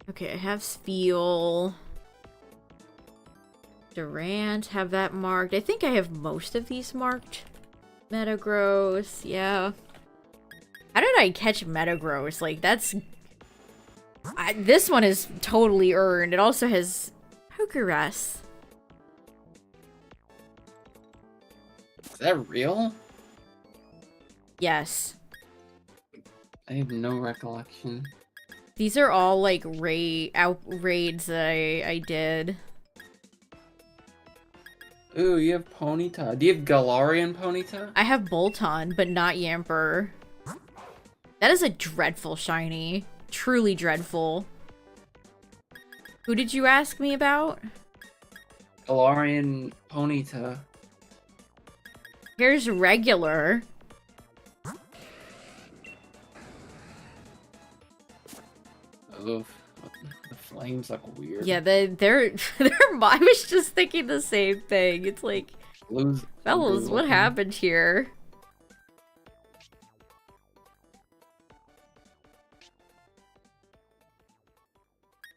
Okay, I have Spheal. Durant, have that marked. I think I have most of these marked. Metagross, yeah. How did I catch Metagross? Like, that's... this one is totally earned. It also has Pokerus. Is that real? Yes. I have no recollection. These are all, like, raids that I did. Ooh, you have Ponyta. Do you have Galarian Ponyta? I have Bolton, but not Yamper. That is a dreadful shiny. Truly dreadful. Who did you ask me about? Galarian Ponyta. Here's regular. Oof. The flames look weird. Yeah, they're I was just thinking the same thing. It's like, fellas, what happened here?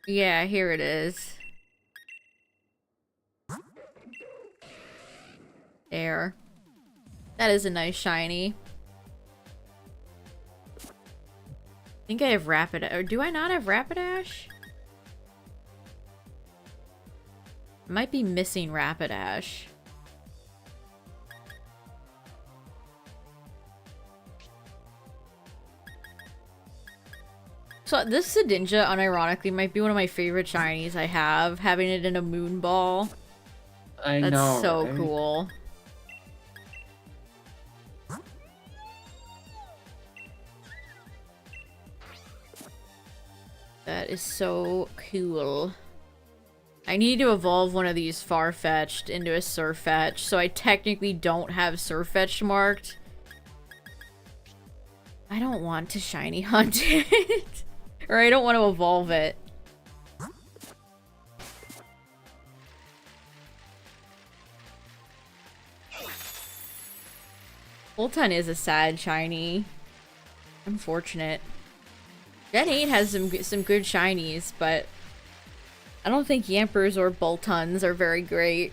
Yeah, here it is. There. That is a nice shiny. I think I have Rapidash. Or do I not have Rapidash? Might be missing Rapidash. So this Sedinja, unironically, might be one of my favorite shinies I have. Having it in a moon ball. I That's know, so right? cool. That is so cool. I need to evolve one of these Farfetch'd into a Surfetch, so I technically don't have Surfetch'd marked. I don't want to shiny hunt it. Or I don't want to evolve it. Volton is a sad shiny. Unfortunate. Gen 8 has some good shinies, but I don't think Yampers or Boltons are very great.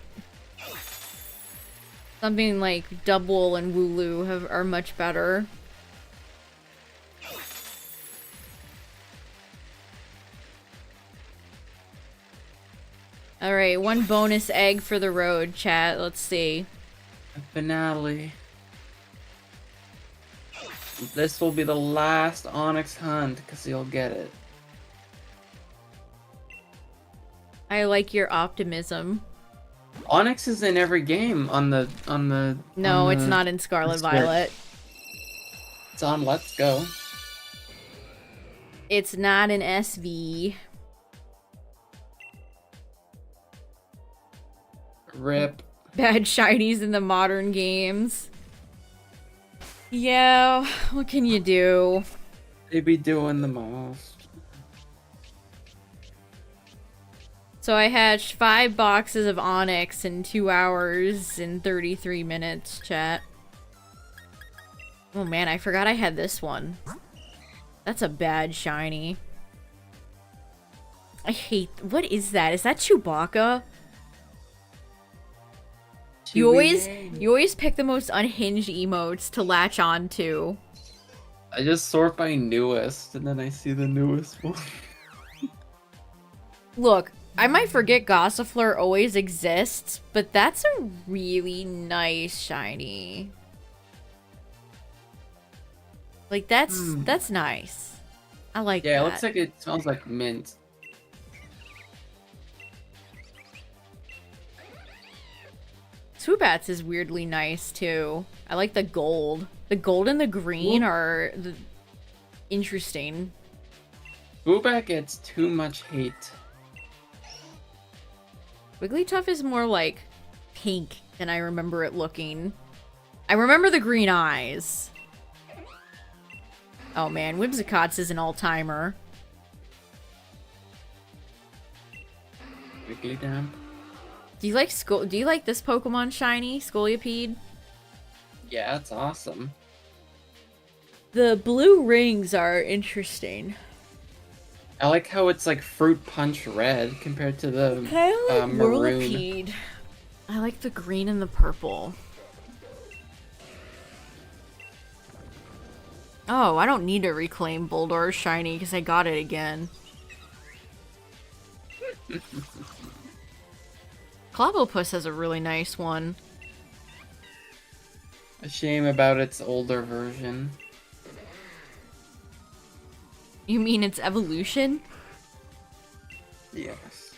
Something like Double and Wooloo are much better. Alright, one bonus egg for the road, chat. Let's see. The finale. This will be the last Onix hunt, because you'll get it. I like your optimism. Onix is in every game on the No, it's not in Scarlet Violet. It's on Let's Go. It's not in SV. Rip. Bad shinies in the modern games. Yeah, what can you do? They be doing the most. So I hatched 5 boxes of Onix in 2 hours and 33 minutes, chat. Oh man, I forgot I had this one. That's a bad shiny. I hate... What is that? Is that Chewbacca? You always pick the most unhinged emotes to latch on to. I just sort by newest, and then I see the newest one. Look, I might forget Gossifleur always exists, but that's a really nice shiny. Like, that's nice. I like that. Yeah, it looks like it smells like mint. Swoobats is weirdly nice, too. I like the gold. The gold and the green are interesting. Boobat gets too much hate. Wigglytuff is more like pink than I remember it looking. I remember the green eyes. Oh man, Whimsicott's is an all-timer. Wigglytamp. Do you like this Pokemon shiny, Scolipede? Yeah, it's awesome. The blue rings are interesting. I like how it's like fruit punch red compared to the maroon. Whirlipede. I like the green and the purple. Oh, I don't need to reclaim Bulldor's shiny because I got it again. Clobbopus has a really nice one. A shame about its older version. You mean its evolution? Yes.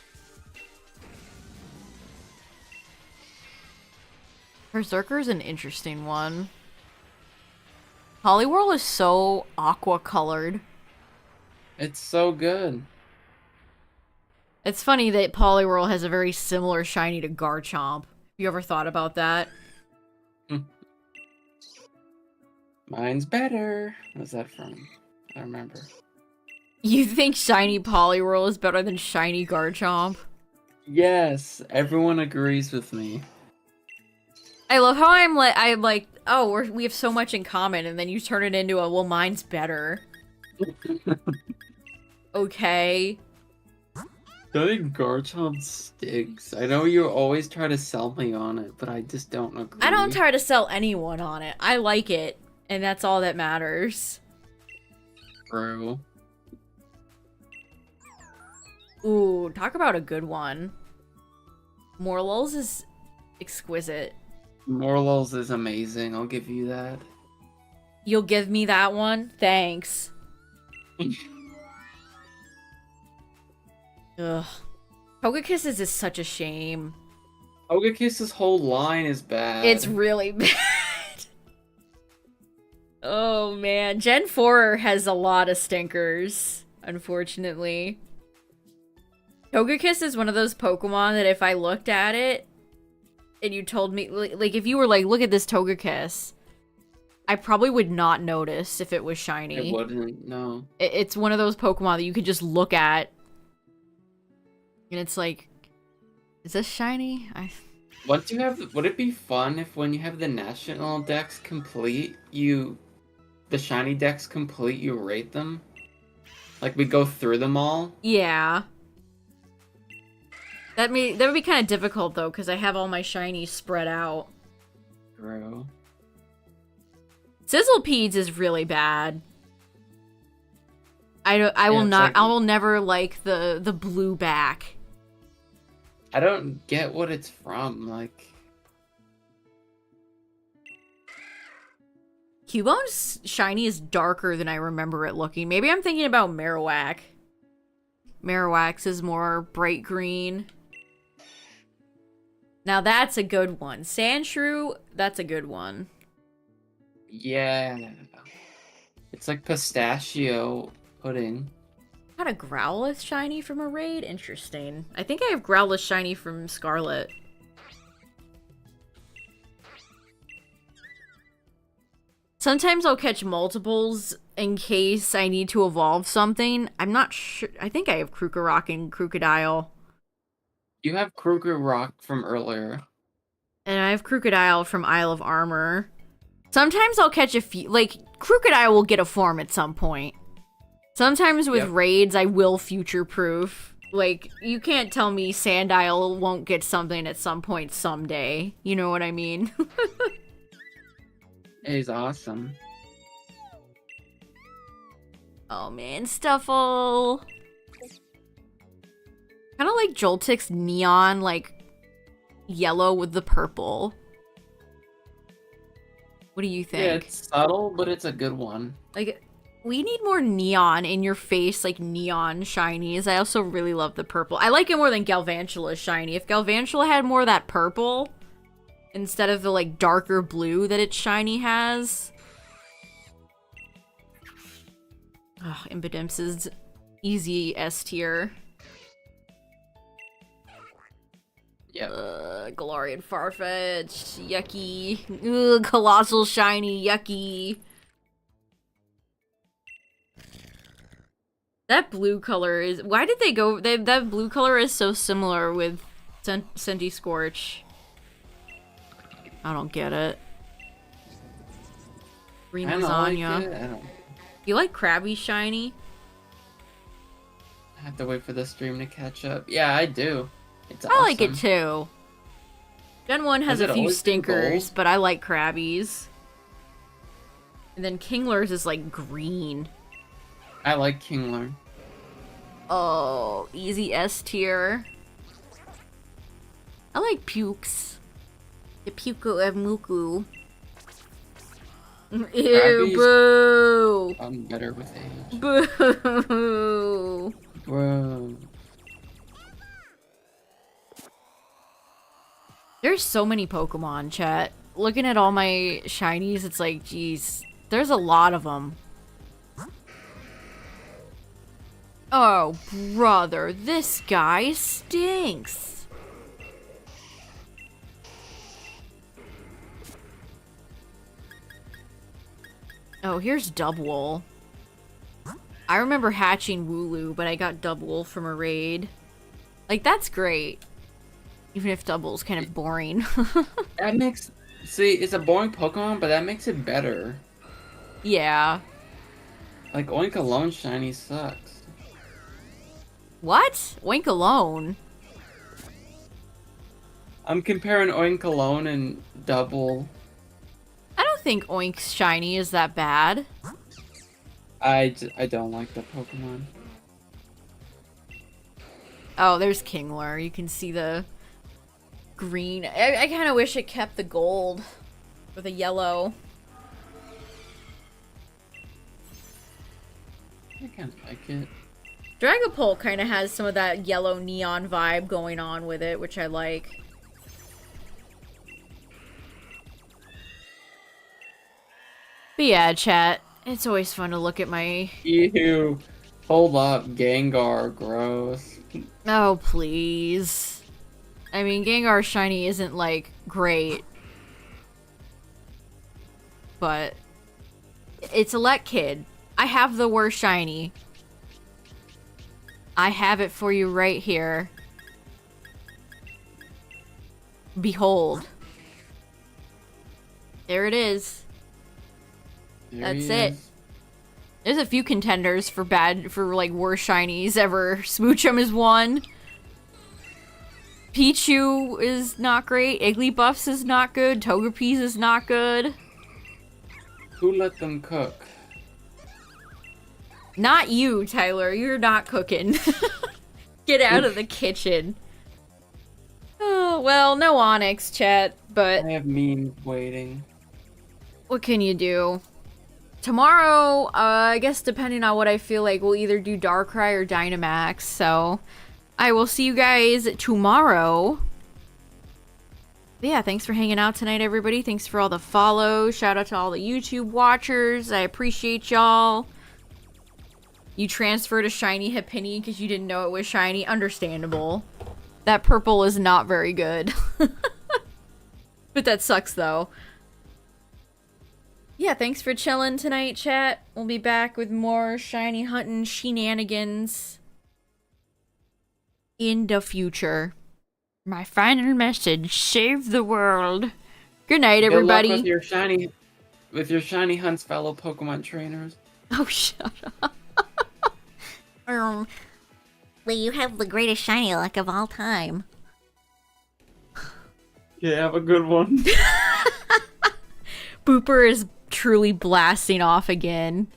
Berserker's an interesting one. Poliwhirl is so aqua colored. It's so good. It's funny that Poliwhirl has a very similar shiny to Garchomp. You ever thought about that? Mine's better. What's that from? I don't remember. You think shiny Poliwhirl is better than shiny Garchomp? Yes, everyone agrees with me. I love how I'm like, oh, we have so much in common, and then you turn it into a, well, mine's better. Okay. I think Garchomp stinks. I know you always try to sell me on it, but I just don't agree. I don't try to sell anyone on it. I like it, and that's all that matters. True. Ooh, talk about a good one. Morlul's is exquisite. Morlul's is amazing, I'll give you that. You'll give me that one? Thanks. Ugh. Togekiss is such a shame. Togekiss's whole line is bad. It's really bad. Oh man, Gen 4 has a lot of stinkers, unfortunately. Togekiss is one of those Pokemon that if I looked at it and you told me, like if you were like, look at this Togekiss, I probably would not notice if it was shiny. It wouldn't, no. It's one of those Pokemon that you could just look at and it's like, is this shiny? Once you have, would it be fun if when you have the national decks complete, the shiny decks complete, you rate them? Like we go through them all? Yeah. That would be kind of difficult though, because I have all my shinies spread out. True. Sizzlepedes is really bad. I will never like the blue back. I don't get what it's from, like... Cubone's shiny is darker than I remember it looking. Maybe I'm thinking about Marowak. Marowak's is more bright green. Now that's a good one. Sandshrew, that's a good one. Yeah. It's like pistachio pudding. Got a Growlithe shiny from a raid? Interesting. I think I have Growlithe shiny from Scarlet. Sometimes I'll catch multiples in case I need to evolve something. I'm not sure. I think I have Krookorock and Crocodile. You have Krookorock from earlier. And I have Crocodile from Isle of Armor. Sometimes I'll catch a few. Like, Crocodile will get a form at some point. Sometimes with raids, I will future-proof. Like, you can't tell me Sandile won't get something at some point someday. You know what I mean? He's awesome. Oh man, Stuffle. Kind of like Joltik's neon, like, yellow with the purple. What do you think? Yeah, it's subtle, but it's a good one. Like, we need more neon in your face, like neon shinies. I also really love the purple. I like it more than Galvantula's shiny. If Galvantula had more of that purple, instead of the, like, darker blue that its shiny has. Oh, Impidimps easy S tier. Yep. Galarian Farfetch, yucky. Ugh, Colossal shiny, yucky. That blue color is... Why did they go... that blue color is so similar with Senti Scorch. I don't get it. Green lasagna. Like You like Krabby shiny? I have to wait for the stream to catch up. Yeah, I do. It's I awesome. like it too. Gen 1 has a few stinkers, but I like Krabbies. And then Kingler's is like green. I like Kingler. Oh, easy S tier. I like Pukes. The Puku of Muku. Ew, Krabby's boo! I'm better with age. Boo! Bro. There's so many Pokemon, chat. Looking at all my shinies, it's like, geez, there's a lot of them. Oh, brother, this guy stinks. Oh, here's Dubwool. I remember hatching Wooloo, but I got Dubwool from a raid. Like, that's great. Even if Dubwool's kind of boring. That makes... See, it's a boring Pokemon, but that makes it better. Yeah. Like, Oink alone shiny sucks. What? Oink alone? I'm comparing Oink alone and Dubwool. I don't think Oink's shiny is that bad. I don't like the Pokemon. Oh, there's Kingler. You can see the green. I kind of wish it kept the gold or the yellow. I kind of like it. Dragapult kind of has some of that yellow neon vibe going on with it, which I like. But yeah, chat, it's always fun to look at my... Ew. Hold up, Gengar, gross. Oh, please. I mean, Gengar shiny isn't, like, great. But it's a let kid. I have the worst shiny. I have it for you right here. Behold. There it is. That's it. There's a few contenders for like worst shinies ever. Smoochum is one. Pichu is not great. Igglybuffs is not good. Togepi's is not good. Who let them cook? Not you, Tyler. You're not cooking. Get out of the kitchen. Oh, well, no Onix, chat, but... I have memes waiting. What can you do? Tomorrow, I guess depending on what I feel like, we'll either do Darkrai or Dynamax, so... I will see you guys tomorrow. But yeah, thanks for hanging out tonight, everybody. Thanks for all the follows. Shout out to all the YouTube watchers. I appreciate y'all. You transferred a shiny Happiny because you didn't know it was shiny. Understandable. That purple is not very good. But that sucks, though. Yeah, thanks for chilling tonight, chat. We'll be back with more shiny hunting shenanigans in the future. My final message, save the world. Good night, everybody. Good luck with your shiny hunts, fellow Pokemon trainers. Oh, shut up. Well, you have the greatest shiny luck of all time. Yeah, have a good one. Booper is truly blasting off again.